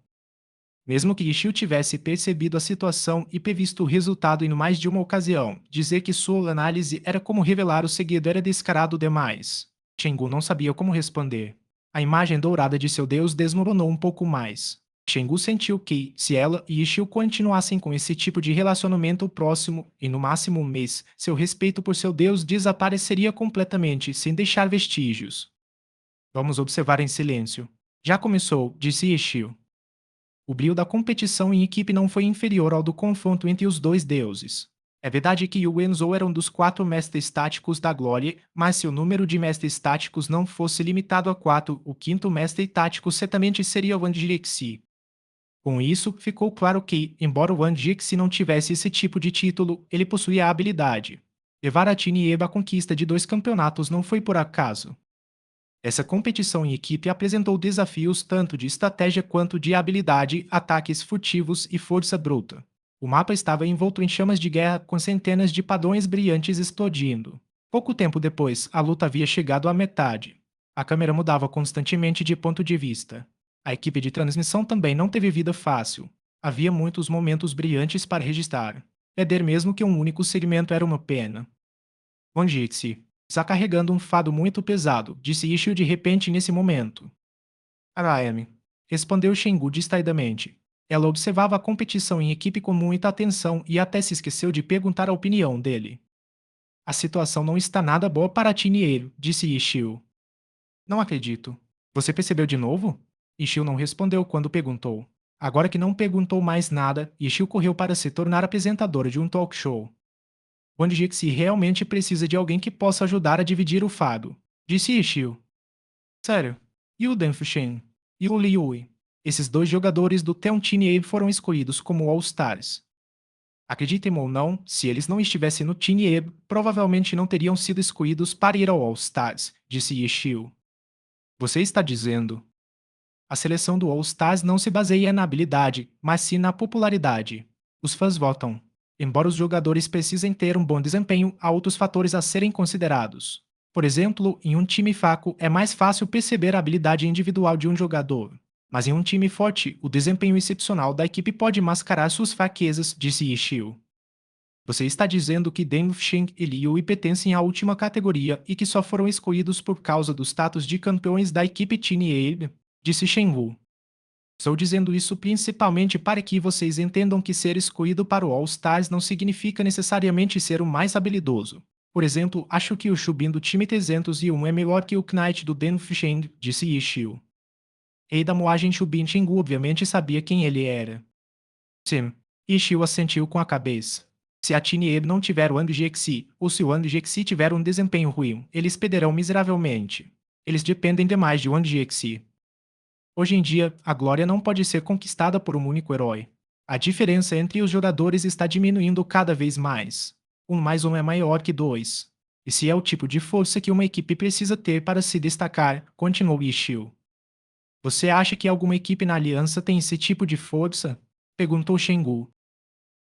Mesmo que Ishio tivesse percebido a situação e previsto o resultado em mais de uma ocasião, dizer que sua análise era como revelar o segredo era descarado demais. Shengu não sabia como responder. A imagem dourada de seu deus desmoronou um pouco mais. Shengu sentiu que, se ela e Ishio continuassem com esse tipo de relacionamento próximo, em no máximo um mês, seu respeito por seu deus desapareceria completamente, sem deixar vestígios. "Vamos observar em silêncio." "Já começou", disse Ishio. O brilho da competição em equipe não foi inferior ao do confronto entre os dois deuses. É verdade que Yu Wenzhou era um dos 4 mestres táticos da glória, mas se o número de mestres táticos não fosse limitado a 4, o quinto mestre tático certamente seria Wang Jixi. Com isso, ficou claro que, embora Wang Jixi não tivesse esse tipo de título, ele possuía a habilidade. Levar a Team Eba à conquista de 2 campeonatos não foi por acaso. Essa competição em equipe apresentou desafios tanto de estratégia quanto de habilidade, ataques furtivos e força bruta. O mapa estava envolto em chamas de guerra com centenas de padrões brilhantes explodindo. Pouco tempo depois, a luta havia chegado à metade. A câmera mudava constantemente de ponto de vista. A equipe de transmissão também não teve vida fácil. Havia muitos momentos brilhantes para registrar. Perder mesmo que um único segmento era uma pena. Onjitsi. "Está carregando um fardo muito pesado", disse Ishio de repente nesse momento. "Araemi", respondeu Shengu distraidamente. Ela observava a competição em equipe com muita atenção e até se esqueceu de perguntar a opinião dele. "A situação não está nada boa para Tinieiro", disse Ishio. "Não acredito. Você percebeu de novo?" Ishio não respondeu quando perguntou. Agora que não perguntou mais nada, Ishio correu para se tornar apresentadora de um talk show. Wang Jixi realmente precisa de alguém que possa ajudar a dividir o fardo, disse Ishio. Sério. E o Dan Fuchen? E o Liu? Esses dois jogadores do Team A foram escolhidos como All-Stars. Acreditem ou não, se eles não estivessem no Team A, provavelmente não teriam sido escolhidos para ir ao All-Stars, disse Ishio. Você está dizendo? A seleção do All-Stars não se baseia na habilidade, mas sim na popularidade. Os fãs votam. Embora os jogadores precisem ter um bom desempenho, há outros fatores a serem considerados. Por exemplo, em um time fraco é mais fácil perceber a habilidade individual de um jogador. Mas em um time forte, o desempenho excepcional da equipe pode mascarar suas fraquezas, disse Ishio. Você está dizendo que Deng Feng e Liu pertencem à última categoria e que só foram escolhidos por causa do status de campeões da equipe Team A, disse Shenwu. Estou dizendo isso principalmente para que vocês entendam que ser escolhido para o All-Stars não significa necessariamente ser o mais habilidoso. Por exemplo, acho que o Shubin do time 301 é melhor que o Knight do Den Fusheng, disse Ishio. Rei da moagem Shubin Chengu obviamente sabia quem ele era. Sim. Ishio assentiu com a cabeça. Se a Tinieb não tiver o Wang Jixi, ou se o Wang Jixi tiver um desempenho ruim, eles perderão miseravelmente. Eles dependem demais de Wang Jixi. Hoje em dia, a glória não pode ser conquistada por um único herói. A diferença entre os jogadores está diminuindo cada vez mais. Um mais um é maior que dois. Esse é o tipo de força que uma equipe precisa ter para se destacar, continuou Ishio. Você acha que alguma equipe na aliança tem esse tipo de força? Perguntou Shengu.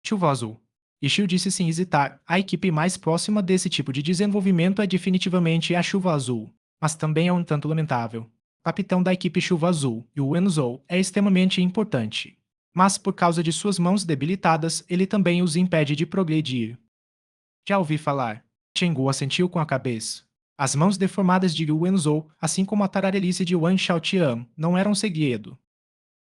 Chuva Azul. Ishio disse sem hesitar, a equipe mais próxima desse tipo de desenvolvimento é definitivamente a Chuva Azul, mas também é um tanto lamentável. Capitão da equipe Chuva Azul, Yu Wenzhou, é extremamente importante. Mas por causa de suas mãos debilitadas, ele também os impede de progredir. Já ouvi falar. Chenggu assentiu com a cabeça. As mãos deformadas de Yu Wenzhou, assim como a tararelice de Wang Xiaotian, não eram segredo.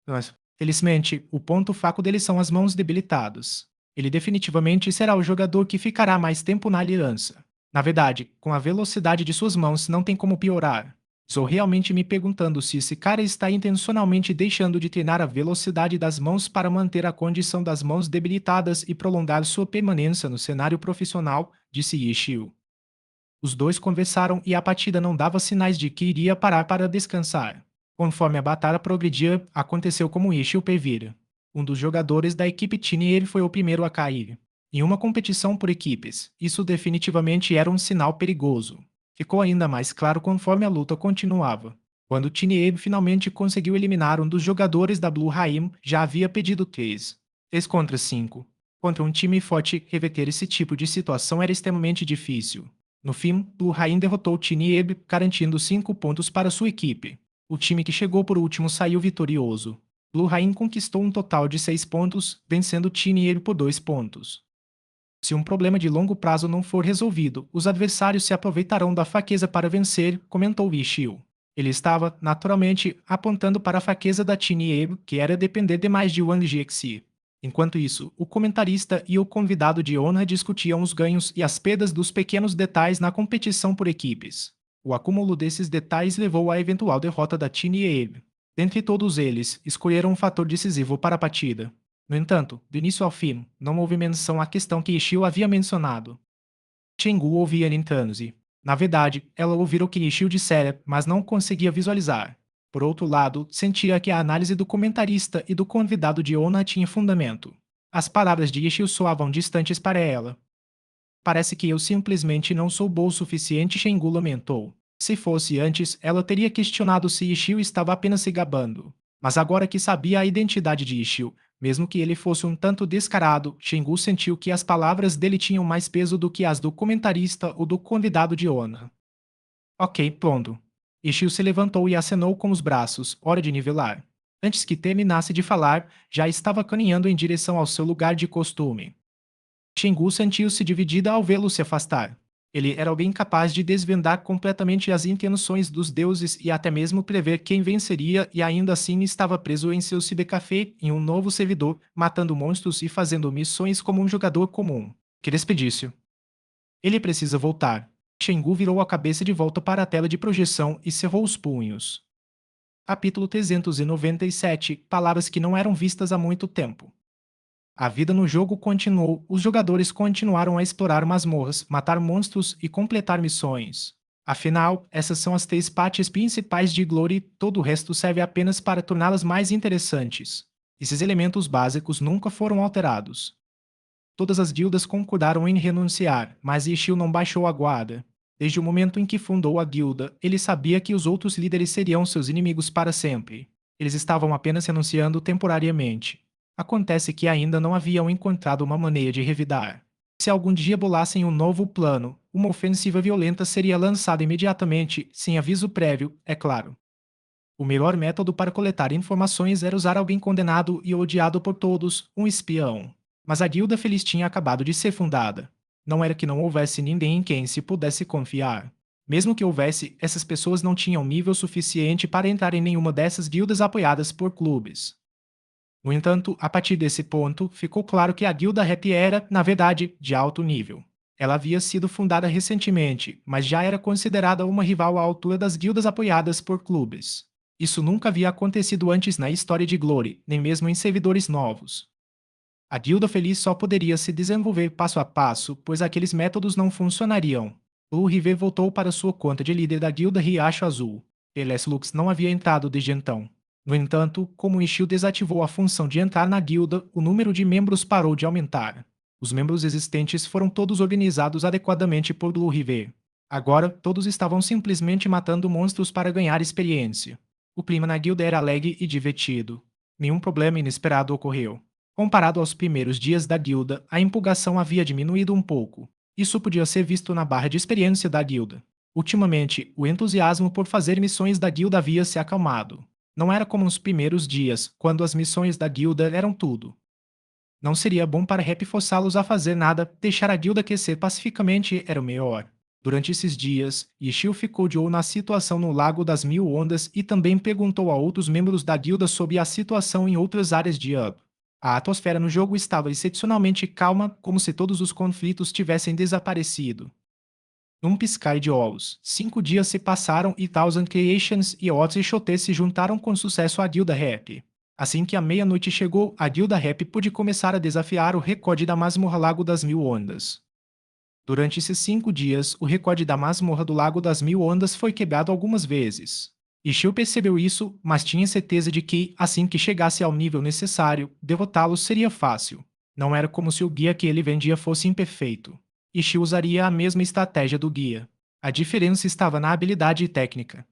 Mas, felizmente, o ponto fraco dele são as mãos debilitadas. Ele definitivamente será o jogador que ficará mais tempo na aliança. Na verdade, com a velocidade de suas mãos não tem como piorar. Estou realmente me perguntando se esse cara está intencionalmente deixando de treinar a velocidade das mãos para manter a condição das mãos debilitadas e prolongar sua permanência no cenário profissional, disse Ishio. Os dois conversaram e a partida não dava sinais de que iria parar para descansar. Conforme a batalha progredia, aconteceu como Ishio previra. Um dos jogadores da equipe Tinier foi o primeiro a cair. Em uma competição por equipes, isso definitivamente era um sinal perigoso. Ficou ainda mais claro conforme a luta continuava. Quando Tinier finalmente conseguiu eliminar um dos jogadores da Blue Haim, já havia pedido 3 contra 5. Contra um time forte, reverter esse tipo de situação era extremamente difícil. No fim, Blue Haim derrotou Tinieb, garantindo 5 pontos para sua equipe. O time que chegou por último saiu vitorioso. Blue Rain conquistou um total de 6 pontos, vencendo Tinier por 2 pontos. Se um problema de longo prazo não for resolvido, os adversários se aproveitarão da fraqueza para vencer, comentou Ishio. Ele estava, naturalmente, apontando para a fraqueza da Tinier, que era depender demais de Wang Jixi. Enquanto isso, o comentarista e o convidado de honra discutiam os ganhos e as perdas dos pequenos detalhes na competição por equipes. O acúmulo desses detalhes levou à eventual derrota da Tinier. Dentre todos eles, escolheram um fator decisivo para a partida. No entanto, do início ao fim, não houve menção à questão que Ishio havia mencionado. Chengu ouvia Nintendo-se. Na verdade, ela ouvira o que Ishio dissera, mas não conseguia visualizar. Por outro lado, sentia que a análise do comentarista e do convidado de Ona tinha fundamento. As palavras de Ishio soavam distantes para ela. Parece que eu simplesmente não sou bom o suficiente, Shengu lamentou. Se fosse antes, ela teria questionado se Ishio estava apenas se gabando. Mas agora que sabia a identidade de Ishio, mesmo que ele fosse um tanto descarado, Shengu sentiu que as palavras dele tinham mais peso do que as do comentarista ou do convidado de Ona. Ok, pronto. Ishio se levantou e acenou com os braços, hora de nivelar. Antes que terminasse de falar, já estava caminhando em direção ao seu lugar de costume. Shengu sentiu-se dividida ao vê-lo se afastar. Ele era alguém capaz de desvendar completamente as intenções dos deuses e até mesmo prever quem venceria, e ainda assim estava preso em seu cibercafé em um novo servidor, matando monstros e fazendo missões como um jogador comum. Que desperdício. Ele precisa voltar. Shengu virou a cabeça de volta para a tela de projeção e cerrou os punhos. Capítulo 397. Palavras que não eram vistas há muito tempo. A vida no jogo continuou, os jogadores continuaram a explorar masmorras, matar monstros e completar missões. Afinal, essas são as três partes principais de Glory, todo o resto serve apenas para torná-las mais interessantes. Esses elementos básicos nunca foram alterados. Todas as guildas concordaram em renunciar, mas Ishil não baixou a guarda. Desde o momento em que fundou a guilda, ele sabia que os outros líderes seriam seus inimigos para sempre. Eles estavam apenas renunciando temporariamente. Acontece que ainda não haviam encontrado uma maneira de revidar. Se algum dia bolassem um novo plano, uma ofensiva violenta seria lançada imediatamente, sem aviso prévio, é claro. O melhor método para coletar informações era usar alguém condenado e odiado por todos, um espião. Mas a Guilda Feliz tinha acabado de ser fundada. Não era que não houvesse ninguém em quem se pudesse confiar. Mesmo que houvesse, essas pessoas não tinham nível suficiente para entrar em nenhuma dessas guildas apoiadas por clubes. No entanto, a partir desse ponto, ficou claro que a Guilda Rap era, na verdade, de alto nível. Ela havia sido fundada recentemente, mas já era considerada uma rival à altura das guildas apoiadas por clubes. Isso nunca havia acontecido antes na história de Glory, nem mesmo em servidores novos. A Guilda Feliz só poderia se desenvolver passo a passo, pois aqueles métodos não funcionariam. Blue River voltou para sua conta de líder da Guilda Riacho Azul. Peles Lux não havia entrado desde então. No entanto, como Ishil desativou a função de entrar na guilda, o número de membros parou de aumentar. Os membros existentes foram todos organizados adequadamente por Blue River. Agora, todos estavam simplesmente matando monstros para ganhar experiência. O clima na guilda era alegre e divertido. Nenhum problema inesperado ocorreu. Comparado aos primeiros dias da guilda, a empolgação havia diminuído um pouco. Isso podia ser visto na barra de experiência da guilda. Ultimamente, o entusiasmo por fazer missões da guilda havia se acalmado. Não era como nos primeiros dias, quando as missões da guilda eram tudo. Não seria bom para Rap forçá-los a fazer nada, deixar a guilda aquecer pacificamente era o melhor. Durante esses dias, Yishio ficou de olho na situação no Lago das Mil Ondas e também perguntou a outros membros da guilda sobre a situação em outras áreas de Up. A atmosfera no jogo estava excepcionalmente calma, como se todos os conflitos tivessem desaparecido. Num piscar de olhos, 5 dias se passaram e Thousand Creations e Otis e Shote se juntaram com sucesso à Guilda Rap. Assim que a meia-noite chegou, a Guilda Rap pôde começar a desafiar o recorde da Masmorra Lago das Mil Ondas. Durante esses 5 dias, o recorde da Masmorra do Lago das Mil Ondas foi quebrado algumas vezes. Ishio percebeu isso, mas tinha certeza de que, assim que chegasse ao nível necessário, derrotá-lo seria fácil. Não era como se o guia que ele vendia fosse imperfeito. Ishii usaria a mesma estratégia do guia. A diferença estava na habilidade e técnica.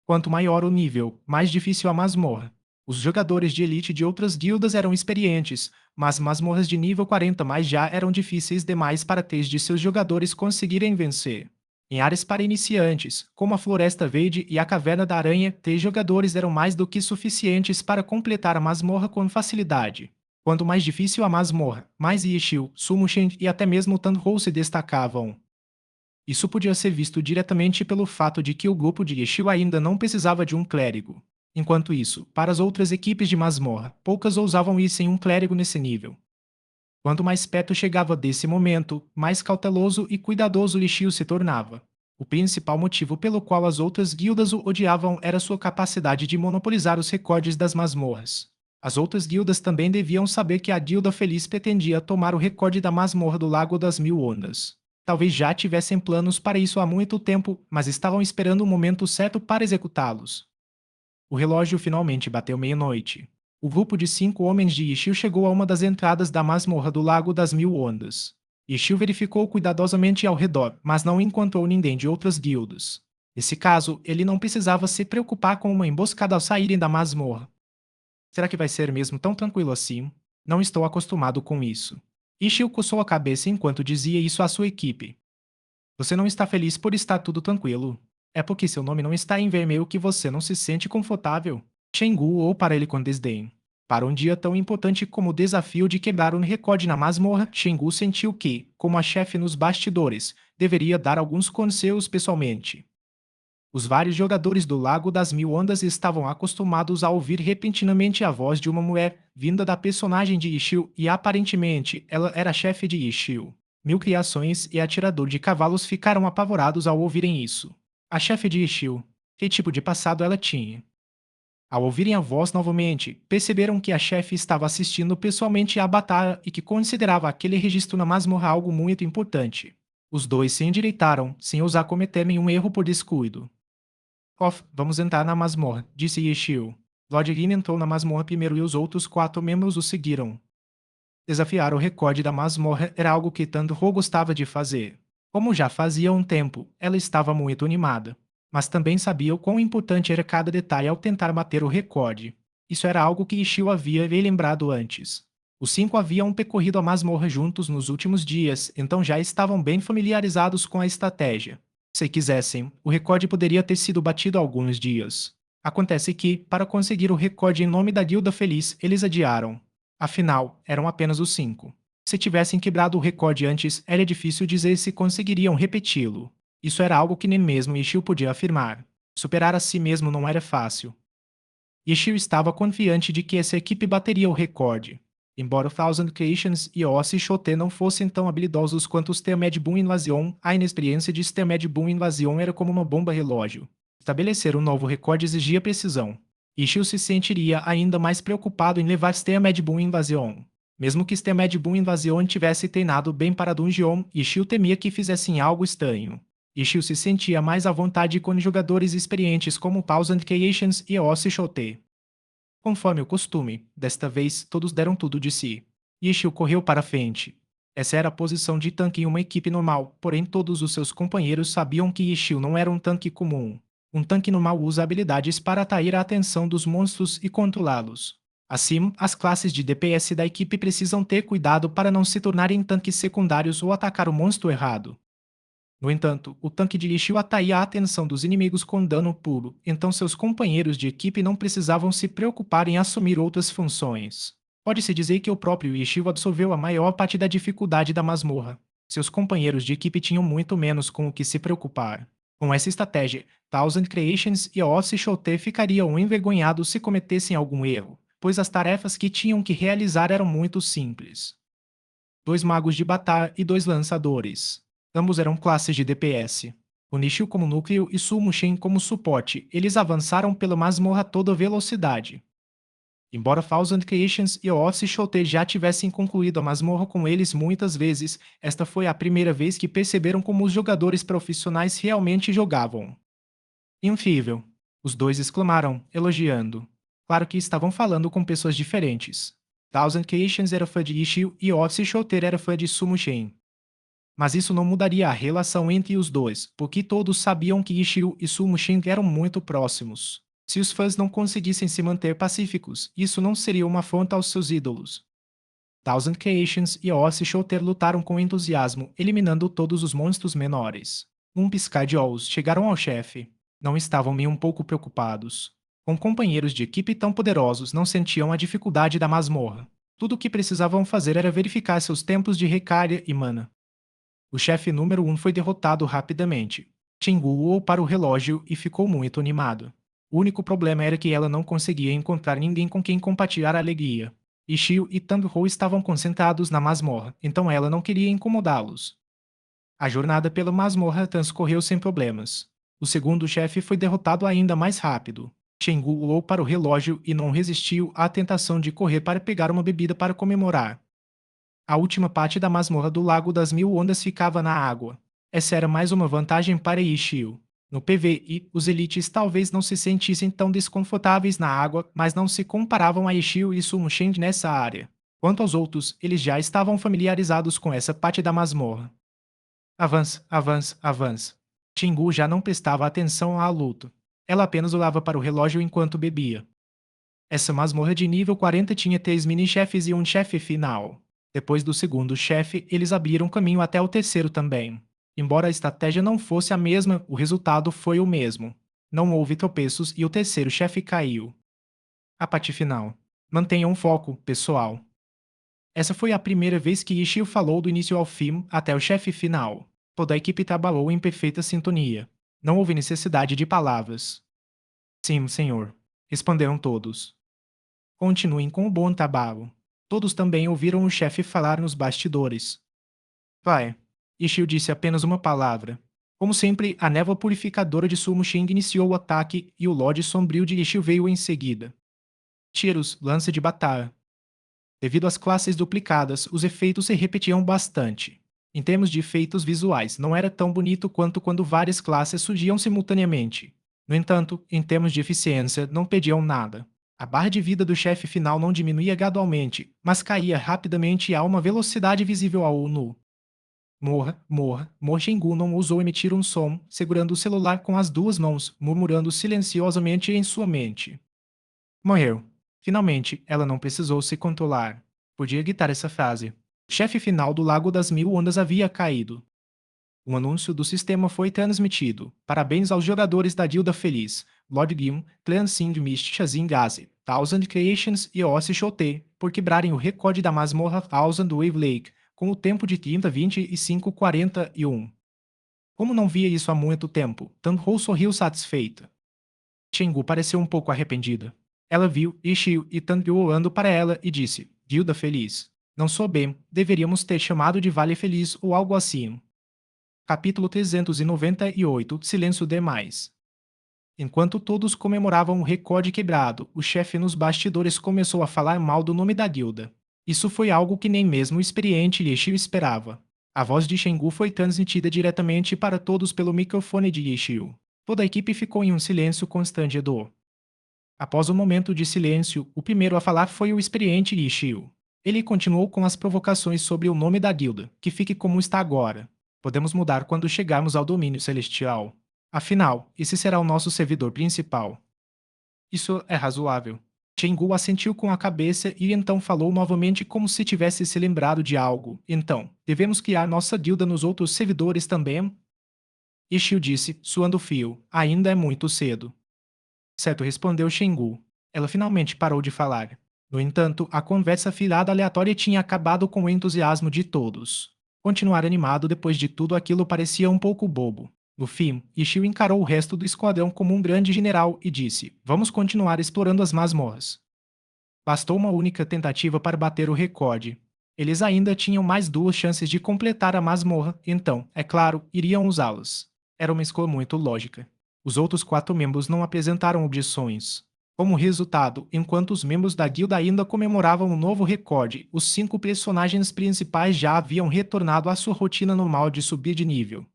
Quanto maior o nível, mais difícil a masmorra. Os jogadores de elite de outras guildas eram experientes, mas masmorras de nível 40 mais já eram difíceis demais para 3 de seus jogadores conseguirem vencer. Em áreas para iniciantes, como a Floresta Verde e a Caverna da Aranha, 3 jogadores eram mais do que suficientes para completar a masmorra com facilidade. Quanto mais difícil a masmorra, mais Yishio, Sumushin e até mesmo Tanhou se destacavam. Isso podia ser visto diretamente pelo fato de que o grupo de Yishio ainda não precisava de um clérigo. Enquanto isso, para as outras equipes de masmorra, poucas ousavam ir sem um clérigo nesse nível. Quanto mais perto chegava desse momento, mais cauteloso e cuidadoso Yishio se tornava. O principal motivo pelo qual as outras guildas o odiavam era sua capacidade de monopolizar os recordes das masmorras. As outras guildas também deviam saber que a Guilda Feliz pretendia tomar o recorde da masmorra do Lago das Mil Ondas. Talvez já tivessem planos para isso há muito tempo, mas estavam esperando o momento certo para executá-los. O relógio finalmente bateu meia-noite. O grupo de 5 homens de Ishio chegou a uma das entradas da masmorra do Lago das Mil Ondas. Ishio verificou cuidadosamente ao redor, mas não encontrou ninguém de outras guildas. Nesse caso, ele não precisava se preocupar com uma emboscada ao saírem da masmorra. Será que vai ser mesmo tão tranquilo assim? Não estou acostumado com isso. Ishio coçou a cabeça enquanto dizia isso à sua equipe. Você não está feliz por estar tudo tranquilo. É porque seu nome não está em vermelho que você não se sente confortável. Shengu ou para ele com desdém. Para um dia tão importante como o desafio de quebrar um recorde na masmorra, Shengu sentiu que, como a chefe nos bastidores, deveria dar alguns conselhos pessoalmente. Os vários jogadores do Lago das Mil Ondas estavam acostumados a ouvir repentinamente a voz de uma mulher vinda da personagem de Ishio e aparentemente ela era a chefe de Ishio. Mil Criações e Atirador de Cavalos ficaram apavorados ao ouvirem isso. A chefe de Ishio. Que tipo de passado ela tinha? Ao ouvirem a voz novamente, perceberam que a chefe estava assistindo pessoalmente à batalha e que considerava aquele registro na masmorra algo muito importante. Os dois se endireitaram, sem ousar cometer nenhum erro por descuido. Off, vamos entrar na masmorra, disse Yeshio. Lord Rin entrou na masmorra primeiro e os outros 4 membros o seguiram. Desafiar o recorde da masmorra era algo que Tandro gostava de fazer. Como já fazia um tempo, ela estava muito animada. Mas também sabia o quão importante era cada detalhe ao tentar bater o recorde. Isso era algo que Ishio havia lhe lembrado antes. Os 5 haviam percorrido a masmorra juntos nos últimos dias, então já estavam bem familiarizados com a estratégia. Se quisessem, o recorde poderia ter sido batido há alguns dias. Acontece que, para conseguir o recorde em nome da Guilda Feliz, eles adiaram. Afinal, eram apenas os 5. Se tivessem quebrado o recorde antes, era difícil dizer se conseguiriam repeti-lo. Isso era algo que nem mesmo Ishio podia afirmar. Superar a si mesmo não era fácil. Ishio estava confiante de que essa equipe bateria o recorde. Embora Thousand Creations e Ossi Shote não fossem tão habilidosos quanto os Steamed Boom Invasion, a inexperiência de Steamed Boom Invasion era como uma bomba relógio. Estabelecer um novo recorde exigia precisão. Ishio se sentiria ainda mais preocupado em levar Steamed Boom Invasion. Mesmo que Steamed Boom Invasion tivesse treinado bem para Dungeon, Ishio temia que fizessem algo estranho. Ishio se sentia mais à vontade com jogadores experientes como Thousand Creations e Ossi Shote. Conforme o costume, desta vez todos deram tudo de si. Ishio correu para a frente. Essa era a posição de tanque em uma equipe normal, porém todos os seus companheiros sabiam que Ishio não era um tanque comum. Um tanque normal usa habilidades para atrair a atenção dos monstros e controlá-los. Assim, as classes de DPS da equipe precisam ter cuidado para não se tornarem tanques secundários ou atacar o monstro errado. No entanto, o tanque de Ishio atraía a atenção dos inimigos com dano puro, então seus companheiros de equipe não precisavam se preocupar em assumir outras funções. Pode-se dizer que o próprio Ishio absorveu a maior parte da dificuldade da masmorra. Seus companheiros de equipe tinham muito menos com o que se preocupar. Com essa estratégia, Thousand Creations e Ossi Shote ficariam envergonhados se cometessem algum erro, pois as tarefas que tinham que realizar eram muito simples. 2 magos de batalha e 2 lançadores. Ambos eram classes de DPS. Com Nishio como núcleo e Sumushin como suporte, eles avançaram pela masmorra a toda velocidade. Embora Thousand Creations e Ossi Shote já tivessem concluído a masmorra com eles muitas vezes, esta foi a primeira vez que perceberam como os jogadores profissionais realmente jogavam. Infível! Os dois exclamaram, elogiando. Claro que estavam falando com pessoas diferentes. Thousand Creations era fã de Ishio e Ossi Shote era fã de Sumushin. Mas isso não mudaria a relação entre os dois, porque todos sabiam que Ishio e Sumushin eram muito próximos. Se os fãs não conseguissem se manter pacíficos, isso não seria uma afronta aos seus ídolos. Thousand Creations e Ossi Shoter lutaram com entusiasmo, eliminando todos os monstros menores. Num piscar de olhos, chegaram ao chefe. Não estavam nem um pouco preocupados. Com companheiros de equipe tão poderosos, não sentiam a dificuldade da masmorra. Tudo o que precisavam fazer era verificar seus tempos de recarga e mana. O chefe número 1 foi derrotado rapidamente. Chingu voou para o relógio e ficou muito animado. O único problema era que ela não conseguia encontrar ninguém com quem compartilhar a alegria. Ishio e Tandro estavam concentrados na masmorra, então ela não queria incomodá-los. A jornada pela masmorra transcorreu sem problemas. O segundo chefe foi derrotado ainda mais rápido. Chingu voou para o relógio e não resistiu à tentação de correr para pegar uma bebida para comemorar. A última parte da masmorra do Lago das Mil Ondas ficava na água. Essa era mais uma vantagem para Ishio. No PvE, os elites talvez não se sentissem tão desconfortáveis na água, mas não se comparavam a Ishio e Sumushin nessa área. Quanto aos outros, eles já estavam familiarizados com essa parte da masmorra. Avance, avance, avance. Chingu já não prestava atenção à luta. Ela apenas olhava para o relógio enquanto bebia. Essa masmorra de nível 40 tinha 3 mini-chefes e um chefe final. Depois do segundo chefe, eles abriram caminho até o terceiro também. Embora a estratégia não fosse a mesma, o resultado foi o mesmo. Não houve tropeços e o terceiro chefe caiu. A parte final. Mantenham foco, pessoal. Essa foi a primeira vez que Ishio falou do início ao fim até o chefe final. Toda a equipe trabalhou em perfeita sintonia. Não houve necessidade de palavras. Sim, senhor. Responderam todos. Continuem com o bom trabalho. Todos também ouviram o chefe falar nos bastidores. Vai. Ishio disse apenas uma palavra. Como sempre, a névoa purificadora de Su Muxing iniciou o ataque e o Lorde Sombrio de Yixu veio em seguida. Tiros, lance de batalha. Devido às classes duplicadas, os efeitos se repetiam bastante. Em termos de efeitos visuais, não era tão bonito quanto quando várias classes surgiam simultaneamente. No entanto, em termos de eficiência, não pediam nada. A barra de vida do chefe final não diminuía gradualmente, mas caía rapidamente a uma velocidade visível ao nu. Morra, morra, Morchengu não ousou emitir um som, segurando o celular com as duas mãos, murmurando silenciosamente em sua mente. Morreu. Finalmente, ela não precisou se controlar. Podia gritar essa frase. O chefe final do Lago das Mil Ondas havia caído. Um anúncio do sistema foi transmitido. Parabéns aos jogadores da Guilda Feliz, Lord Gim, Clan Sing Mist Shazin Gazi, Thousand Creations e Ossi Shote, por quebrarem o recorde da masmorra Thousand Wave Lake, com o tempo de 30, 20 e 5:41. Como não via isso há muito tempo, Tanhou sorriu satisfeita. Chengu pareceu um pouco arrependida. Ela viu Ishio e Tangyu olhando para ela e disse: Guilda Feliz. Não sou bem, deveríamos ter chamado de Vale Feliz ou algo assim. Capítulo 398 Silêncio demais. Enquanto todos comemoravam o recorde quebrado, o chefe nos bastidores começou a falar mal do nome da guilda. Isso foi algo que nem mesmo o experiente Yeshio esperava. A voz de Shengu foi transmitida diretamente para todos pelo microfone de Yeshio. Toda a equipe ficou em um silêncio constrangedor. Após um momento de silêncio, o primeiro a falar foi o experiente Yeshio. Ele continuou com as provocações sobre o nome da guilda, que fique como está agora. Podemos mudar quando chegarmos ao domínio celestial. Afinal, esse será o nosso servidor principal. Isso é razoável. Chengu assentiu com a cabeça e então falou novamente como se tivesse se lembrado de algo. Então, devemos criar nossa guilda nos outros servidores também? Ishio disse, suando frio. Ainda é muito cedo. Certo, respondeu Shengu. Ela finalmente parou de falar. No entanto, a conversa filada aleatória tinha acabado com o entusiasmo de todos. Continuar animado depois de tudo aquilo parecia um pouco bobo. No fim, Ishio encarou o resto do esquadrão como um grande general e disse: Vamos continuar explorando as masmorras. Bastou uma única tentativa para bater o recorde. Eles ainda tinham mais duas chances de completar a masmorra, então, é claro, iriam usá-las. Era uma escolha muito lógica. Os outros quatro membros não apresentaram objeções. Como resultado, enquanto os membros da guilda ainda comemoravam o novo recorde, os cinco personagens principais já haviam retornado à sua rotina normal de subir de nível.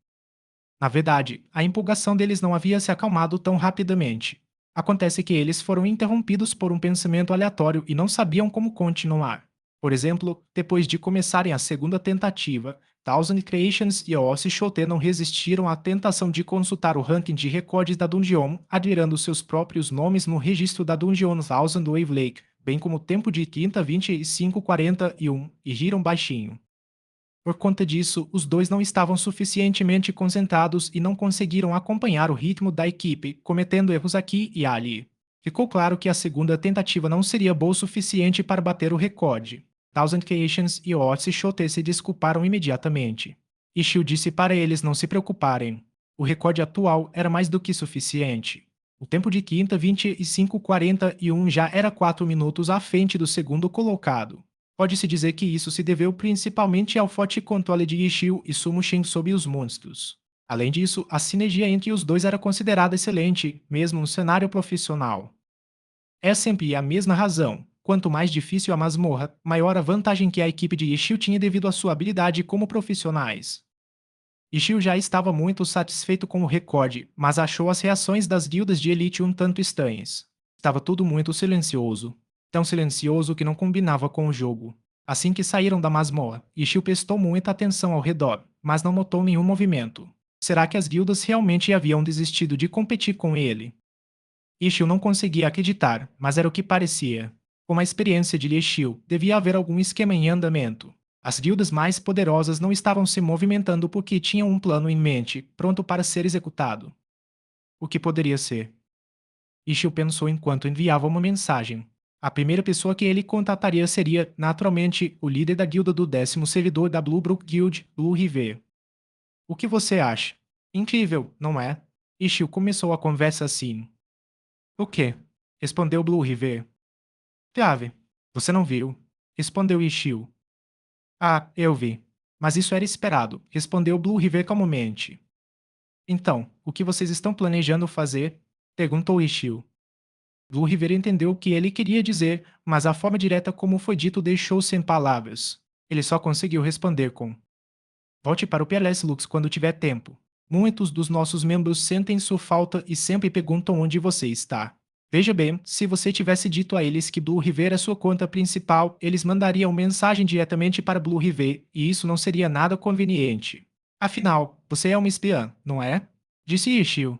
Na verdade, a empolgação deles não havia se acalmado tão rapidamente. Acontece que eles foram interrompidos por um pensamento aleatório e não sabiam como continuar. Por exemplo, depois de começarem a segunda tentativa, Thousand Creations e Ossi Shote não resistiram à tentação de consultar o ranking de recordes da Dungeon, admirando seus próprios nomes no registro da Dungeon Thousand Wave Lake, bem como o tempo de 30, 20 e 5:41, e riram baixinho. Por conta disso, os dois não estavam suficientemente concentrados e não conseguiram acompanhar o ritmo da equipe, cometendo erros aqui e ali. Ficou claro que a segunda tentativa não seria boa o suficiente para bater o recorde. Thousand Creations e Otis e Shote se desculparam imediatamente. Ishio disse para eles não se preocuparem. O recorde atual era mais do que suficiente. O tempo de quinta, 20 e 5:41 já era 4 minutos à frente do segundo colocado. Pode-se dizer que isso se deveu principalmente ao forte controle de Ishio e Sumushin sobre os monstros. Além disso, a sinergia entre os dois era considerada excelente, mesmo no cenário profissional. É sempre a mesma razão. Quanto mais difícil a masmorra, maior a vantagem que a equipe de Ishio tinha devido à sua habilidade como profissionais. Ishio já estava muito satisfeito com o recorde, mas achou as reações das guildas de elite um tanto estranhas. Estava tudo muito silencioso. Tão silencioso que não combinava com o jogo. Assim que saíram da masmorra, Ishio prestou muita atenção ao redor, mas não notou nenhum movimento. Será que as guildas realmente haviam desistido de competir com ele? Ishio não conseguia acreditar, mas era o que parecia. Com a experiência de Ishio, devia haver algum esquema em andamento. As guildas mais poderosas não estavam se movimentando porque tinham um plano em mente, pronto para ser executado. O que poderia ser? Ishio pensou enquanto enviava uma mensagem. A primeira pessoa que ele contataria seria, naturalmente, o líder da guilda do 10º servidor da Bluebrook Guild, Blue River. O que você acha? Incrível, não é? Ishio começou a conversa assim. O quê? Respondeu Blue River. Grave. Você não viu? Respondeu Ishio. Ah, eu vi. Mas isso era esperado, respondeu Blue River calmamente. Então, o que vocês estão planejando fazer? Perguntou Ishio. Blue River entendeu o que ele queria dizer, mas a forma direta como foi dito deixou sem palavras. Ele só conseguiu responder com: Volte para o PLS Lux quando tiver tempo. Muitos dos nossos membros sentem sua falta e sempre perguntam onde você está. Veja bem, se você tivesse dito a eles que Blue River é sua conta principal, eles mandariam mensagem diretamente para Blue River, e isso não seria nada conveniente. Afinal, você é uma espiã, não é? Disse Ishio.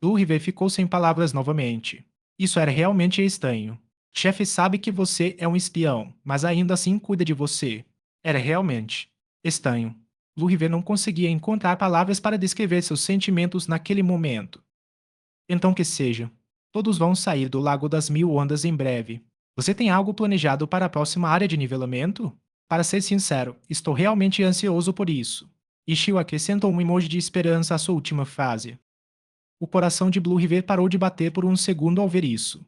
Blue River ficou sem palavras novamente. Isso era realmente estranho. O chefe sabe que você é um espião, mas ainda assim cuida de você. Era realmente estranho. Blue River não conseguia encontrar palavras para descrever seus sentimentos naquele momento. Então que seja. Todos vão sair do Lago das Mil Ondas em breve. Você tem algo planejado para a próxima área de nivelamento? Para ser sincero, estou realmente ansioso por isso. Ishio acrescentou um emoji de esperança à sua última frase. O coração de Blue River parou de bater por um segundo ao ver isso.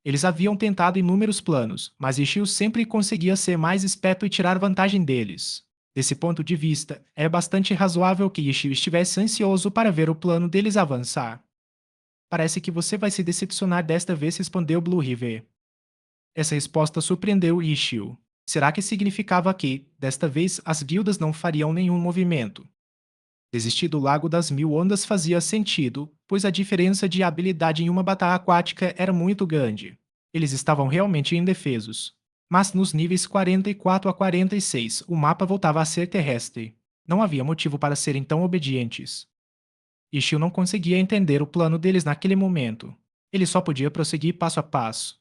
Eles haviam tentado inúmeros planos, mas Ishio sempre conseguia ser mais esperto e tirar vantagem deles. Desse ponto de vista, é bastante razoável que Ishio estivesse ansioso para ver o plano deles avançar. Parece que você vai se decepcionar desta vez, respondeu Blue River. Essa resposta surpreendeu Ishio. Será que significava que, desta vez, as guildas não fariam nenhum movimento? Desistir do Lago das Mil Ondas fazia sentido, pois a diferença de habilidade em uma batalha aquática era muito grande. Eles estavam realmente indefesos. Mas nos níveis 44 a 46, o mapa voltava a ser terrestre. Não havia motivo para serem tão obedientes. Ishio não conseguia entender o plano deles naquele momento. Ele só podia prosseguir passo a passo.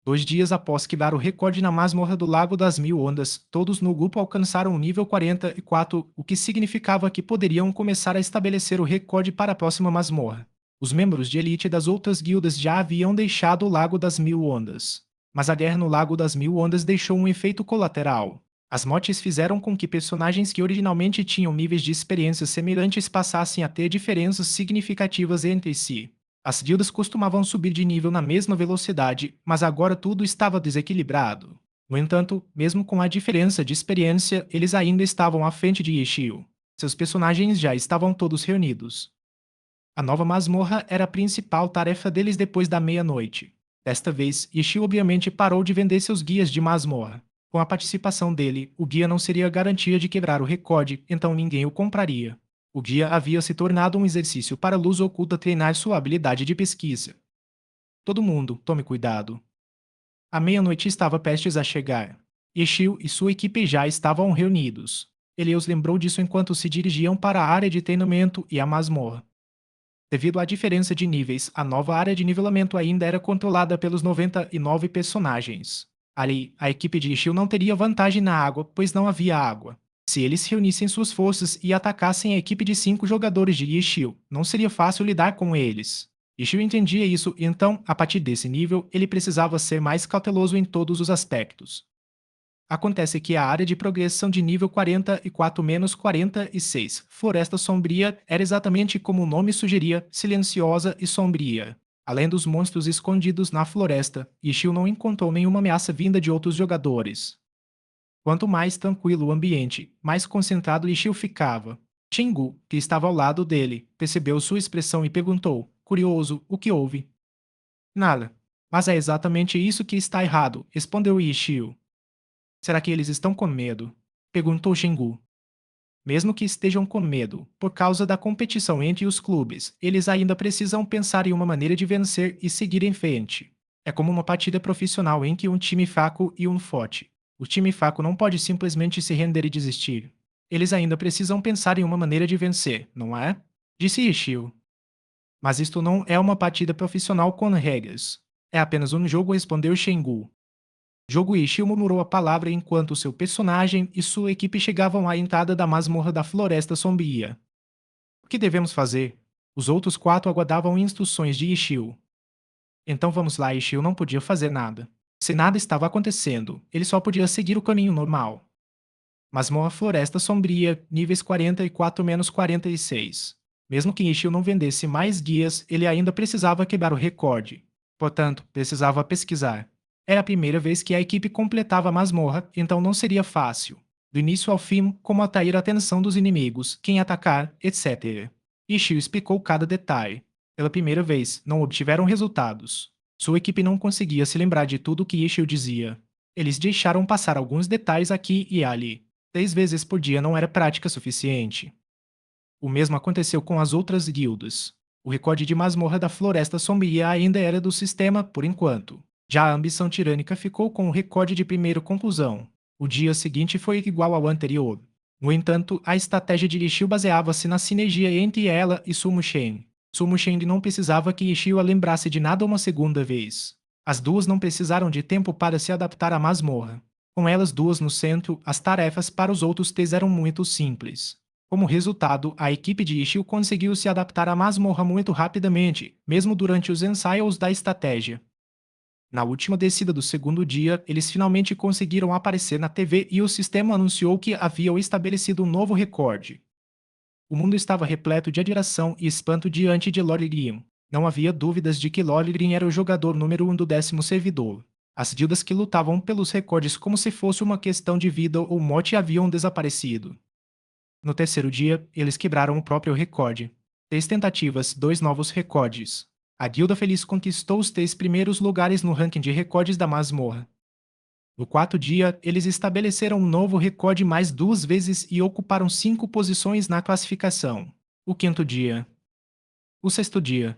2 dias após quebrar o recorde na masmorra do Lago das Mil Ondas, todos no grupo alcançaram o nível 44, o que significava que poderiam começar a estabelecer o recorde para a próxima masmorra. Os membros de elite das outras guildas já haviam deixado o Lago das Mil Ondas. Mas a guerra no Lago das Mil Ondas deixou um efeito colateral. As mortes fizeram com que personagens que originalmente tinham níveis de experiência semelhantes passassem a ter diferenças significativas entre si. As guildas costumavam subir de nível na mesma velocidade, mas agora tudo estava desequilibrado. No entanto, mesmo com a diferença de experiência, eles ainda estavam à frente de Ishio. Seus personagens já estavam todos reunidos. A nova masmorra era a principal tarefa deles depois da meia-noite. Desta vez, Ishio obviamente parou de vender seus guias de masmorra. Com a participação dele, o guia não seria garantia de quebrar o recorde, então ninguém o compraria. O guia havia se tornado um exercício para a luz oculta treinar sua habilidade de pesquisa. Todo mundo, tome cuidado. A meia-noite estava prestes a chegar. Ishio e sua equipe já estavam reunidos. Ele os lembrou disso enquanto se dirigiam para a área de treinamento e a masmorra. Devido à diferença de níveis, a nova área de nivelamento ainda era controlada pelos 99 personagens. Ali, a equipe de Ishio não teria vantagem na água, pois não havia água. Se eles reunissem suas forças e atacassem a equipe de 5 jogadores de Ishio, não seria fácil lidar com eles. Ishio entendia isso e então, a partir desse nível, ele precisava ser mais cauteloso em todos os aspectos. Acontece que a área de progressão de nível 44-46, Floresta Sombria, era exatamente como o nome sugeria, silenciosa e sombria. Além dos monstros escondidos na floresta, Ishio não encontrou nenhuma ameaça vinda de outros jogadores. Quanto mais tranquilo o ambiente, mais concentrado Ishio ficava. Chingu, que estava ao lado dele, percebeu sua expressão e perguntou, curioso, o que houve. Nada. Mas é exatamente isso que está errado, respondeu Ishio. Será que eles estão com medo? Perguntou Jingu. Mesmo que estejam com medo, por causa da competição entre os clubes, eles ainda precisam pensar em uma maneira de vencer e seguir em frente. É como uma partida profissional em que um time fraco e um forte. O time fraco não pode simplesmente se render e desistir. Eles ainda precisam pensar em uma maneira de vencer, não é? Disse Ishio. Mas isto não é uma partida profissional com regras. É apenas um jogo, respondeu Shengu. Jogo Ishii murmurou a palavra enquanto seu personagem e sua equipe chegavam à entrada da masmorra da Floresta Sombria. O que devemos fazer? Os outros 4 aguardavam instruções de Ishio. Então vamos lá, Ishio não podia fazer nada. Se nada estava acontecendo, ele só podia seguir o caminho normal. Masmorra Floresta Sombria, níveis 44-46. Mesmo que Ishio não vendesse mais guias, ele ainda precisava quebrar o recorde. Portanto, precisava pesquisar. Era a primeira vez que a equipe completava a masmorra, então não seria fácil. Do início ao fim, como atrair a atenção dos inimigos, quem atacar, etc. Ishii explicou cada detalhe. Pela primeira vez, não obtiveram resultados. Sua equipe não conseguia se lembrar de tudo o que Ishii dizia. Eles deixaram passar alguns detalhes aqui e ali. 3 vezes por dia não era prática suficiente. O mesmo aconteceu com as outras guildas. O recorde de masmorra da Floresta Sombria ainda era do sistema por enquanto. Já a ambição tirânica ficou com o recorde de primeira conclusão. O dia seguinte foi igual ao anterior. No entanto, a estratégia de Ishio baseava-se na sinergia entre ela e Sumo Shen. Sumo Shen não precisava que Ishio a lembrasse de nada uma segunda vez. As duas não precisaram de tempo para se adaptar à masmorra. Com elas duas no centro, as tarefas para os outros três eram muito simples. Como resultado, a equipe de Ishio conseguiu se adaptar à masmorra muito rapidamente, mesmo durante os ensaios da estratégia. Na última descida do segundo dia, eles finalmente conseguiram aparecer na TV e o sistema anunciou que haviam estabelecido um novo recorde. O mundo estava repleto de admiração e espanto diante de Lord Green. Não havia dúvidas de que Lord Green era o jogador número 1 do 10º servidor. As guildas que lutavam pelos recordes como se fosse uma questão de vida ou morte haviam desaparecido. No terceiro dia, eles quebraram o próprio recorde. 3 tentativas, 2 novos recordes. A Guilda Feliz conquistou os 3 primeiros lugares no ranking de recordes da masmorra. No quarto dia, eles estabeleceram um novo recorde mais 2 vezes e ocuparam 5 posições na classificação. O quinto dia. O sexto dia.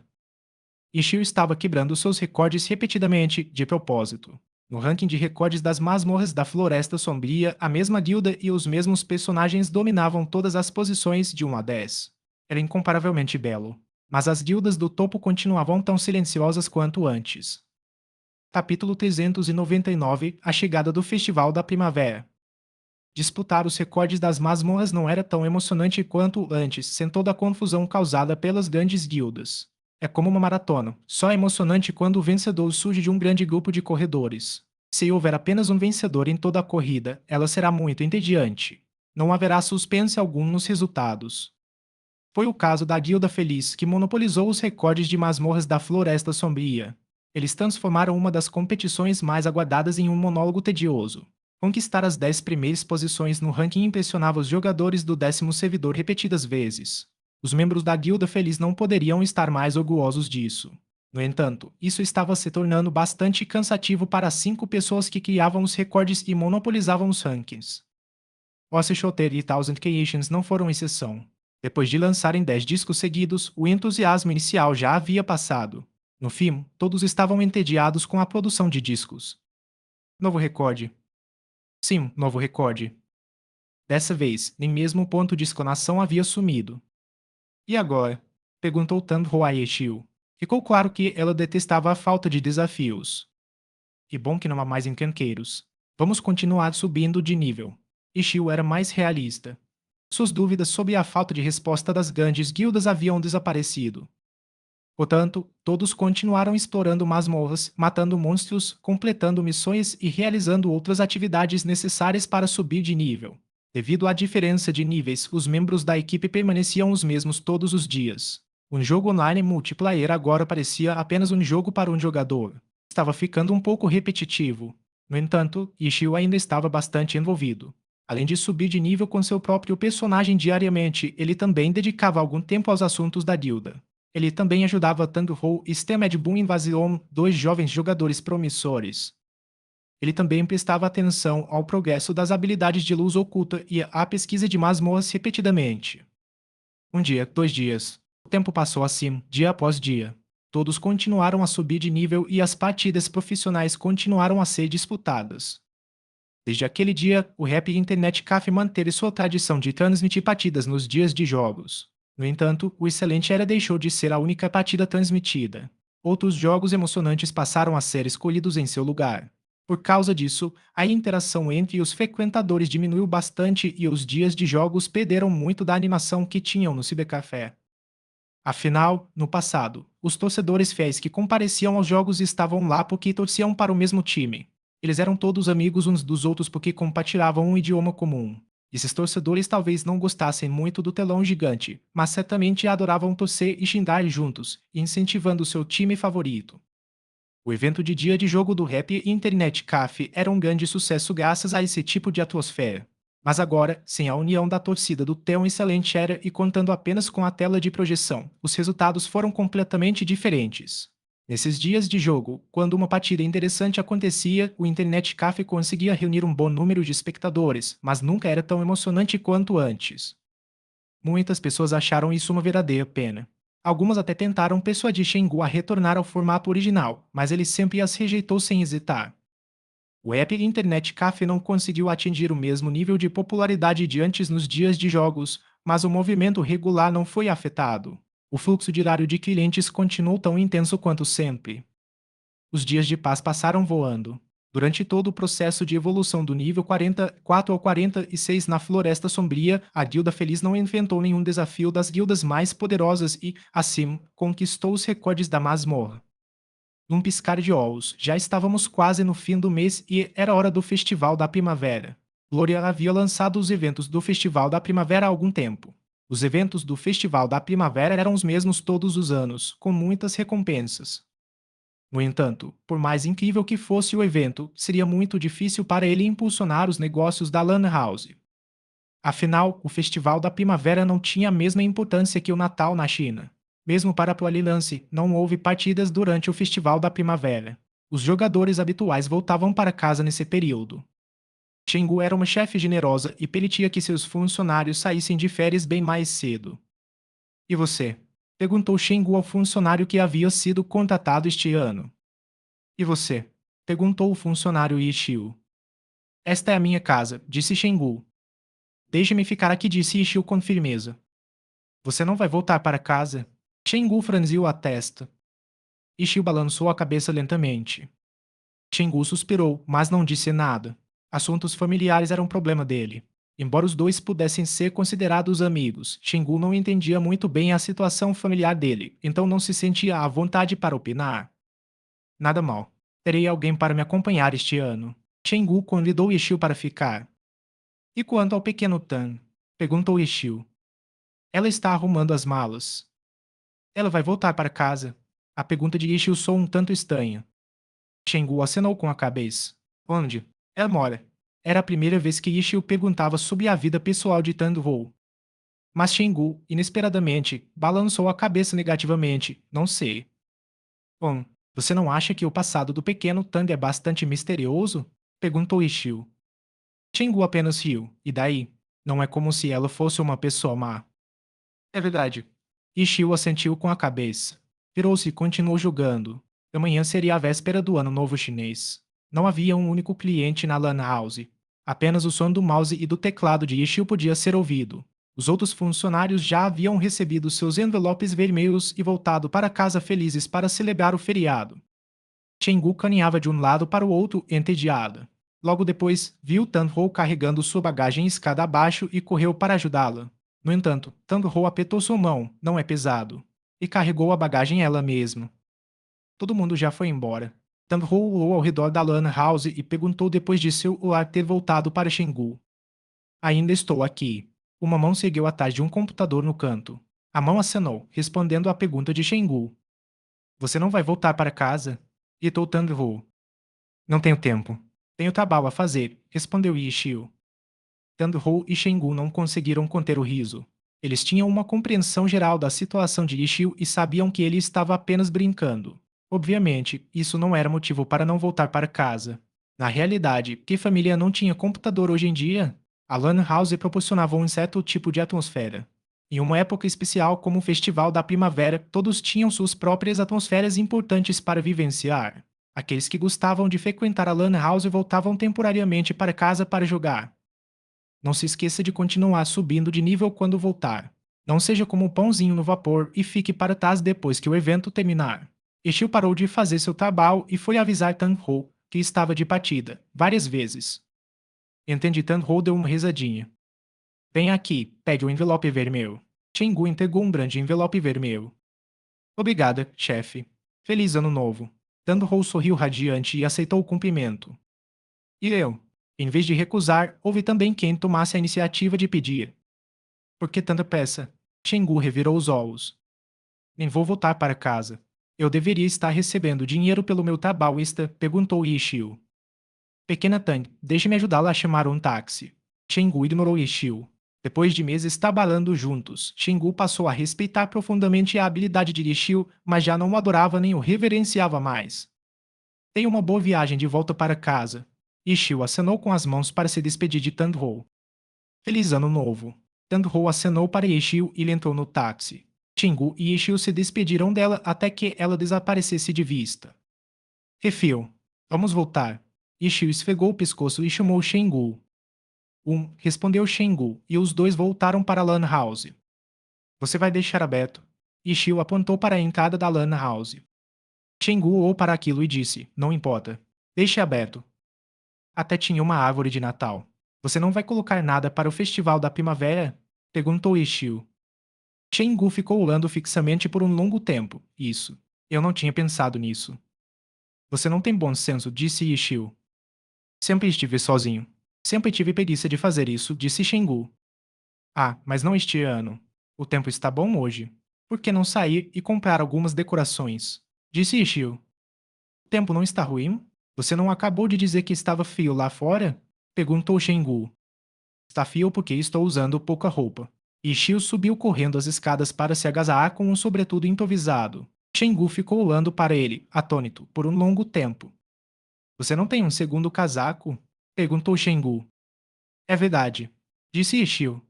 Ishio estava quebrando seus recordes repetidamente, de propósito. No ranking de recordes das masmorras da Floresta Sombria, a mesma guilda e os mesmos personagens dominavam todas as posições de 1 a 10. Era incomparavelmente belo. Mas as guildas do topo continuavam tão silenciosas quanto antes. Capítulo 399 A chegada do Festival da Primavera. Disputar os recordes das masmorras não era tão emocionante quanto antes, sem toda a confusão causada pelas grandes guildas. É como uma maratona, só é emocionante quando o vencedor surge de um grande grupo de corredores. Se houver apenas um vencedor em toda a corrida, ela será muito entediante. Não haverá suspense algum nos resultados. Foi o caso da Guilda Feliz, que monopolizou os recordes de masmorras da Floresta Sombria. Eles transformaram uma das competições mais aguardadas em um monólogo tedioso. Conquistar as 10 primeiras posições no ranking impressionava os jogadores do 10º servidor repetidas vezes. Os membros da Guilda Feliz não poderiam estar mais orgulhosos disso. No entanto, isso estava se tornando bastante cansativo para as 5 pessoas que criavam os recordes e monopolizavam os rankings. Ozzy Shooter e Thousand Creations não foram exceção. Depois de lançarem 10 discos seguidos, o entusiasmo inicial já havia passado. No fim, todos estavam entediados com a produção de discos. Novo recorde. Sim, novo recorde. Dessa vez, nem mesmo o ponto de exclamação havia sumido. E agora? Perguntou Tandro a Ishio. Ficou claro que ela detestava a falta de desafios. E bom que não há mais encrenqueiros. Vamos continuar subindo de nível. Ishio era mais realista. Suas dúvidas sobre a falta de resposta das grandes guildas haviam desaparecido. Portanto, todos continuaram explorando masmorras, matando monstros, completando missões e realizando outras atividades necessárias para subir de nível. Devido à diferença de níveis, os membros da equipe permaneciam os mesmos todos os dias. Um jogo online multiplayer agora parecia apenas um jogo para um jogador. Estava ficando um pouco repetitivo. No entanto, Ishio ainda estava bastante envolvido. Além de subir de nível com seu próprio personagem diariamente, ele também dedicava algum tempo aos assuntos da guilda. Ele também ajudava Tang-Ho e Stemed Boom Invasion, 2 jovens jogadores promissores. Ele também prestava atenção ao progresso das habilidades de luz oculta e à pesquisa de masmorras repetidamente. Um dia, 2 dias. O tempo passou assim, dia após dia. Todos continuaram a subir de nível e as partidas profissionais continuaram a ser disputadas. Desde aquele dia, o Rap Internet Café manteve sua tradição de transmitir partidas nos dias de jogos. No entanto, o Excelente Era deixou de ser a única partida transmitida. Outros jogos emocionantes passaram a ser escolhidos em seu lugar. Por causa disso, a interação entre os frequentadores diminuiu bastante e os dias de jogos perderam muito da animação que tinham no Cybercafé. Afinal, no passado, os torcedores fiéis que compareciam aos jogos estavam lá porque torciam para o mesmo time. Eles eram todos amigos uns dos outros porque compartilhavam um idioma comum. Esses torcedores talvez não gostassem muito do telão gigante, mas certamente adoravam torcer e xingar juntos, incentivando seu time favorito. O evento de dia de jogo do Rap Internet Café era um grande sucesso graças a esse tipo de atmosfera. Mas agora, sem a união da torcida do tão excelente era e contando apenas com a tela de projeção, os resultados foram completamente diferentes. Nesses dias de jogo, quando uma partida interessante acontecia, o Internet Café conseguia reunir um bom número de espectadores, mas nunca era tão emocionante quanto antes. Muitas pessoas acharam isso uma verdadeira pena. Algumas até tentaram persuadir Shengu a retornar ao formato original, mas ele sempre as rejeitou sem hesitar. O app Internet Café não conseguiu atingir o mesmo nível de popularidade de antes nos dias de jogos, mas o movimento regular não foi afetado. O fluxo diário de clientes continuou tão intenso quanto sempre. Os dias de paz passaram voando. Durante todo o processo de evolução do nível 44 ao 46 na Floresta Sombria, a Guilda Feliz não inventou nenhum desafio das guildas mais poderosas e, assim, conquistou os recordes da masmorra. Num piscar de olhos, já estávamos quase no fim do mês e era hora do Festival da Primavera. Gloria havia lançado os eventos do Festival da Primavera há algum tempo. Os eventos do Festival da Primavera eram os mesmos todos os anos, com muitas recompensas. No entanto, por mais incrível que fosse o evento, seria muito difícil para ele impulsionar os negócios da Lan House. Afinal, o Festival da Primavera não tinha a mesma importância que o Natal na China. Mesmo para Lance, não houve partidas durante o Festival da Primavera. Os jogadores habituais voltavam para casa nesse período. Chenggu era uma chefe generosa e permitia que seus funcionários saíssem de férias bem mais cedo. E você? Perguntou Chenggu ao funcionário que havia sido contratado este ano. E você? Perguntou o funcionário Yishiu. Esta é a minha casa, disse Chenggu. Deixe-me ficar aqui, disse Yishiu com firmeza. Você não vai voltar para casa? Chenggu franziu a testa. Yishiu balançou a cabeça lentamente. Chenggu suspirou, mas não disse nada. Assuntos familiares eram um problema dele. Embora os dois pudessem ser considerados amigos, Chenggu não entendia muito bem a situação familiar dele, então não se sentia à vontade para opinar. Nada mal. Terei alguém para me acompanhar este ano. Chenggu convidou Yishiu para ficar. E quanto ao pequeno Tan? Perguntou Yishiu. Ela está arrumando as malas. Ela vai voltar para casa. A pergunta de Yishiu soou um tanto estranha. Chenggu acenou com a cabeça. Onde? Ela mora. Era a primeira vez que Yishiu perguntava sobre a vida pessoal de Tandrou. Mas Chenggu, inesperadamente, balançou a cabeça negativamente. Não sei. Bom, você não acha que o passado do pequeno Tand é bastante misterioso? Perguntou Yishiu. Chenggu apenas riu. E daí? Não é como se ela fosse uma pessoa má. É verdade. Yishiu assentiu com a cabeça. Virou-se e continuou jogando. Amanhã seria a véspera do Ano Novo Chinês. Não havia um único cliente na Lan House. Apenas o som do mouse e do teclado de Yishiu podia ser ouvido. Os outros funcionários já haviam recebido seus envelopes vermelhos e voltado para casa felizes para celebrar o feriado. Chenggu caminhava de um lado para o outro entediada. Logo depois, viu Tan-Ho carregando sua bagagem escada abaixo e correu para ajudá-la. No entanto, Tan-Ho apertou sua mão, não é pesado, e carregou a bagagem ela mesma. Todo mundo já foi embora. Tan-Ho olhou ao redor da Lan House e perguntou depois de seu olhar ter voltado para Chenggu. Ainda estou aqui. Uma mão seguiu atrás de um computador no canto. A mão acenou, respondendo à pergunta de Chenggu. Você não vai voltar para casa? Gritou Tan-Ho. Não tenho tempo. Tenho trabalho a fazer, respondeu Yishiu. Tandho e Chenggu não conseguiram conter o riso. Eles tinham uma compreensão geral da situação de Yishiu e sabiam que ele estava apenas brincando. Obviamente, isso não era motivo para não voltar para casa. Na realidade, que família não tinha computador hoje em dia? A Lan House proporcionava um certo tipo de atmosfera. Em uma época especial como o Festival da Primavera, todos tinham suas próprias atmosferas importantes para vivenciar. Aqueles que gostavam de frequentar a Lan House voltavam temporariamente para casa para jogar. Não se esqueça de continuar subindo de nível quando voltar. Não seja como um pãozinho no vapor e fique para trás depois que o evento terminar. Ishio parou de fazer seu trabalho e foi avisar Tan-Ho que estava de partida, várias vezes. Entendi. Tan-Ho deu uma risadinha. Vem aqui, pede um envelope vermelho. Chenggu entregou um grande envelope vermelho. Obrigada, chefe. Feliz ano novo. Tan-Ho sorriu radiante e aceitou o cumprimento. E eu? Em vez de recusar, houve também quem tomasse a iniciativa de pedir. Por que tanta peça? Chenggu revirou os olhos. Nem vou voltar para casa. Eu deveria estar recebendo dinheiro pelo meu tabaoísta, perguntou Yishiu. Pequena Tang, deixe-me ajudá-la a chamar um táxi. Chenggu ignorou Yixiu. Depois de meses trabalhando juntos, Chenggu passou a respeitar profundamente a habilidade de Yixiu, mas já não o adorava nem o reverenciava mais. Tenha uma boa viagem de volta para casa. Yixiu acenou com as mãos para se despedir de Tandhou. Feliz ano novo. Tandhou acenou para Yixiu e ele entrou no táxi. Chenggu e Yixiu se despediram dela até que ela desaparecesse de vista. Refil. Vamos voltar. Yixiu esfregou o pescoço e chamou Chenggu. Respondeu Chenggu, e os dois voltaram para a Lan House. Você vai deixar aberto? Yixiu apontou para a entrada da Lan House. Chenggu olhou para aquilo e disse, não importa. Deixe aberto. Até tinha uma árvore de Natal. Você não vai colocar nada para o festival da primavera? Perguntou Yixiu. Chenggu ficou olhando fixamente por um longo tempo. Isso. Eu não tinha pensado nisso. Você não tem bom senso, disse Yixiu. Sempre estive sozinho. Sempre tive preguiça de fazer isso, disse Chenggu. Ah, mas não este ano. O tempo está bom hoje. Por que não sair e comprar algumas decorações? Disse Yixiu. O tempo não está ruim? Você não acabou de dizer que estava frio lá fora? Perguntou Chenggu. Está frio porque estou usando pouca roupa. Yixiu subiu correndo as escadas para se agasalhar com um sobretudo improvisado. Chenggu ficou olhando para ele, atônito, por um longo tempo. Você não tem um segundo casaco? Perguntou Chenggu. É verdade, disse Yixiu.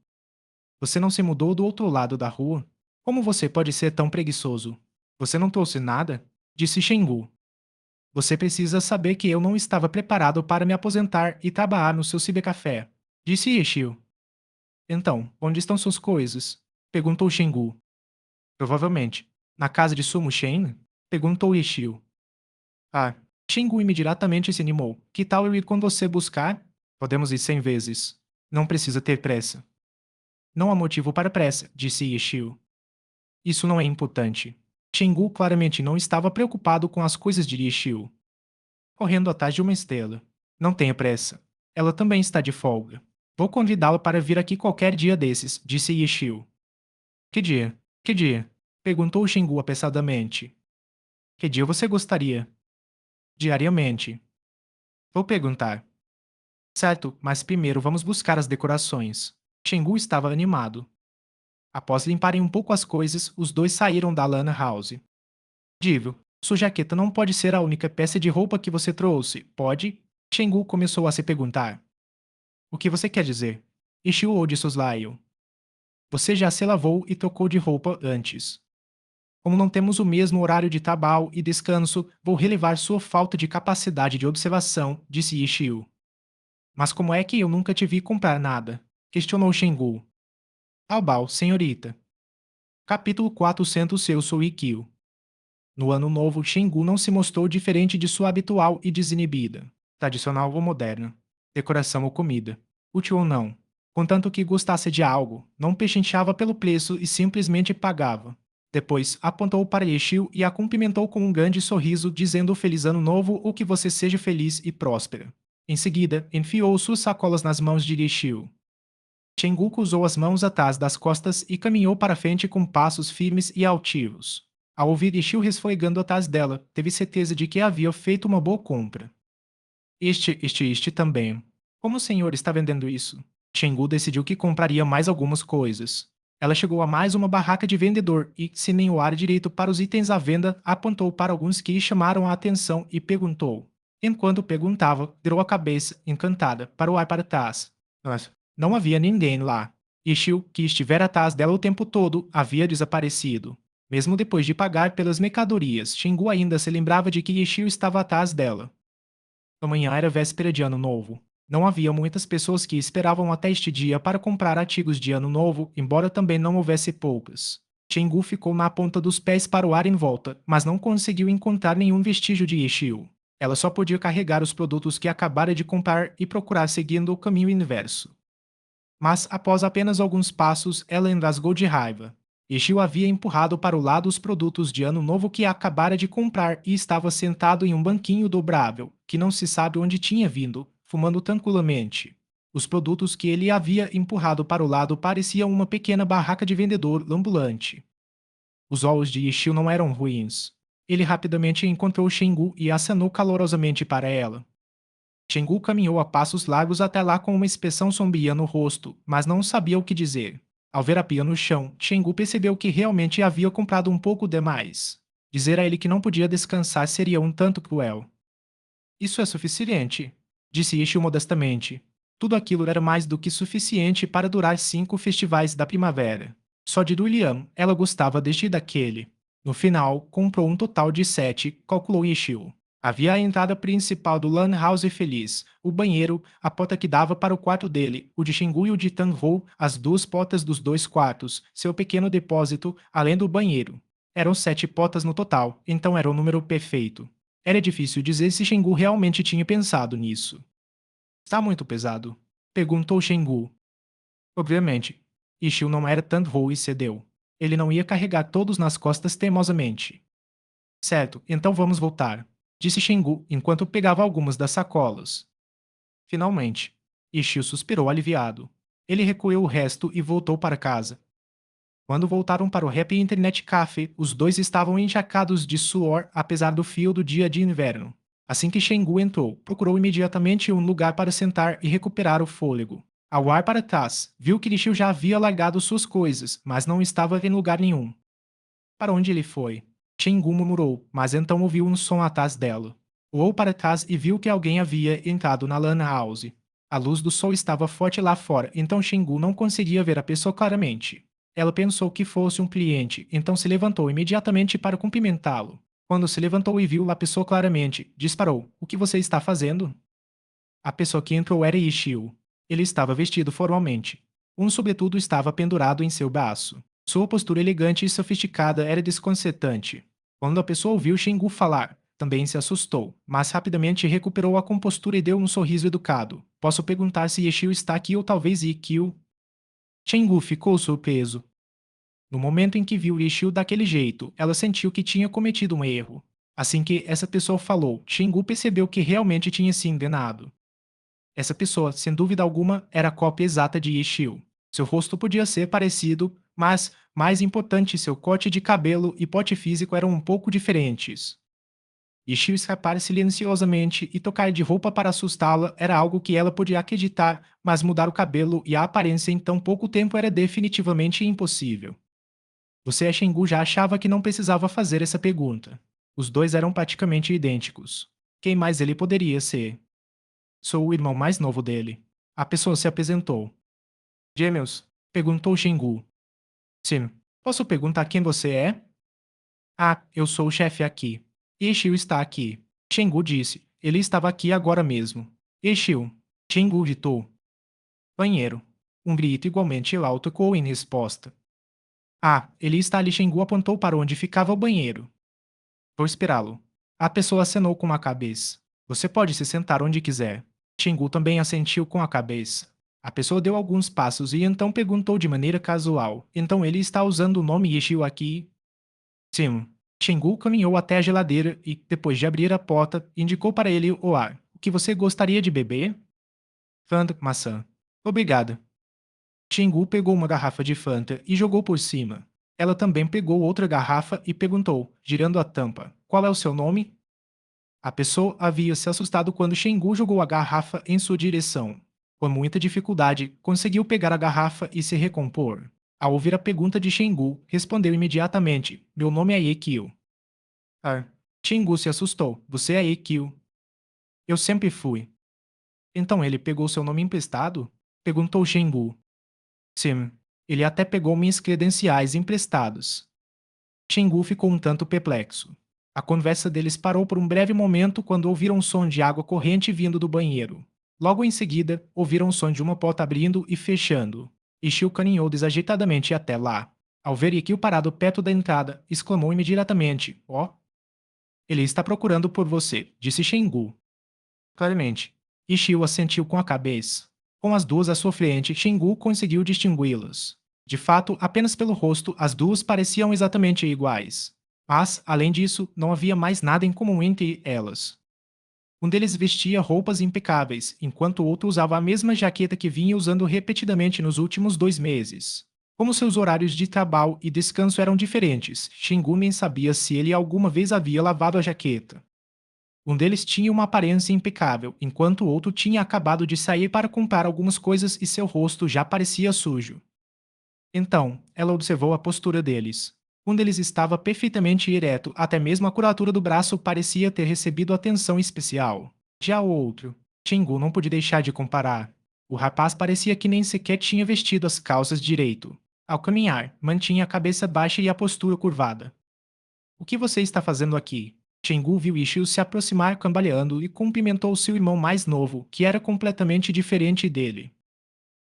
Você não se mudou do outro lado da rua? Como você pode ser tão preguiçoso? Você não trouxe nada? Disse Chenggu. Você precisa saber que eu não estava preparado para me aposentar e trabalhar no seu cibercafé, disse Yixiu. Então, onde estão suas coisas? Perguntou Chenggu. Provavelmente. Na casa de Sumo Shen? Perguntou Yixiu. Ah, Chenggu imediatamente se animou. Que tal eu ir com você buscar? Podemos ir 100 vezes. Não precisa ter pressa. Não há motivo para pressa, disse Yixiu. Isso não é importante. Chenggu claramente não estava preocupado com as coisas de Yixiu. Correndo atrás de uma estrela. Não tenha pressa. Ela também está de folga. Vou convidá-la para vir aqui qualquer dia desses, disse Yixiu. Que dia? Que dia? Perguntou Chenggu apressadamente. Que dia você gostaria? Diariamente. Vou perguntar. Certo, mas primeiro vamos buscar as decorações. Chenggu estava animado. Após limparem um pouco as coisas, os dois saíram da Lana House. Divo, sua jaqueta não pode ser a única peça de roupa que você trouxe, pode? Chenggu começou a se perguntar. O que você quer dizer? Ishiu de soslaio. Você já se lavou e trocou de roupa antes. Como não temos o mesmo horário de trabalho e descanso, vou relevar sua falta de capacidade de observação, disse Ishiu. Mas como é que eu nunca te vi comprar nada? Questionou Chenggu. Taobao, senhorita. Capítulo 400 Seu Suikyu. No ano novo, Chenggu não se mostrou diferente de sua habitual e desinibida. Tradicional ou moderna. Decoração ou comida. Útil ou não. Contanto que gostasse de algo, não pechinchava pelo preço e simplesmente pagava. Depois, apontou para Yixiu e a cumprimentou com um grande sorriso, dizendo Feliz Ano Novo ou que você seja feliz e próspera. Em seguida, enfiou suas sacolas nas mãos de Yixiu. Chenggu cruzou as mãos atrás das costas e caminhou para frente com passos firmes e altivos. Ao ouvir Yixiu resfoegando atrás dela, teve certeza de que havia feito uma boa compra. Este também. Como o senhor está vendendo isso? Chenggu decidiu que compraria mais algumas coisas. Ela chegou a mais uma barraca de vendedor e, sem nem olhar direito para os itens à venda, apontou para alguns que chamaram a atenção e perguntou. Enquanto perguntava, virou a cabeça, encantada, para olhar para trás. Mas não havia ninguém lá. Yixiu, que estivera atrás dela o tempo todo, havia desaparecido. Mesmo depois de pagar pelas mercadorias, Chenggu ainda se lembrava de que Yixiu estava atrás dela. Amanhã era véspera de Ano Novo. Não havia muitas pessoas que esperavam até este dia para comprar artigos de Ano Novo, embora também não houvesse poucas. Chenggu ficou na ponta dos pés para o ar em volta, mas não conseguiu encontrar nenhum vestígio de Yixiu. Ela só podia carregar os produtos que acabara de comprar e procurar seguindo o caminho inverso. Mas, após apenas alguns passos, ela engasgou de raiva. Yixiu havia empurrado para o lado os produtos de ano novo que acabara de comprar e estava sentado em um banquinho dobrável, que não se sabe onde tinha vindo, fumando tranquilamente. Os produtos que ele havia empurrado para o lado pareciam uma pequena barraca de vendedor ambulante. Os olhos de Yixiu não eram ruins. Ele rapidamente encontrou Chenggu e acenou calorosamente para ela. Chenggu caminhou a passos largos até lá com uma expressão sombria no rosto, mas não sabia o que dizer. Ao ver a pia no chão, Chenggu percebeu que realmente havia comprado um pouco demais. Dizer a ele que não podia descansar seria um tanto cruel. Isso é suficiente, disse Ishu modestamente. Tudo aquilo era mais do que suficiente para durar 5 festivais da primavera. Só de Dulian ela gostava desde daquele. No final, comprou um total de 7, calculou Ishu. Havia a entrada principal do Lan House feliz, o banheiro, a porta que dava para o quarto dele, o de Xingu e o de Tanhou, as duas portas dos dois quartos, seu pequeno depósito, além do banheiro. Eram 7 portas no total, então era o número perfeito. Era difícil dizer se Xingu realmente tinha pensado nisso. Está muito pesado? Perguntou Xingu. Obviamente. Ishiu não era Tanhou e cedeu. Ele não ia carregar todos nas costas teimosamente. Certo, então vamos voltar, disse Xingu enquanto pegava algumas das sacolas. Finalmente. Ishiu suspirou aliviado. Ele recolheu o resto e voltou para casa. Quando voltaram para o Happy Internet Café, os dois estavam encharcados de suor apesar do frio do dia de inverno. Assim que Shengu entrou, procurou imediatamente um lugar para sentar e recuperar o fôlego. Ao olhar para trás, viu que Lixiu já havia largado suas coisas, mas não estava em lugar nenhum. Para onde ele foi? Shengu murmurou, mas então ouviu um som atrás dela. Olhou para trás e viu que alguém havia entrado na Lan House. A luz do sol estava forte lá fora, então Shengu não conseguia ver a pessoa claramente. Ela pensou que fosse um cliente, então se levantou imediatamente para cumprimentá-lo. Quando se levantou e viu a pessoa claramente, disparou: "O que você está fazendo?" A pessoa que entrou era Ishio. Ele estava vestido formalmente. Um sobretudo estava pendurado em seu braço. Sua postura elegante e sofisticada era desconcertante. Quando a pessoa ouviu Shingu falar, também se assustou, mas rapidamente recuperou a compostura e deu um sorriso educado. "Posso perguntar se Ishio está aqui ou talvez Ikkyu?" Shingu ficou surpreso. No momento em que viu Ishio daquele jeito, ela sentiu que tinha cometido um erro. Assim que essa pessoa falou, Shingu percebeu que realmente tinha se enganado. Essa pessoa, sem dúvida alguma, era a cópia exata de Ishio. Seu rosto podia ser parecido, mas, mais importante, seu corte de cabelo e porte físico eram um pouco diferentes. Ishio escapar silenciosamente e tocar de roupa para assustá-la era algo que ela podia acreditar, mas mudar o cabelo e a aparência em tão pouco tempo era definitivamente impossível. Você Shengu já achava que não precisava fazer essa pergunta. Os dois eram praticamente idênticos. Quem mais ele poderia ser? Sou o irmão mais novo dele. A pessoa se apresentou. Gêmeos? Perguntou Shengu. Sim. Posso perguntar quem você é? Ah, eu sou o chefe aqui. Ishio está aqui. Shengu disse. Ele estava aqui agora mesmo. Ishio. Shengu gritou. Banheiro. Um grito igualmente alto ecoou em resposta. Ah, ele está ali. Shengu apontou para onde ficava o banheiro. Vou esperá-lo. A pessoa acenou com a cabeça. Você pode se sentar onde quiser. Shingu também assentiu com a cabeça. A pessoa deu alguns passos e então perguntou de maneira casual: "Então ele está usando o nome Yeshio aqui?" Sim. Shingu caminhou até a geladeira e, depois de abrir a porta, indicou para ele o ar. "O que você gostaria de beber?" Fanta, maçã. Obrigada. Shingu pegou uma garrafa de Fanta e jogou por cima. Ela também pegou outra garrafa e perguntou, girando a tampa: "Qual é o seu nome?" A pessoa havia se assustado quando Shengu jogou a garrafa em sua direção. Com muita dificuldade, conseguiu pegar a garrafa e se recompor. Ao ouvir a pergunta de Shengu, respondeu imediatamente: "Meu nome é Ikkyu." Ah. Shengu se assustou. "Você é Ikkyu." "Eu sempre fui." "Então ele pegou seu nome emprestado?" Perguntou Shengu. "Sim. Ele até pegou minhas credenciais emprestadas." Shengu ficou um tanto perplexo. A conversa deles parou por um breve momento quando ouviram um som de água corrente vindo do banheiro. Logo em seguida, ouviram o som de uma porta abrindo e fechando. Ishio caminhou desajeitadamente até lá. Ao ver Ikyu parado perto da entrada, exclamou imediatamente: "Ó, ele está procurando por você", disse Shengu. Claramente. Ishio assentiu com a cabeça. Com as duas à sua frente, Shengu conseguiu distingui-las. De fato, apenas pelo rosto, as duas pareciam exatamente iguais. Mas, além disso, não havia mais nada em comum entre elas. Um deles vestia roupas impecáveis, enquanto o outro usava a mesma jaqueta que vinha usando repetidamente nos últimos 2 meses. Como seus horários de trabalho e descanso eram diferentes, Shingu nem sabia se ele alguma vez havia lavado a jaqueta. Um deles tinha uma aparência impecável, enquanto o outro tinha acabado de sair para comprar algumas coisas e seu rosto já parecia sujo. Então, ela observou a postura deles. Um deles estava perfeitamente ereto, até mesmo a curvatura do braço parecia ter recebido atenção especial. Já o outro, Chingu não pôde deixar de comparar. O rapaz parecia que nem sequer tinha vestido as calças direito. Ao caminhar, mantinha a cabeça baixa e a postura curvada. O que você está fazendo aqui? Chingu viu Ishio se aproximar cambaleando e cumprimentou seu irmão mais novo, que era completamente diferente dele.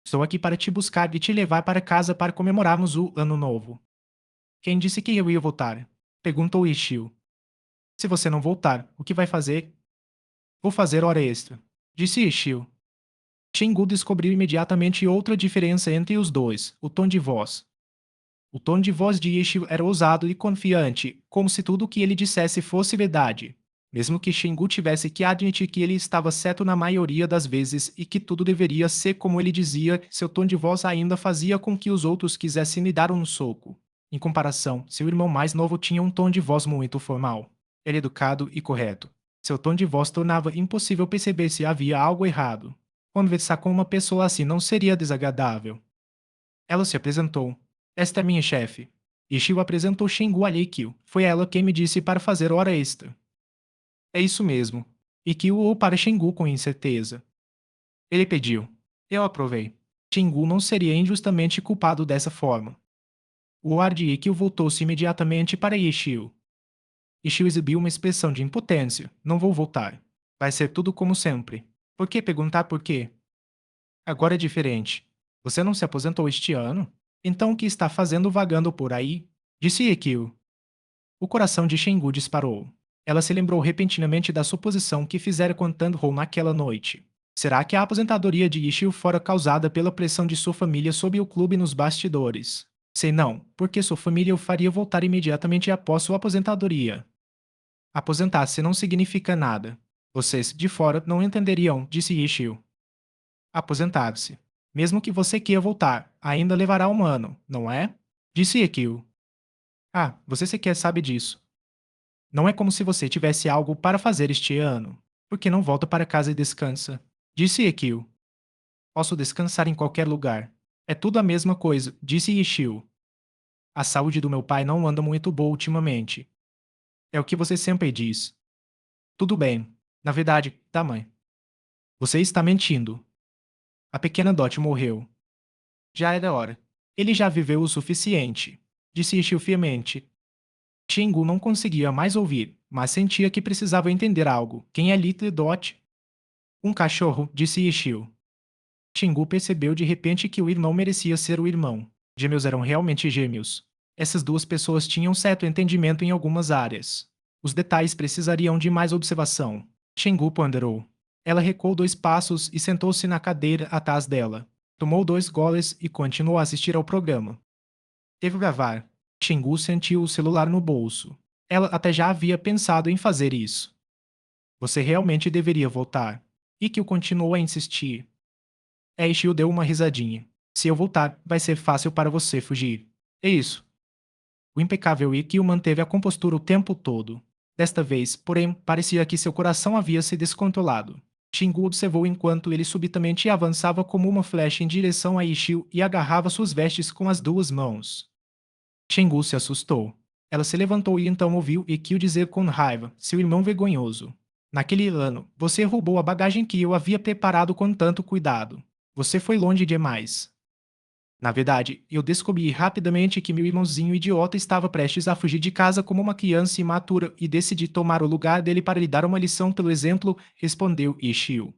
Estou aqui para te buscar e te levar para casa para comemorarmos o Ano Novo. Quem disse que eu ia voltar? Perguntou Ishio. Se você não voltar, o que vai fazer? Vou fazer hora extra, disse Ishio. Chingu descobriu imediatamente outra diferença entre os dois, o tom de voz. O tom de voz de Ishio era ousado e confiante, como se tudo o que ele dissesse fosse verdade. Mesmo que Shingu tivesse que admitir que ele estava certo na maioria das vezes e que tudo deveria ser como ele dizia, seu tom de voz ainda fazia com que os outros quisessem lhe dar um soco. Em comparação, seu irmão mais novo tinha um tom de voz muito formal. Era educado e correto. Seu tom de voz tornava impossível perceber se havia algo errado. Conversar com uma pessoa assim não seria desagradável. Ela se apresentou. Esta é minha chefe. Ishio apresentou Shingu a Ikkyu. Foi ela quem me disse para fazer hora extra. É isso mesmo. Ikkyu olhou para Shingu com incerteza. Ele pediu. Eu aprovei. Shingu não seria injustamente culpado dessa forma. O ar de Ikkyu voltou-se imediatamente para Ishio. Ishio exibiu uma expressão de impotência. Não vou voltar. Vai ser tudo como sempre. Por que perguntar por quê? Agora é diferente. Você não se aposentou este ano? Então o que está fazendo vagando por aí? Disse Ikkyu. O coração de Shingu disparou. Ela se lembrou repentinamente da suposição que fizera com Tandhou naquela noite. Será que a aposentadoria de Ishio fora causada pela pressão de sua família sobre o clube nos bastidores? Sei não, porque sua família o faria voltar imediatamente após sua aposentadoria. Aposentar-se não significa nada. Vocês, de fora, não entenderiam, disse Ishio. Aposentar-se. Mesmo que você queira voltar, ainda levará um ano, não é? Disse Ikkyu. Ah, você sequer sabe disso. Não é como se você tivesse algo para fazer este ano. Por que não volta para casa e descansa? Disse Ikkyu. Posso descansar em qualquer lugar. É tudo a mesma coisa, disse Ishio. A saúde do meu pai não anda muito boa ultimamente. É o que você sempre diz. Tudo bem. Na verdade, tá, mãe. Você está mentindo. A pequena Dot morreu. Já era hora. Ele já viveu o suficiente, disse Ishio fiamente. Shingu não conseguia mais ouvir, mas sentia que precisava entender algo. Quem é Little Dot? Um cachorro, disse Ishio. Shingu percebeu de repente que o irmão merecia ser o irmão. Gêmeos eram realmente gêmeos. Essas duas pessoas tinham certo entendimento em algumas áreas. Os detalhes precisariam de mais observação. Shingu ponderou. Ela recuou 2 passos e sentou-se na cadeira atrás dela. Tomou 2 goles e continuou a assistir ao programa. Teve gravar. Shingu sentiu o celular no bolso. Ela até já havia pensado em fazer isso. Você realmente deveria voltar. Ikkyu continuou a insistir. Ishio deu uma risadinha. Se eu voltar, vai ser fácil para você fugir. É isso. O impecável Ikkyu manteve a compostura o tempo todo. Desta vez, porém, parecia que seu coração havia se descontrolado. Shingu observou enquanto ele subitamente avançava como uma flecha em direção a Ishio e agarrava suas vestes com as 2 mãos. Shingu se assustou. Ela se levantou e então ouviu Ikkyu dizer com raiva, seu irmão vergonhoso. Naquele ano, você roubou a bagagem que eu havia preparado com tanto cuidado. Você foi longe demais. Na verdade, eu descobri rapidamente que meu irmãozinho idiota estava prestes a fugir de casa como uma criança imatura e decidi tomar o lugar dele para lhe dar uma lição pelo exemplo, respondeu Ishio.